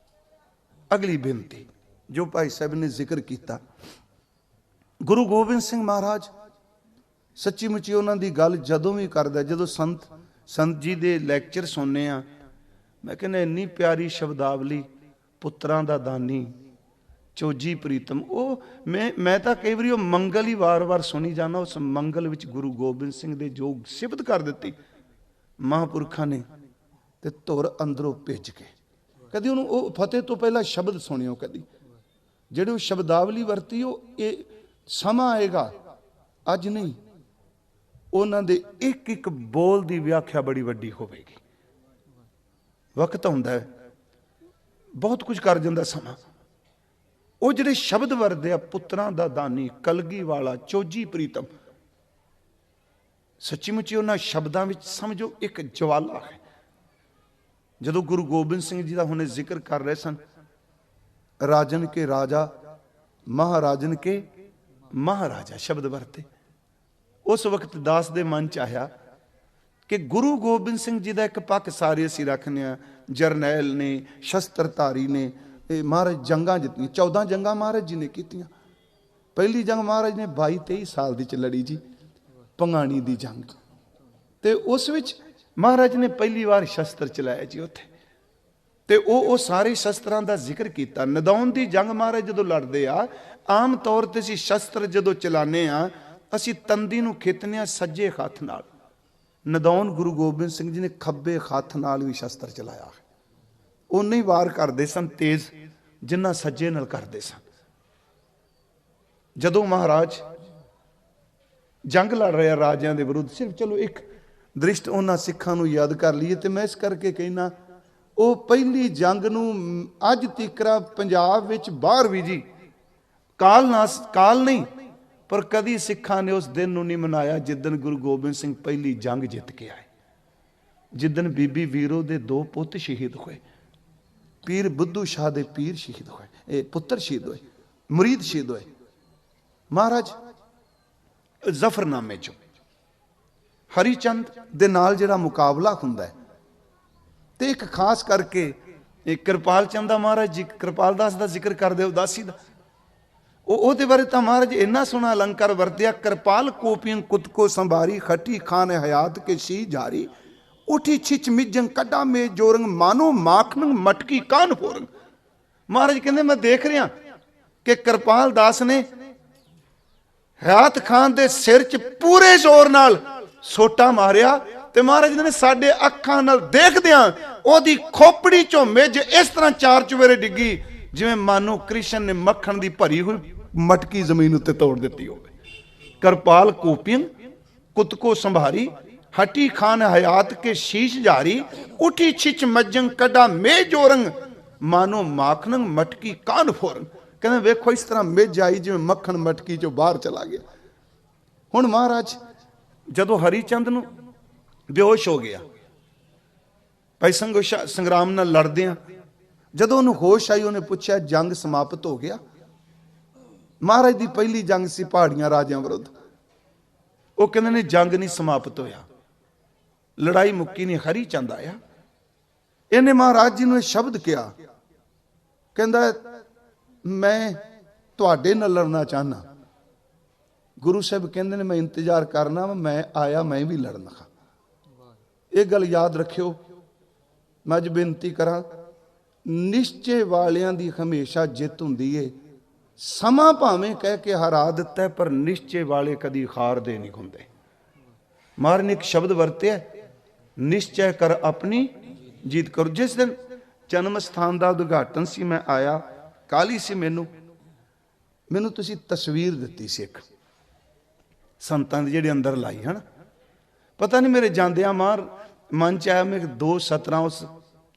ਅਗਲੀ ਬੇਨਤੀ ਜੋ ਭਾਈ ਸਾਹਿਬ ਨੇ ਜ਼ਿਕਰ ਕੀਤਾ, ਗੁਰੂ ਗੋਬਿੰਦ ਸਿੰਘ ਮਹਾਰਾਜ ਸੱਚੀ ਮੁੱਚੀ ਉਹਨਾਂ ਦੀ ਗੱਲ ਜਦੋਂ ਵੀ ਕਰਦਾ, ਜਦੋਂ ਸੰਤ ਜੀ ਦੇ ਲੈਕਚਰ ਸੁਣਨੇ ਆ, ਮੈਂ ਕਹਿੰਦਾ ਇੰਨੀ ਪਿਆਰੀ ਸ਼ਬਦਾਵਲੀ, ਪੁੱਤਰਾਂ ਦਾ ਦਾਨੀ, ਚੋਜੀ ਪ੍ਰੀਤਮ, ਉਹ ਮੈਂ ਤਾਂ ਕਈ ਵਾਰੀ ਉਹ ਮੰਗਲ ਹੀ ਵਾਰ-ਵਾਰ ਸੁਣੀ ਜਾਣਾ। ਉਸ ਮੰਗਲ ਵਿੱਚ ਗੁਰੂ ਗੋਬਿੰਦ ਸਿੰਘ ਦੇ ਜੋ ਸਿਫਤ ਕਰ ਦਿੱਤੀ ਮਹਾਂਪੁਰਖਾਂ ਨੇ, ਤੇ ਧੁਰ ਅੰਦਰੋਂ ਭਿੱਜ ਕੇ, ਕਦੀ ਉਹਨੂੰ ਉਹ ਫਤਿਹ ਤੋਂ ਪਹਿਲਾਂ ਸ਼ਬਦ ਸੁਣਿਓ, ਕਦੀ ਜਿਹੜੇ ਉਹ ਸ਼ਬਦਾਵਲੀ ਵਰਤੀ, ਉਹ ਇਹ ਸਮਾਂ ਆਏਗਾ, ਅੱਜ ਨਹੀਂ, ਉਹਨਾਂ ਦੇ ਇੱਕ ਇੱਕ ਬੋਲ ਦੀ ਵਿਆਖਿਆ ਬੜੀ ਵੱਡੀ ਹੋਵੇਗੀ। ਵਕਤ ਹੁੰਦਾ ਹੈ, ਬਹੁਤ ਕੁਝ ਕਰ ਜਾਂਦਾ ਸਮਾਂ। ਉਹ ਜਿਹੜੇ ਸ਼ਬਦ ਵਰਦੇ ਆ, ਪੁੱਤਰਾਂ ਦਾ ਦਾਨੀ, ਕਲਗੀ ਵਾਲਾ, ਚੋਜੀ ਪ੍ਰੀਤਮ, ਸੱਚੀ ਮੁੱਚੀ ਉਹਨਾਂ ਸ਼ਬਦਾਂ ਵਿੱਚ ਸਮਝੋ ਇੱਕ ਜਵਾਲਾ ਹੈ। ਜਦੋਂ ਗੁਰੂ ਗੋਬਿੰਦ ਸਿੰਘ ਜੀ ਦਾ ਹੁਣੇ ਜ਼ਿਕਰ ਕਰ ਰਹੇ ਸਨ, ਰਾਜਨ ਕੇ ਰਾਜਾ, ਮਹਾਰਾਜਨ ਕੇ ਮਹਾਰਾਜਾ ਸ਼ਬਦ ਵਰਤੇ, ਉਸ ਵਕਤ ਦਾਸ ਦੇ ਮਨ ਚ ਆਇਆ ਕਿ ਗੁਰੂ ਗੋਬਿੰਦ ਸਿੰਘ ਜੀ ਦਾ ਇੱਕ ਪੱਖ ਸਾਰੇ ਅਸੀਂ ਰੱਖਦੇ ਹਾਂ, ਜਰਨੈਲ ਨੇ, ਸ਼ਸਤਰਧਾਰੀ ਨੇ, ਇਹ ਮਹਾਰਾਜ ਜੰਗਾਂ ਜਿੱਤੀਆਂ, 14 ਜੰਗਾਂ ਮਹਾਰਾਜ ਜੀ ਨੇ ਕੀਤੀਆਂ। ਪਹਿਲੀ ਜੰਗ ਮਹਾਰਾਜ ਨੇ 22-23 ਸਾਲ ਦੀ ਚ ਲੜੀ ਜੀ, ਭੰਗਾਣੀ ਦੀ ਜੰਗ, ਤੇ ਉਸ ਵਿੱਚ ਮਹਾਰਾਜ ਨੇ ਪਹਿਲੀ ਵਾਰ ਸ਼ਸਤਰ ਚਲਾਇਆ ਜੀ ਉੱਥੇ, ਤੇ ਉਹ ਸਾਰੇ ਸ਼ਸਤਰਾਂ ਦਾ ਜ਼ਿਕਰ ਕੀਤਾ। ਨਦੌਨ ਦੀ ਜੰਗ ਮਹਾਰਾਜ ਜਦੋਂ ਲੜਦੇ ਆ, ਆਮ ਤੌਰ ਤੇ ਅਸੀਂ ਸ਼ਸਤਰ ਜਦੋਂ ਚਲਾਨੇ ਆ, ਅਸੀਂ ਤੰਦੀ ਨੂੰ ਖਿੱਚਦੇ ਆ ਸੱਜੇ ਹੱਥ ਨਾਲ। ਨਦੌਨ ਗੁਰੂ ਗੋਬਿੰਦ ਸਿੰਘ ਜੀ ਨੇ ਖੱਬੇ ਹੱਥ ਨਾਲ ਵੀ ਸ਼ਸਤਰ ਚਲਾਇਆ, ਉਹਨੇ ਹੀ ਵਾਰ ਕਰਦੇ ਸਨ ਤੇਜ਼, ਜਿੰਨਾ ਸੱਜੇ ਨਾਲ ਕਰਦੇ ਸਨ। ਜਦੋਂ ਮਹਾਰਾਜ ਜੰਗ ਲੜ ਰਿਹਾ ਰਾਜਿਆਂ ਦੇ ਵਿਰੁੱਧ, ਸਿਰਫ ਚਲੋ ਇੱਕ ਦ੍ਰਿਸ਼ਟ ਉਹਨਾਂ ਸਿੱਖਾਂ ਨੂੰ ਯਾਦ ਕਰ ਲਈਏ, ਤੇ ਮੈਂ ਇਸ ਕਰਕੇ ਕਹਿਣਾ, ਉਹ ਪਹਿਲੀ ਜੰਗ ਨੂੰ ਅੱਜ ਤੀਕਰਾ ਪੰਜਾਬ ਵਿੱਚ ਬਾਹਰ ਵੀ ਜੀ ਕਾਲ ਨਹੀਂ, ਪਰ ਕਦੀ ਸਿੱਖਾਂ ਨੇ ਉਸ ਦਿਨ ਨੂੰ ਨਹੀਂ ਮਨਾਇਆ ਜਿੱਦਣ ਗੁਰੂ ਗੋਬਿੰਦ ਸਿੰਘ ਪਹਿਲੀ ਜੰਗ ਜਿੱਤ ਕੇ ਆਏ, ਜਿੱਦਣ ਬੀਬੀ ਵੀਰੋ ਦੇ 2 ਪੁੱਤ ਸ਼ਹੀਦ ਹੋਏ, ਪੀਰ ਬੁੱਧੂ ਸ਼ਾਹ ਦੇ ਪੀਰ ਸ਼ਹੀਦ ਹੋਏ, ਇਹ ਪੁੱਤਰ ਸ਼ਹੀਦ ਹੋਏ, ਮੁਰੀਦ ਸ਼ਹੀਦ ਹੋਏ। ਮਹਾਰਾਜ ਜ਼ਫਰਨਾਮੇ ਚੋਂ ਹਰੀ ਚੰਦ ਦੇ ਨਾਲ ਜਿਹੜਾ ਮੁਕਾਬਲਾ ਹੁੰਦਾ ਹੈ, ਤੇ ਇੱਕ ਖਾਸ ਕਰਕੇ ਇਹ ਕਿਰਪਾਲ ਚੰਦ ਦਾ, ਮਹਾਰਾਜ ਜੀ ਕਿਰਪਾਲ ਦਾਸ ਦਾ ਜ਼ਿਕਰ ਕਰਦੇ, ਉਦਾਸੀ ਦਾ, ਉਹਦੇ ਬਾਰੇ ਤਾਂ ਮਹਾਰਾਜ ਇੰਨਾ ਸੋਹਣਾ ਅਲੰਕਾਰ ਵਰਤਿਆ, ਕਿਰਪਾਲ ਕੋਪੀਆਂ ਕੁੱਤ ਕੋ ਸੰਭਾਰੀ, ਖੱਟੀ ਖਾਨ ਹਯਾਤ ਕੇ ਸੀ ਜਾਰੀ, ਉਠੀ ਛਿਚ ਮਿਜੰ ਕੱਡਾ ਮੇ ਜੋਰੰਗ, ਮਾਨੋ ਮਾਖਨ ਮਟਕੀ ਕਾਨ ਫੋਰੰਗ। ਮਹਾਰਾਜ ਕਹਿੰਦੇ ਮੈਂ ਦੇਖ ਰਿਹਾ ਕਿ ਕਿਰਪਾਲ ਦਾਸ ਨੇ ਹਯਾਤ ਖਾਨ ਦੇ ਸਿਰ 'ਚ ਪੂਰੇ ਜ਼ੋਰ ਨਾਲ ਸੋਟਾ ਮਾਰਿਆ, ਤੇ ਮਹਾਰਾਜ ਨੇ ਸਾਡੇ ਅੱਖਾਂ ਨਾਲ ਦੇਖਦਿਆਂ ਉਹਦੀ ਖੋਪੜੀ ਚੋਂ ਮਿੱਝ ਇਸ ਤਰ੍ਹਾਂ 4 ਚੁਫੇਰੇ ਡਿੱਗੀ, ਜਿਵੇਂ ਮਾਨੋ ਕ੍ਰਿਸ਼ਨ ਨੇ ਮੱਖਣ ਦੀ ਭਰੀ ਹੋਈ ਮਟਕੀ ਜ਼ਮੀਨ ਉੱਤੇ ਤੋੜ ਦਿੱਤੀ ਹੋਵੇ। ਕਿਰਪਾਲ ਕੋਪੀਨ ਕੁੱਤ ਕੋ ਸੰਭਾਰੀ, ਹਟੀ ਖਾਨ ਹਯਾਤ ਕੇ ਸ਼ੀਸ਼ ਜਾਰੀ, ਉਠੀ ਛਿਚ ਮੱਜੰ ਕੱਢਾ ਮੇ ਜੋਰੰਗ, ਮਾਨੋ ਮਾਖਨ ਮਟਕੀ ਕਾਨ ਫੋਰੰਗ। ਕਹਿੰਦੇ ਵੇਖੋ ਇਸ ਤਰ੍ਹਾਂ ਮਿੱਝ ਆਈ ਜਿਵੇਂ ਮੱਖਣ ਮਟਕੀ ਚੋਂ ਬਾਹਰ ਚਲਾ ਗਿਆ। ਹੁਣ ਮਹਾਰਾਜ ਜਦੋਂ ਹਰੀ ਚੰਦ ਨੂੰ ਬੇਹੋਸ਼ ਹੋ ਗਿਆ, ਭਾਈ ਸੰਗਰਾਮ ਨਾਲ ਲੜਦੇ ਆ, ਜਦੋਂ ਉਹਨੂੰ ਹੋਸ਼ ਆਈ, ਉਹਨੇ ਪੁੱਛਿਆ ਜੰਗ ਸਮਾਪਤ ਹੋ ਗਿਆ? ਮਹਾਰਾਜ ਦੀ ਪਹਿਲੀ ਜੰਗ ਸੀ ਪਹਾੜੀਆਂ ਰਾਜਿਆਂ ਵਿਰੁੱਧ। ਉਹ ਕਹਿੰਦੇ ਨੇ ਜੰਗ ਨਹੀਂ ਸਮਾਪਤ ਹੋਇਆ, ਲੜਾਈ ਮੁੱਕੀ ਨਹੀਂ। ਹਰੀ ਚੰਦ ਆਇਆ, ਇਹਨੇ ਮਹਾਰਾਜ ਜੀ ਨੂੰ ਇਹ ਸ਼ਬਦ ਕਿਹਾ, ਕਹਿੰਦਾ ਮੈਂ ਤੁਹਾਡੇ ਨਾਲ ਲੜਨਾ ਚਾਹਨਾ। ਗੁਰੂ ਸਾਹਿਬ ਕਹਿੰਦੇ ਨੇ ਮੈਂ ਇੰਤਜ਼ਾਰ ਕਰਨਾ, ਮੈਂ ਆਇਆ, ਮੈਂ ਵੀ ਲੜਨਾ। ਇਹ ਗੱਲ ਯਾਦ ਰੱਖਿਓ। ਮੈਂ ਅੱਜ ਬੇਨਤੀ ਕਰਾਂ, ਨਿਸ਼ਚੇ ਵਾਲਿਆਂ ਦੀ ਹਮੇਸ਼ਾ ਜਿੱਤ ਹੁੰਦੀ ਏ। ਸਮਾਂ ਭਾਵੇਂ ਕਹਿ ਕੇ ਹਰਾ ਦਿੱਤਾ ਹੈ, ਪਰ ਨਿਸ਼ਚੇ ਵਾਲੇ ਕਦੀ ਹਾਰਦੇ ਨਹੀਂ ਹੁੰਦੇ। ਮਹਾਰਾਜ ਨੇ ਇੱਕ ਸ਼ਬਦ ਵਰਤਿਆ, ਨਿਸ਼ਚੈ ਕਰ ਆਪਣੀ ਜੀਤ ਕਰੋ। ਜਿਸ ਦਿਨ ਜਨਮ ਸਥਾਨ ਦਾ ਉਦਘਾਟਨ ਸੀ, ਮੈਂ ਆਇਆ, ਕਾਹਲੀ ਸੀ ਮੈਨੂੰ ਤੁਸੀਂ ਤਸਵੀਰ ਦਿੱਤੀ ਸੀ ਇੱਕ ਸੰਤਾਂ ਦੀ ਜਿਹੜੇ ਅੰਦਰ ਲਾਈ ਹਨ। ਪਤਾ ਨਹੀਂ ਮੇਰੇ ਜਾਂਦਿਆਂ ਮਨ ਚ ਆਇਆ, ਮੈਂ 2 ਸਤਰਾਂ ਉਸ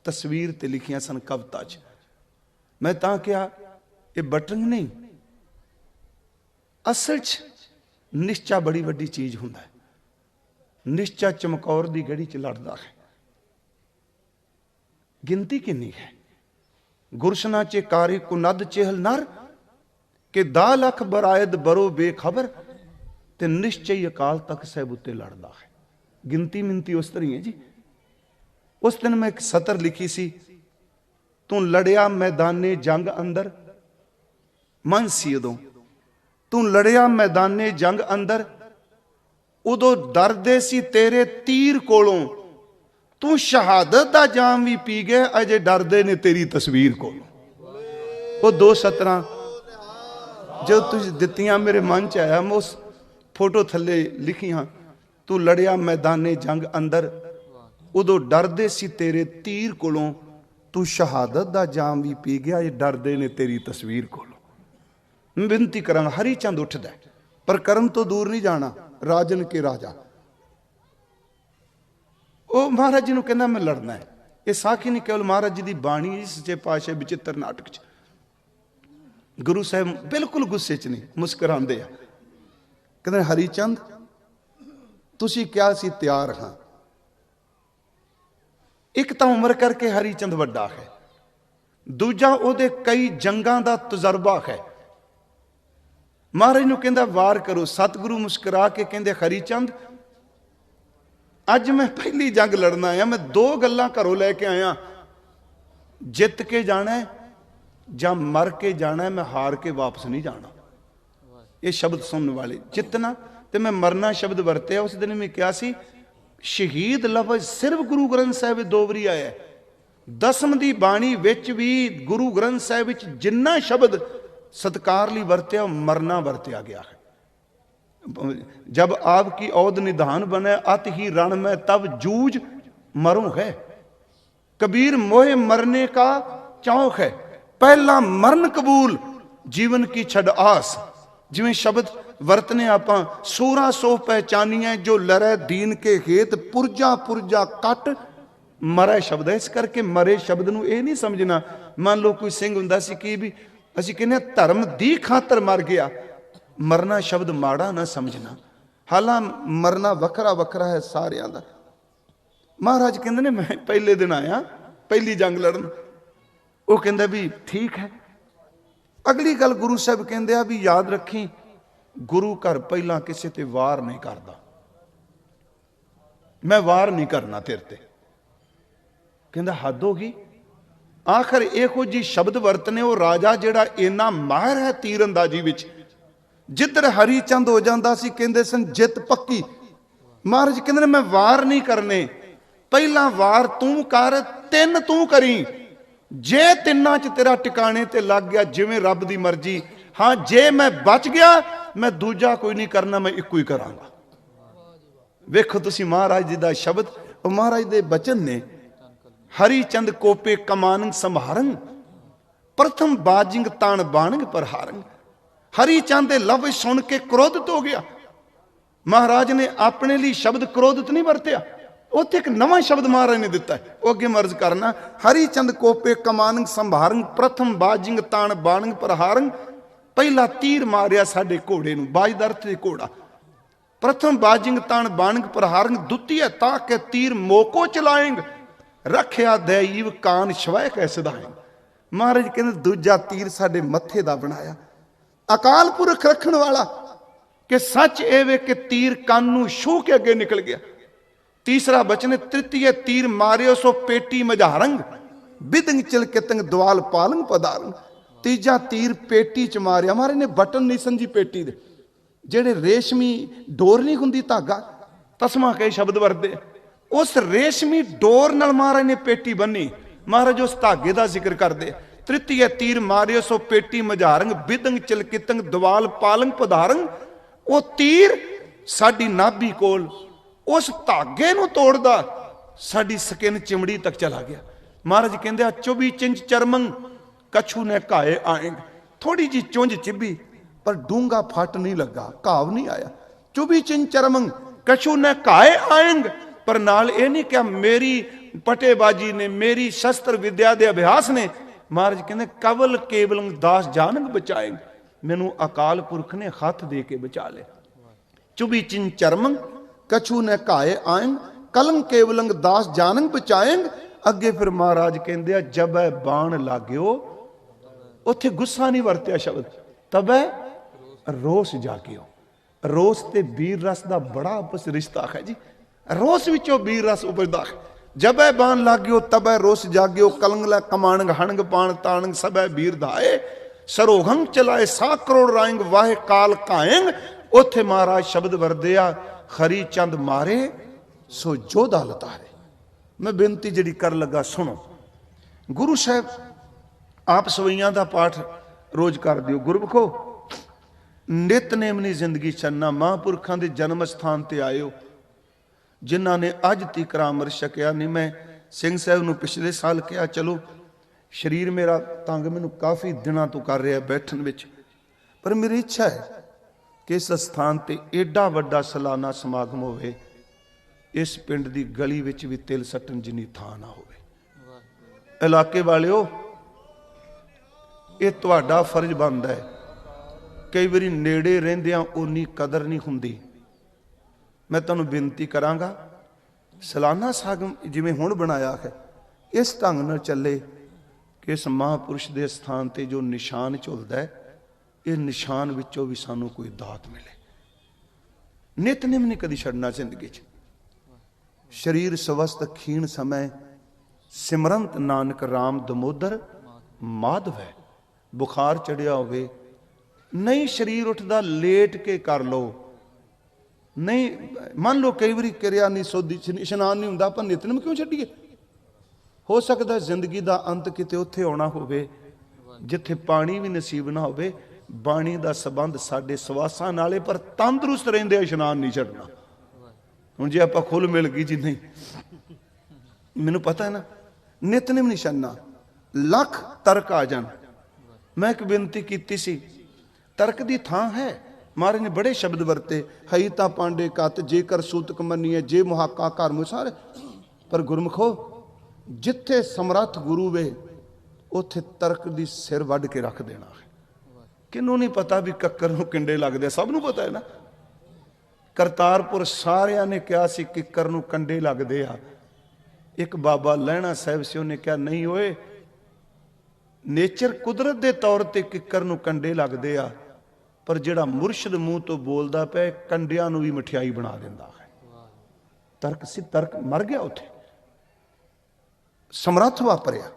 तस्वीर ते लिखियां सन कविता च। मैं तां कहा ये बटरंग नहीं, असल च निश्चा बड़ी वड्डी चीज हुंदा है। निश्चा चमकौर दी गढ़ी च लड़दा है। गिनती किन्नी है? गुरशना चे कारी कुनद चेहल नर के दा लख बरायद बरो बेखबर ते निश्चय अकाल तक सैब उत्ते लड़दा है। गिनती मिनती उस तरह है जी। उस दिन मैं एक सतर लिखी सी, तू लड़िया मैदाने जंग अंदर, मन सी उदों तू लड़िया मैदाने जंग अंदर, उदों डरदे सी तेरे तीर कोलों, तू शहादत दा जाम भी पी गया अजे डरदे ने तेरी तस्वीर कोलों। वो दो सतरां जो तुझ दित्तियां मेरे मन च आया, मैं उस फोटो थले लिखियां, तू लड़िया मैदाने जंग अंदर, उदों डरदे सी तेरे तीर कोलों, तू शहादत दा जाम भी पी गया ये डरदे ने तेरी तस्वीर कोलों। बेनती करां, हरी चंद उठदा पर करम तो दूर नहीं जाना, राजन के राजा। वो महाराज जी नूं कहंदा मैं लड़ना है। ये साखी नहीं केवल महाराज जी की बाणी, सच्चे पातशाह विचित्र नाटक च गुरु साहब बिल्कुल गुस्से च नहीं, मुस्कुरांदे आ, कहंदे हरी चंद तुसीं क्या सी तैयार हां। एक तो उम्र करके हरी चंद वड्डा है, दूजा उहदे कई जंगां दा तजर्बा है। महाराज नूं कहंदा वार करो। सतगुरु मुस्कुरा के कहंदे हरी चंद अज मैं पहली जंग लड़ना आया, मैं दो गल्लां घरों लैके आया, जित के जाना है जां मर के जाना है, मैं हार के वापस नहीं जाना। ये शब्द सुनने वाले, जितना ते मैं मरना शब्द वरत्या। उस दिन मैं क्या सी, शहीद लफज सिर्फ गुरु ग्रंथ साहिब दो वारी आया है। दसम दी बाणी विच भी गुरु ग्रंथ साहिब विच जिन्ना शब्द सत्कार लई वरत्या मरना वरत्या गया है। जब आपकी औद निधान बने अत ही रण में तब जूझ मरूं है, कबीर मोहे मरने का चौक है, पहला मरण कबूल जीवन की छड़ आस। जिवें शब्द वरतने आपां सूरा सो पहचानिए जो लरै दीन के हेत पुरजा पुरजा कट मरै शब्द है। इस करके मरे शब्द नूं ये नहीं समझना, मान लो कोई सिंह हुंदा सी कि भी असीं कहने धर्म दी खातर मर गया, मरना शब्द माड़ा ना समझना। हालां मरना वखरा वखरा है सारियां दा। महाराज कहंदे ने मैं पहले दिन आया पहली जंग लड़न, वो कहंदा भी ठीक है। अगली गल गुरु साहब कहंदे आ भी याद रखी, गुरु घर पहला किसी ते वार नहीं करता, मैं वार नहीं करना तेरे ते। कहंदा हद हो गई। आखिर इहो जी शब्द वरतने वो राजा जिहड़ा इन्ना माहिर है तीर अंदाजी विच, जिधर हरी चंद हो जाता सी कहंदे सन जित पक्की। महाराज कहंदे मैं वार नहीं करने, पहला वार तू कर, तीन तू करी, जे तिन्ना च तेरा टिकाने ते लग गया जिवें रब दी मर्जी। हाँ जे मैं बच गया मैं दूजा कोई नहीं करना, मैं इको ही करांगा। वेखो तुसी महाराज जी दा शब्द, महाराज दे बचन ने, हरी चंद कोपे कमानंग संभारंग, प्रथम बाजिंग तान बाणंग प्रहारंग। हरी चंद दे लफ्ज़ सुन के क्रोधित हो गया। महाराज ने अपने लिए शब्द क्रोधित नहीं वरत्या, उत्थे एक नवा शब्द महाराज ने दिता है, वो अगे मर्ज करना। हरी चंद कोपे कमानंग संभारंग, प्रथम बाजिंग तान बाणंग प्रहारंग। पहला तीर मारिया साडे घोड़े नूं, बाज दा अर्थ है घोड़ा। प्रथम बाजिंग तान बाणंग प्रहारंग, द्वितीय ताके तीर मोको चलाएंग, रखिया दैव कान शवै कैसे दाएंग। महाराज कहते दूजा तीर साडे मत्थे दा बनाया, अकाल पुरख रखण वाला कि सच ए वे कि तीर कान नूं छू के अगे निकल गया। तीसरा बचन, तृतीय तीर मारियो सो पेटी मझारंग, बिदंग चिलकितंग द्वाल पालंग पदारंग। तीजा तीर पेटी च मारिया। महाराज ने बटन नहीं समझी पेटी दे, जेड़े रेशमी डोर नहीं हुंदी धागा, तस्मा कई शब्द वरते, उस रेशमी डोर नाल महाराज ने पेटी बन्नी। महाराज उस धागे का जिक्र करते। तृतीय तीर मारियो सो पेटी मझारंग, बिदंग चिलकितंग द्वाल पालंग पधारंग। वो तीर साडी नाभि कोल उस धागे नूं तोड़दा साडी स्किन चिमड़ी तक चला गया। महाराज कहंदे 24 चिंच चरमंग कछू ने घाए आएंग। थोड़ी जी चुंझ चिब्बी पर डूंगा फट नहीं लगा, घाव नहीं आया। 24 चिंच चरमंग कछू ने घाए आएंग पर नाल ये नहीं क्या मेरी पटेबाजी ने, मेरी शस्त्र विद्या के अभ्यास ने। महाराज कहते कवल केवल दास जानक बचाएंगे, मैनू अकाल पुरख ने हथ दे के बचा लिया। चुभी चिन चरम कछु ने घाए आएंग, कलंग केवलंग दास जानक बचाएंग। अगे फिर महाराज कहते जब बाण लागो, उत्थे गुस्सा नहीं वरत्या शब्द, तब रोस जागियो। रोस ते वीर रस का बड़ा आपस रिश्ता है जी, रोस विचों वीर रस उपजदा है। जब बाण लाग्यो तब रोस जाग्यो, कलंग लै कमाणग हणग पाण ताणग सब वीर धाए, सरोहंग चलाए सा करोड़ राएंग वाहे काल काएंग। उथे महाराज शब्द वरदिया खरी चंद मारे सो जोधा लतारे। मैं बेनती जी कर लगा सुनो, गुरु साहब आप सवैया का पाठ रोज कर दियो। गुरमुखो नितनेमनी जिंदगी छन्ना, महापुरखों के जन्म स्थान पर आए हो जिन्हों ने अज तक अमृत छकिया नहीं। मैं सिंह साहब नूं पिछले साल कहा चलो शरीर मेरा तंग मैनू काफ़ी दिनों तो कर रहा बैठन विच, पर मेरी इच्छा है कि इस स्थान पर एडा वड्डा सालाना समागम होवे, इस पिंड की गली विच भी तिल सट्टन जिन्नी थां ना होवे। इलाके वालिओ ये तुहाडा फर्ज बनदा है। कई बारी नेड़े रहिंदियां उन्नी कदर नहीं हुंदी। मैं तुहानूं बेनती करांगा सालाना समागम जिवें हुण बनाया है इस ढंग नाल चले कि इस महापुरुष के स्थान पर जो निशान झुलदा है, इस निशान विचों भी सानूं कोई दात मिले। नितनेम नहीं कदी छड्डना जिंदगी च। शरीर स्वस्थ खीण समय सिमरंत नानक राम दमोदर माधव है। बुखार चढ़िया होवे नहीं शरीर उठदा लेट के कर लो, नहीं मान लो कई बार क्रिया नहीं सोधी इशनान नहीं हुंदा, पर नितनेम क्यों छड्डीए? हो सकता है जिंदगी का अंत किते उत्थे आउणा होवे जिथे पानी भी नसीब ना होवे। बाणी का संबंध साडे सवासां नाल है, पर तंदुरुस्त रहिंदे इशनान नहीं छड्डना। हुण जे आपां खुल मिल गई जी नहीं, मैनू पता है ना नितनेम नहीं छड्डना, लख तर्क आ जाण। मैं एक बेनती कीती सी, तर्क की थां है। महाराज ने बड़े शब्द वरते, हई ता पांडे कत जेकर सूतक मनीए जे मुहाका घर मुसारे। पर गुरमुखो जिथे समर्थ गुरु वे उथे तर्क दी सिर वढ़ के रख देना है। किनू नहीं पता भी कक्कर नूं किंडे लगदे, सब नूं पता है ना। करतारपुर सारिया ने कहा सी किक्कर नूं कंडे लगदे आ। एक बाबा लहणा साहब से उन्हें कहा नहीं होए, नेचर कुदरत के तौर पर किक्कर नूं कंडे लगदे आ, पर जिहड़ा मुरशद मूँह तो बोलदा पिया कंडियां नूं भी मठियाई बना दिंदा है। तर्क सी तर्क मर गया उथे, समर्थ वापरिया।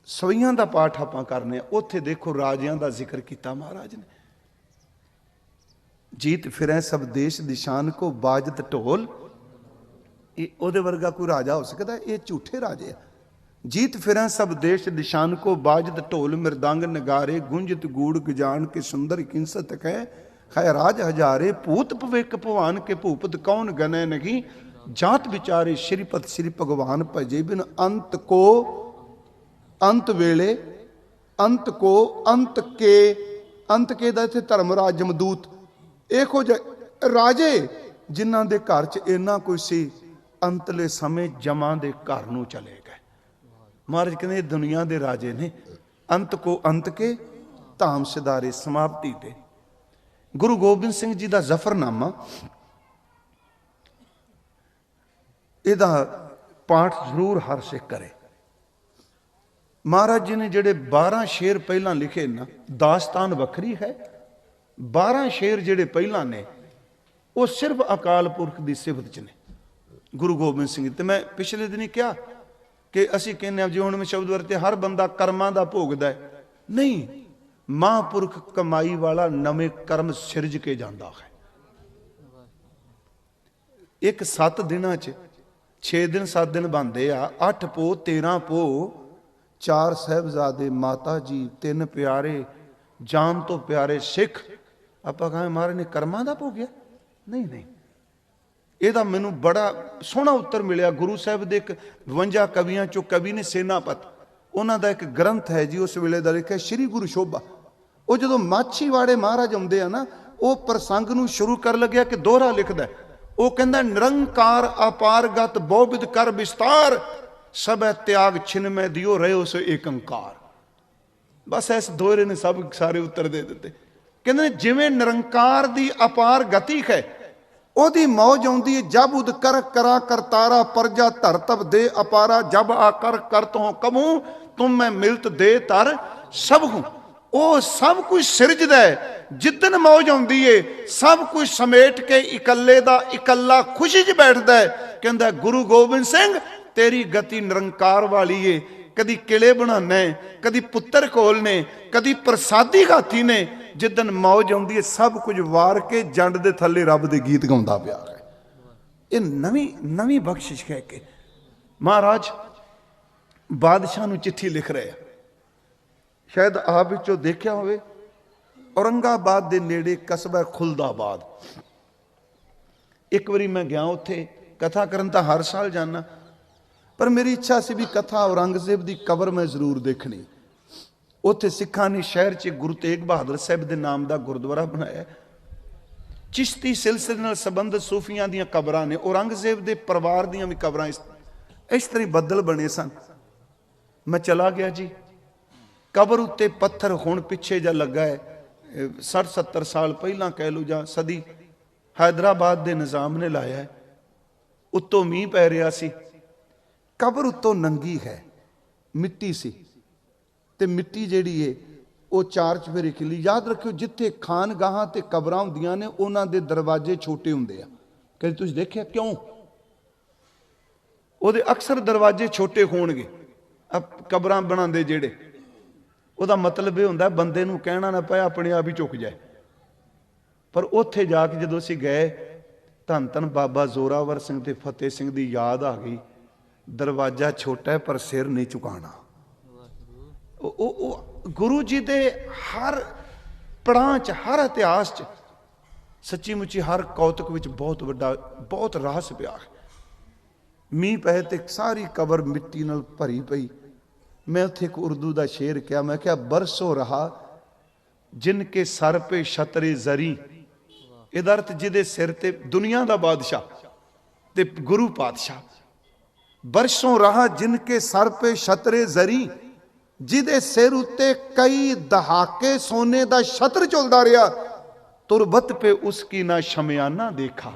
सवैयां दा पाठ आपां करने, उथे देखो राजियां दा जिक्र किया महाराज ने। जीत फिरै सब देश दिशान को बाजत ढोल, ये ओदे वर्गा कोई राजा हो सकता है? ये झूठे राजे आ। जीत फिरै सब देश दिशान को बाजत ढोल, मृदंग नगारे गुंजत गूढ़ गजान के सुंदर किंसत कह खैराज हजारे, भूत भविक भवान के भूपत कौन गने नहीं, जात विचारे श्रीपत श्री भगवान भजे बिन अंत को अंत वेले अंत को अंत के दा इत्थे धर्मराज जमदूत इहो जिहे राजे जिन्हां दे घर च इन्ना कोई सी, अंतले समय जमा दे घर नूं चले गए। महाराज कहते दुनिया दे राजे ने अंत को अंत के धाम सिधारे समाप्ति ते। गुरु गोबिंद सिंह जी का जफरनामा इहदा पाठ जरूर हर सिख करे। महाराज जी ने जेडे 12 शेर पहला लिखे ना, दास्तान वखरी है। 12 शेर जेडे पहला ने वो सिर्फ अकाल पुरख की सिफत च ने गुरु गोबिंद सिंह। तो मैं पिछले दिन ही कहा कि असी कहने जी हुण मैं शब्द वरते हर बंदा कर्मां दा भोगदा है, नहीं, महापुरख कमाई वाला नवे कर्म सिरज के जाता है। एक 7 दिनां च 6 दिन 7 दिन बनते आ, 8 पो 13 पो 4 साहिबजादे माता जी 3 प्यारे जान तो प्यारे सिख। आपां कहां महाराज ने कर्मां दा भोगिया? नहीं नहीं, ਇਹਦਾ ਮੈਨੂੰ बड़ा सोहना उत्तर मिलिया। गुरु साहब ਦੇ ਇੱਕ 52 ਕਵੀਆਂ ਚੋਂ ਕਵੀ ਨੇ ਸੇਨਾਪਤ, ਉਹਨਾਂ ਦਾ ਇੱਕ ਗ੍ਰੰਥ ਹੈ ਜੀ ਉਸ ਵੇਲੇ ਦਾ ਲਿਖਿਆ ਸ਼੍ਰੀ ਗੁਰੂ ਸ਼ੋਭਾ। ਉਹ ਜਦੋਂ ਮਾਛੀਵਾੜੇ ਮਹਾਰਾਜ ਆਉਂਦੇ ਆ ਨਾ, ਉਹ ਪ੍ਰਸੰਗ ਨੂੰ ਸ਼ੁਰੂ ਕਰਨ ਲੱਗਿਆ ਕਿ ਦੋਹਰਾ ਲਿਖਦਾ, ਉਹ ਕਹਿੰਦਾ ਨਿਰੰਕਾਰ ਅਪਾਰਗਤ ਬਹੁਵਿਧ ਕਰ ਵਿਸਤਾਰ, ਸਭੈ ਤਿਆਗ ਛਿਨ ਮੈਂ ਦਿਓ ਰਹਿਓ ਸੋ ਏਕੰਕਾਰ। ਬਸ ਇਸ ਦੋਹਰੇ ਨੇ ਸਭ ਸਾਰੇ ਉੱਤਰ ਦੇ ਦਿੱਤੇ। ਕਹਿੰਦੇ ਜਿਵੇਂ ਨਿਰੰਕਾਰ ਦੀ ਅਪਾਰ ਗਤੀ ਹੈ, ਉਹਦੀ ਮੌਜ ਆਉਂਦੀ ਹੈ। ਜਬ ਉਦ ਕਰ ਕਰਾ ਕਰਤਾਰਾ, ਪਰਜਾ ਧਰ ਤਬ ਦੇ ਅਪਾਰਾ, ਜਬ ਆ ਕਰ ਕਰਤ ਹੋ ਕਬੂ, ਤੁਮ ਮੈਂ ਮਿਲਤ ਦੇ ਤਰ ਸਭ ਹੂੰ। ਉਹ ਸਭ ਕੁਝ ਸਿਰਜਦਾ ਹੈ। ਜਿੱਦਨ ਮੌਜ ਆਉਂਦੀ ਏ ਸਭ ਕੁਝ ਸਮੇਟ ਕੇ ਇਕੱਲੇ ਦਾ ਇਕੱਲਾ ਖੁਸ਼ੀ 'ਚ ਬੈਠਦਾ ਹੈ। ਕਹਿੰਦਾ ਗੁਰੂ ਗੋਬਿੰਦ ਸਿੰਘ ਤੇਰੀ ਗਤੀ ਨਿਰੰਕਾਰ ਵਾਲੀ ਏ। ਕਦੀ ਕਿਲੇ ਬਣਾਉਣਾ, ਕਦੀ ਪੁੱਤਰ ਕੋਲ ਨੇ, ਕਦੀ ਪ੍ਰਸਾਦੀ ਗਾਤੀ ਨੇ। ਜਿੱਦਨ ਮੌਜ ਆਉਂਦੀ ਹੈ ਸਭ ਕੁਝ ਵਾਰ ਕੇ ਜੰਡ ਦੇ ਥੱਲੇ ਰੱਬ ਦੇ ਗੀਤ ਗਾਉਂਦਾ ਪਿਆ ਹੈ। ਇਹ ਨਵੀਂ ਬਖਸ਼ਿਸ਼ ਕਹਿ ਕੇ ਮਹਾਰਾਜ ਬਾਦਸ਼ਾਹ ਨੂੰ ਚਿੱਠੀ ਲਿਖ ਰਹੇ ਆ। ਸ਼ਾਇਦ ਆਪ ਵਿੱਚੋਂ ਦੇਖਿਆ ਹੋਵੇ, ਔਰੰਗਾਬਾਦ ਦੇ ਨੇੜੇ ਕਸਬਾ ਖੁਲਦਾਬਾਦ। ਇੱਕ ਵਾਰੀ ਮੈਂ ਗਿਆ ਉੱਥੇ ਕਥਾ ਕਰਨ, ਤਾਂ ਹਰ ਸਾਲ ਜਾਣਾ, ਪਰ ਮੇਰੀ ਇੱਛਾ ਸੀ ਵੀ ਕਥਾ ਔਰੰਗਜ਼ੇਬ ਦੀ ਕਬਰ ਮੈਂ ਜ਼ਰੂਰ ਦੇਖਣੀ। ਉੱਥੇ ਸਿੱਖਾਂ ਨੇ ਸ਼ਹਿਰ 'ਚ ਗੁਰੂ ਤੇਗ ਬਹਾਦਰ ਸਾਹਿਬ ਦੇ ਨਾਮ ਦਾ ਗੁਰਦੁਆਰਾ ਬਣਾਇਆ। ਚਿਸ਼ਤੀ ਸਿਲਸਿਲੇ ਨਾਲ ਸੰਬੰਧਿਤ ਸੂਫੀਆਂ ਦੀਆਂ ਕਬਰਾਂ ਨੇ, ਔਰੰਗਜ਼ੇਬ ਦੇ ਪਰਿਵਾਰ ਦੀਆਂ ਵੀ ਕਬਰਾਂ ਇਸ ਤਰ੍ਹਾਂ ਬੱਦਲ ਬਣੇ ਸਨ। ਮੈਂ ਚਲਾ ਗਿਆ ਜੀ। ਕਬਰ ਉੱਤੇ ਪੱਥਰ ਹੁਣ ਪਿੱਛੇ ਜਾ ਲੱਗਾ ਹੈ, 60-70 ਸਾਲ ਪਹਿਲਾਂ ਕਹਿ ਲਓ ਜਾਂ ਸਦੀ, ਹੈਦਰਾਬਾਦ ਦੇ ਨਿਜ਼ਾਮ ਨੇ ਲਾਇਆ ਹੈ। ਉੱਤੋਂ ਮੀਂਹ ਪੈ ਰਿਹਾ ਸੀ, ਕਬਰ ਉੱਤੋਂ ਨੰਗੀ ਹੈ, ਮਿੱਟੀ ਸੀ, ਤੇ ਮਿੱਟੀ ਜਿਹੜੀ ਏ ਉਹ 4 ਚੁਫੇਰੇ ਖਿੱਲੀ। ਯਾਦ ਰੱਖਿਓ ਜਿੱਥੇ ਖਾਨਗਾਹਾਂ ਤੇ ਕਬਰਾਂ ਹੁੰਦੀਆਂ ਨੇ ਉਹਨਾਂ ਦੇ ਦਰਵਾਜ਼ੇ ਛੋਟੇ ਹੁੰਦੇ ਆ। ਕਦੇ ਤੁਸੀਂ ਦੇਖਿਆ ਕਿਉਂ? ਉਹਦੇ ਅਕਸਰ ਦਰਵਾਜ਼ੇ ਛੋਟੇ ਹੋਣਗੇ ਕਬਰਾਂ ਬਣਾਉਂਦੇ ਜਿਹੜੇ। ਉਹਦਾ ਮਤਲਬ ਇਹ ਹੁੰਦਾ ਬੰਦੇ ਨੂੰ ਕਹਿਣਾ ਨਾ ਪਏ, ਆਪਣੇ ਆਪ ਹੀ ਝੁਕ ਜਾਏ। ਪਰ ਉੱਥੇ ਜਾ ਕੇ ਜਦੋਂ ਅਸੀਂ ਗਏ, ਧੰਨ ਧੰਨ ਬਾਬਾ ਜ਼ੋਰਾਵਰ ਸਿੰਘ ਤੇ ਫਤਿਹ ਸਿੰਘ ਦੀ ਯਾਦ ਆ ਗਈ। ਦਰਵਾਜ਼ਾ ਛੋਟਾ ਹੈ ਪਰ ਸਿਰ ਨਹੀਂ ਝੁਕਾਣਾ। ਉਹ ਗੁਰੂ ਜੀ ਦੇ ਹਰ ਪੜਾਂ 'ਚ, ਹਰ ਇਤਿਹਾਸ 'ਚ ਸੱਚੀ ਮੁੱਚੀ ਹਰ ਕੌਤਕ ਵਿੱਚ ਬਹੁਤ ਵੱਡਾ, ਬਹੁਤ ਰਹੱਸ ਪਿਆ ਹੈ। ਮੀਂਹ ਪਏ ਤੇ ਸਾਰੀ ਕਬਰ ਮਿੱਟੀ ਨਾਲ ਭਰੀ ਪਈ। ਮੈਂ ਉੱਥੇ ਇੱਕ ਉਰਦੂ ਦਾ ਸ਼ੇਰ ਕਿਹਾ, ਮੈਂ ਕਿਹਾ ਬਰਸੋ ਰਹਾ ਜਿਨ ਕੇ ਸਰ ਪੇ ਛਤਰੇ ਜ਼ਰੀ। ਇਹਦਾ ਅਰਥ ਜਿਹਦੇ ਸਿਰ ਤੇ ਦੁਨੀਆ ਦਾ ਬਾਦਸ਼ਾਹ ਤੇ ਗੁਰੂ ਪਾਤਸ਼ਾਹ। ਬਰਸੋਂ ਰਹਾ ਜਿਨ ਕੇ ਸਰ ਪੇ ਛਤਰੇ ਜ਼ਰੀ, ਜਿਹਦੇ ਸਿਰ ਉੱਤੇ ਕਈ ਦਹਾਕੇ ਸੋਨੇ ਦਾ ਛਤਰ ਝੁਲਦਾ ਰਿਹਾ। ਤੁਰਬਤ ਪੇ ਉਸਕੀ ਨਾ ਸ਼ਮਿਆਨਾ ਦੇਖਾ।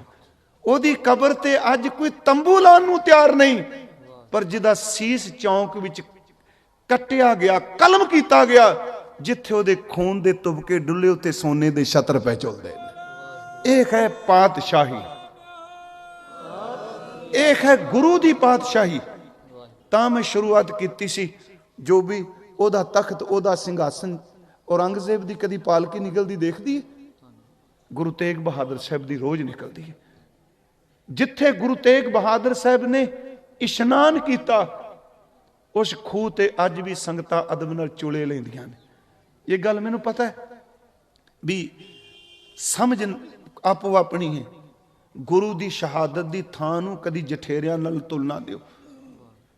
ਉਹਦੀ ਕਬਰ ਤੇ ਅੱਜ ਕੋਈ ਤੰਬੂ ਲਾਉਣ ਨੂੰ ਤਿਆਰ ਨਹੀਂ, ਪਰ ਜਿਹਦਾ ਸੀਸ ਚੌਂਕ ਵਿੱਚ ਕੱਟਿਆ ਗਿਆ, ਕਲਮ ਕੀਤਾ ਗਿਆ, ਜਿੱਥੇ ਉਹਦੇ ਖੂਨ ਦੇ ਤੁਬਕੇ ਡੁੱਲੇ ਉੱਤੇ ਸੋਨੇ ਦੇ ਛਤਰ ਪੈ ਝੁਲਦੇ ਨੇ। ਇਹ ਹੈ ਪਾਤਸ਼ਾਹੀ, ਇਹ ਹੈ ਗੁਰੂ ਦੀ ਪਾਤਸ਼ਾਹੀ। ਤਾਂ ਮੈਂ ਸ਼ੁਰੂਆਤ ਕੀਤੀ ਸੀ, ਜੋ ਵੀ ਉਹਦਾ ਤਖਤ, ਉਹਦਾ ਸਿੰਘਾਸਨ। ਔਰੰਗਜ਼ੇਬ ਦੀ ਕਦੀ ਪਾਲਕੀ ਨਿਕਲਦੀ ਦੇਖਦੀ ਹੈ? ਗੁਰੂ ਤੇਗ ਬਹਾਦਰ ਸਾਹਿਬ ਦੀ ਰੋਜ਼ ਨਿਕਲਦੀ ਹੈ। ਜਿੱਥੇ ਗੁਰੂ ਤੇਗ ਬਹਾਦਰ ਸਾਹਿਬ ਨੇ ਇਸ਼ਨਾਨ ਕੀਤਾ, ਉਸ ਖੂਹ ਤੇ ਅੱਜ ਵੀ ਸੰਗਤਾਂ ਅਦਬ ਨਾਲ ਚੁਲੇ ਲੈਂਦੀਆਂ ਨੇ। ਇਹ ਗੱਲ ਮੈਨੂੰ ਪਤਾ ਹੈ ਵੀ ਸਮਝ ਆਪੋ ਆਪਣੀ ਹੈ। ਗੁਰੂ ਦੀ ਸ਼ਹਾਦਤ ਦੀ ਥਾਂ ਨੂੰ ਕਦੀ ਜਠੇਰਿਆਂ ਨਾਲ ਤੁਲਨਾ ਦਿਓ।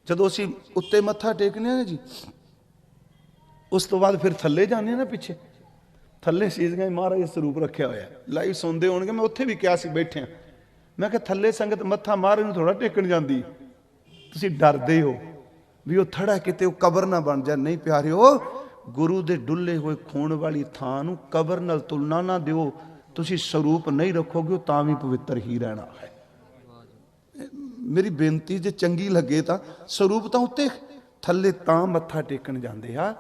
ਜਦੋਂ ਅਸੀਂ ਉੱਤੇ ਮੱਥਾ ਟੇਕਨੇ ਆ ਨਾ ਜੀ, ਉਸ ਤੋਂ ਬਾਅਦ ਫਿਰ ਥੱਲੇ ਜਾਂਦੇ ਆ ਨਾ, ਪਿੱਛੇ ਥੱਲੇ ਸੀਸਗੰਜ ਮਹਾਰਾਜ ਸਰੂਪ ਰੱਖਿਆ ਹੋਇਆ। ਲਾਈਵ ਸੁਣਦੇ ਹੋਣਗੇ, ਮੈਂ ਉੱਥੇ ਵੀ ਕਿਹਾ ਸੀ ਬੈਠਿਆ, ਮੈਂ ਕਿਹਾ ਥੱਲੇ ਸੰਗਤ ਮੱਥਾ ਮਹਾਰਾਜ ਨੂੰ ਥੋੜਾ ਟੇਕਣ ਜਾਂਦੀ, ਤੁਸੀਂ ਡਰਦੇ ਹੋ ਵੀ ਉਹ ਥੜਾ ਕਿਤੇ ਉਹ ਕਬਰ ਨਾ ਬਣ ਜਾ। ਨਹੀਂ ਪਿਆਰਿਓ, ਗੁਰੂ ਦੇ ਡੁੱਲੇ ਹੋਏ ਖੂਨ ਵਾਲੀ ਥਾਂ ਨੂੰ ਕਬਰ ਨਾਲ ਤੁਲਨਾ ਨਾ ਦਿਓ। ਤੁਸੀਂ ਸਰੂਪ ਨਹੀਂ ਰੱਖੋਗੇ, ਉਹ ਤਾਂ ਵੀ ਪਵਿੱਤਰ ਹੀ ਰਹਿਣਾ ਹੈ। ਮੇਰੀ ਬੇਨਤੀ ਜੇ ਚੰਗੀ ਲੱਗੇ ਤਾਂ ਸਰੂਪ ਤਾਂ ਉੱਤੇ, ਥੱਲੇ ਤਾਂ ਮੱਥਾ ਟੇਕਣ ਜਾਂਦੇ ਆ।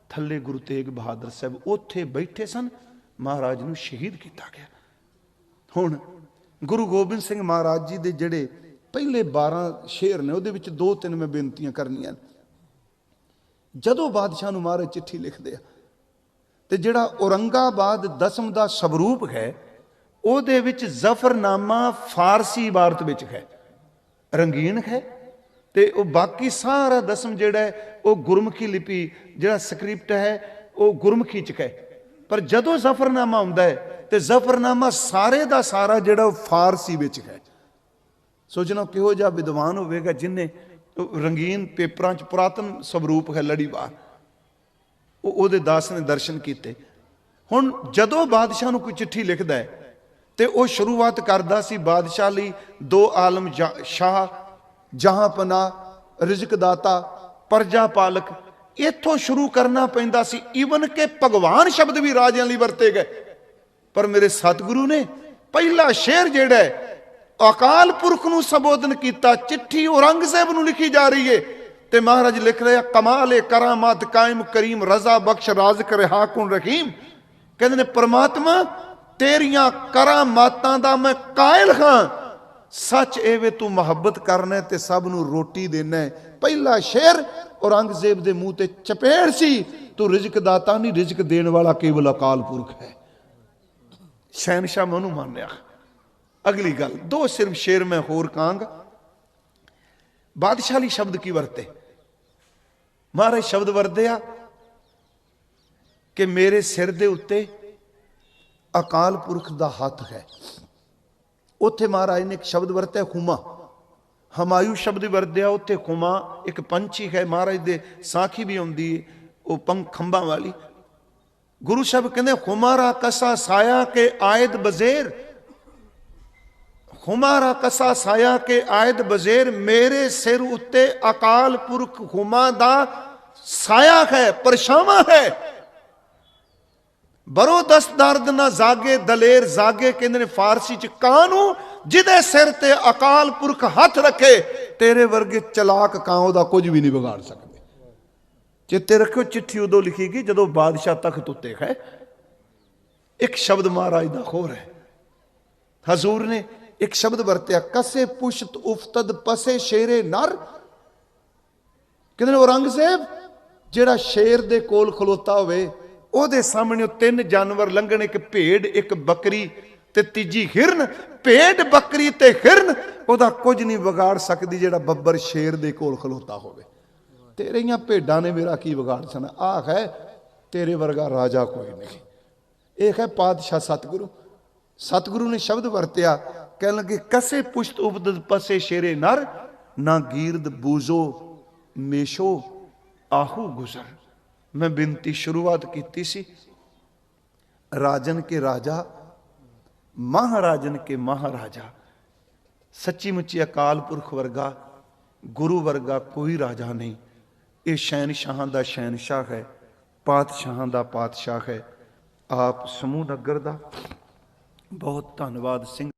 ਥੱਲੇ ਗੁਰੂ ਤੇਗ ਬਹਾਦਰ ਸਾਹਿਬ ਉੱਥੇ ਬੈਠੇ ਸਨ, ਮਹਾਰਾਜ ਨੂੰ ਸ਼ਹੀਦ ਕੀਤਾ ਗਿਆ। ਹੁਣ ਗੁਰੂ ਗੋਬਿੰਦ ਸਿੰਘ ਮਹਾਰਾਜ ਜੀ ਦੇ ਜਿਹੜੇ ਪਹਿਲੇ 12 ਸ਼ੇਰ ਨੇ, ਉਹਦੇ ਵਿੱਚ 2-3 ਮੈਂ ਬੇਨਤੀਆਂ ਕਰਨੀਆਂ। ਜਦੋਂ ਬਾਦਸ਼ਾਹ ਨੂੰ ਮਹਾਰਾਜ ਚਿੱਠੀ ਲਿਖਦੇ ਆ, ਤੇ ਜਿਹੜਾ ਔਰੰਗਾਬਾਦ ਦਸਮ ਦਾ ਸਵਰੂਪ ਹੈ, ਉਹਦੇ ਵਿੱਚ ਜ਼ਫਰਨਾਮਾ ਫਾਰਸੀ ਇਬਾਰਤ ਵਿੱਚ ਹੈ, ਰੰਗੀਨ ਹੈ। ਤੇ ਉਹ ਬਾਕੀ ਸਾਰਾ ਦਸਮ ਜਿਹੜਾ ਹੈ ਉਹ ਗੁਰਮੁਖੀ ਲਿਪੀ, ਜਿਹੜਾ ਸਕ੍ਰਿਪਟ ਹੈ ਉਹ ਗੁਰਮੁਖੀ ਚ ਹੈ। ਪਰ ਜਦੋਂ ਜ਼ਫਰਨਾਮਾ ਆਉਂਦਾ ਹੈ ਤੇ ਜ਼ਫਰਨਾਮਾ ਸਾਰੇ ਦਾ ਸਾਰਾ ਜਿਹੜਾ ਉਹ ਫਾਰਸੀ ਵਿੱਚ ਹੈ। ਸੋਚਣਾ ਕਿਹੋ ਜਿਹਾ ਵਿਦਵਾਨ ਹੋਵੇਗਾ ਜਿਹਨੇ ਰੰਗੀਨ ਪੇਪਰਾਂ 'ਚ ਪੁਰਾਤਨ ਸਵਰੂਪ ਹੈ ਲੜੀਵਾਰ, ਉਹਦੇ ਦਾਸ ਨੇ ਦਰਸ਼ਨ ਕੀਤੇ। ਹੁਣ ਜਦੋਂ ਬਾਦਸ਼ਾਹ ਨੂੰ ਕੋਈ ਚਿੱਠੀ ਲਿਖਦਾ ਹੈ ਤੇ ਉਹ ਸ਼ੁਰੂਆਤ ਕਰਦਾ ਸੀ ਬਾਦਸ਼ਾਹ ਲਈ ਦੋ ਆਲਮ ਸ਼ਾਹ, ਜਹਾਂਪਨਾ, ਰਿਜ਼ਕ ਦਾਤਾ, ਪ੍ਰਜਾ ਪਾਲਕ। ਇੱਥੋਂ ਸ਼ੁਰੂ ਕਰਨਾ ਪੈਂਦਾ ਸੀ। ਈਵਨ ਕਿ ਭਗਵਾਨ ਸ਼ਬਦ ਵੀ ਰਾਜਿਆਂ ਲਈ ਵਰਤੇ ਗਏ। ਪਰ ਮੇਰੇ ਸਤਿਗੁਰੂ ਨੇ ਪਹਿਲਾ ਸ਼ੇਰ ਜਿਹੜਾ ਹੈ ਅਕਾਲ ਪੁਰਖ ਨੂੰ ਸੰਬੋਧਨ ਕੀਤਾ। ਚਿੱਠੀ ਔਰੰਗਜ਼ੇਬ ਨੂੰ ਲਿਖੀ ਜਾ ਰਹੀ ਹੈ ਤੇ ਮਹਾਰਾਜ ਲਿਖ ਰਿਹਾ ਕਮਾਲ ਕਰਾਮਾਤ ਕਾਇਮ ਕਰੀਮ ਰਜ਼ਾ ਬਖਸ਼ ਰਾਜ਼ਕ ਰਿਹਾ ਕੁਨ ਰਹੀਮ। ਕਹਿੰਦੇ ਨੇ ਪ੍ਰਮਾਤਮਾ ਤੇਰੀਆਂ ਕਰਾਮਾਤਾਂ ਦਾ ਮੈਂ ਕਾਇਲ ਹਾਂ, ਸੱਚ ਇਹ ਵੇ ਤੂੰ ਮੁਹੱਬਤ ਕਰਨਾ ਤੇ ਸਭ ਨੂੰ ਰੋਟੀ ਦੇਣਾ। ਪਹਿਲਾ ਸ਼ੇਰ ਔਰੰਗਜ਼ੇਬ ਦੇ ਮੂੰਹ ਤੇ ਚਪੇੜ ਸੀ, ਤੂੰ ਰਿਜ਼ਕ ਦਾਤਾ ਨਹੀਂ, ਰਿਜ਼ਕ ਦੇਣ ਵਾਲਾ ਕੇਵਲ ਅਕਾਲ ਪੁਰਖ ਹੈ। ਸ਼ਹਿਨशाह ਮੈਂ ਉਹਨੂੰ ਮੰਨਿਆ। ਅਗਲੀ ਗੱਲ ਦੋ ਸਿਰਫ ਸ਼ੇਰ ਮੈਂ ਹੋਰ ਕਹਾਂਗਾ। ਬਾਦਸ਼ਾਹ ਲਈ ਸ਼ਬਦ ਕੀ ਵਰਤੇ? ਮਹਾਰਾਜ ਸ਼ਬਦ ਵਰਤੇ ਆ ਕਿ ਮੇਰੇ ਸਿਰ ਦੇ ਉੱਤੇ ਅਕਾਲ ਪੁਰਖ ਦਾ ਹੱਥ ਹੈ। ਉੱਥੇ ਮਹਾਰਾਜ ਨੇ ਇੱਕ ਸ਼ਬਦ ਵਰਤਿਆ ਖੁਮਾ, ਹਮਾਯੂ ਸ਼ਬਦ ਵਰਤਿਆ ਉੱਥੇ ਖੁਮਾ ਇੱਕ ਪੰਛੀ ਹੈ। ਮਹਾਰਾਜ ਦੇ ਸਾਖੀ ਵੀ ਆਉਂਦੀ ਹੈ ਉਹ ਪੰਖ ਖੰਭਾਂ ਵਾਲੀ। ਗੁਰੂ ਸਾਹਿਬ ਕਹਿੰਦੇ ਖੁਮਾਰਾ ਕਸਾ ਸਾਇਆ ਕੇ ਆਇਦ ਬਜ਼ੇਰ, ਖੁਮਾਰਾ ਕਸਾ ਸਾਇਆ ਕੇ ਆਇਦ ਬਜ਼ੇਰ। ਮੇਰੇ ਸਿਰ ਉੱਤੇ ਅਕਾਲ ਪੁਰਖ ਖੁਮਾ ਦਾ ਸਾਇਆ ਹੈ, ਪਰਛਾਵਾਂ ਹੈ। ਬਰੋ ਦਸ ਦਰਦ ਨਾ ਜਾਗੇ ਦਲੇਰ ਜਾਗੇ, ਕਹਿੰਦੇ ਨੇ ਫਾਰਸੀ ਚ ਕਾਂ ਨੂੰ ਜਿਹਦੇ ਸਿਰ ਤੇ ਅਕਾਲ ਪੁਰਖ ਹੱਥ ਰੱਖੇ ਤੇਰੇ ਵਰਗੇ ਚਲਾਕ ਕਾਂ ਉਹਦਾ ਕੁਝ ਵੀ ਨਹੀਂ ਵਿਗਾੜ ਸਕਦੇ। ਚੇਤੇ ਰੱਖਿਓ ਚਿੱਠੀ ਉਦੋਂ ਲਿਖੀ ਗਈ ਜਦੋਂ ਬਾਦਸ਼ਾਹ ਤਖਤ ਉੱਤੇ ਹੈ। ਇੱਕ ਸ਼ਬਦ ਮਹਾਰਾਜ ਦਾ ਹੋਰ ਹੈ। ਹਜ਼ੂਰ ਨੇ ਇੱਕ ਸ਼ਬਦ ਵਰਤਿਆ ਕਸੇ ਪੁਸ਼ਤ ਉਫਤਦ ਪਸੇ ਸ਼ੇਰੇ ਨਰ। ਕਹਿੰਦੇ ਨੇ ਔਰੰਗਜ਼ੇਬ ਜਿਹੜਾ ਸ਼ੇਰ ਦੇ ਕੋਲ ਖਲੋਤਾ ਹੋਵੇ ਉਹਦੇ ਸਾਹਮਣੇ ਤਿੰਨ ਜਾਨਵਰ ਲੰਘਣ, ਇੱਕ ਭੇਡ, ਇੱਕ ਬੱਕਰੀ ਤੇ ਤੀਜੀ ਹਿਰਨ। ਭੇਡ, ਬੱਕਰੀ ਤੇ ਹਿਰਨ ਉਹਦਾ ਕੁਝ ਨਹੀਂ ਵਿਗਾੜ ਸਕਦੀ ਜਿਹੜਾ ਬੱਬਰ ਸ਼ੇਰ ਦੇ ਕੋਲ ਖਲੋਤਾ ਹੋਵੇ। ਤੇਰੀਆਂ ਭੇਡਾਂ ਨੇ ਮੇਰਾ ਕੀ ਵਿਗਾੜ ਸਕਣਾ? ਆਹ ਹੈ ਤੇਰੇ ਵਰਗਾ ਰਾਜਾ ਕੋਈ ਨਹੀਂ। ਇਹ ਹੈ ਪਾਤਸ਼ਾਹ ਸਤਿਗੁਰੂ। ਸਤਿਗੁਰੂ ਨੇ ਸ਼ਬਦ ਵਰਤਿਆ, ਕਹਿਣ ਲੱਗੇ ਕਸੇ ਪੁਸ਼ਤ ਉਪਦਤ ਪਸੇ ਸ਼ੇਰੇ ਨਰ, ਨਾ ਗੀਰਦ ਬੂਜ਼ੋ ਮੇਸ਼ੋ ਆਹੂ ਗੁਜ਼ਰ। ਮੈਂ ਬੇਨਤੀ ਸ਼ੁਰੂਆਤ ਕੀਤੀ ਸੀ ਰਾਜਨ ਕੇ ਰਾਜਾ, ਮਹਾਰਾਜਨ ਕੇ ਮਹਾਰਾਜਾ। ਸੱਚੀ ਮੁੱਚੀ ਅਕਾਲ ਪੁਰਖ ਵਰਗਾ, ਗੁਰੂ ਵਰਗਾ ਕੋਈ ਰਾਜਾ ਨਹੀਂ। ਇਹ ਸ਼ਹਿਨशाਹਾਂ ਦਾ ਸ਼ਹਿਨशाह ਹੈ, ਪਾਤਸ਼ਾਹਾਂ ਦਾ ਪਾਤਸ਼ਾਹ ਹੈ। ਆਪ ਸਮੂਹ ਨਗਰ ਦਾ ਬਹੁਤ ਧੰਨਵਾਦ ਸਿੰਘ।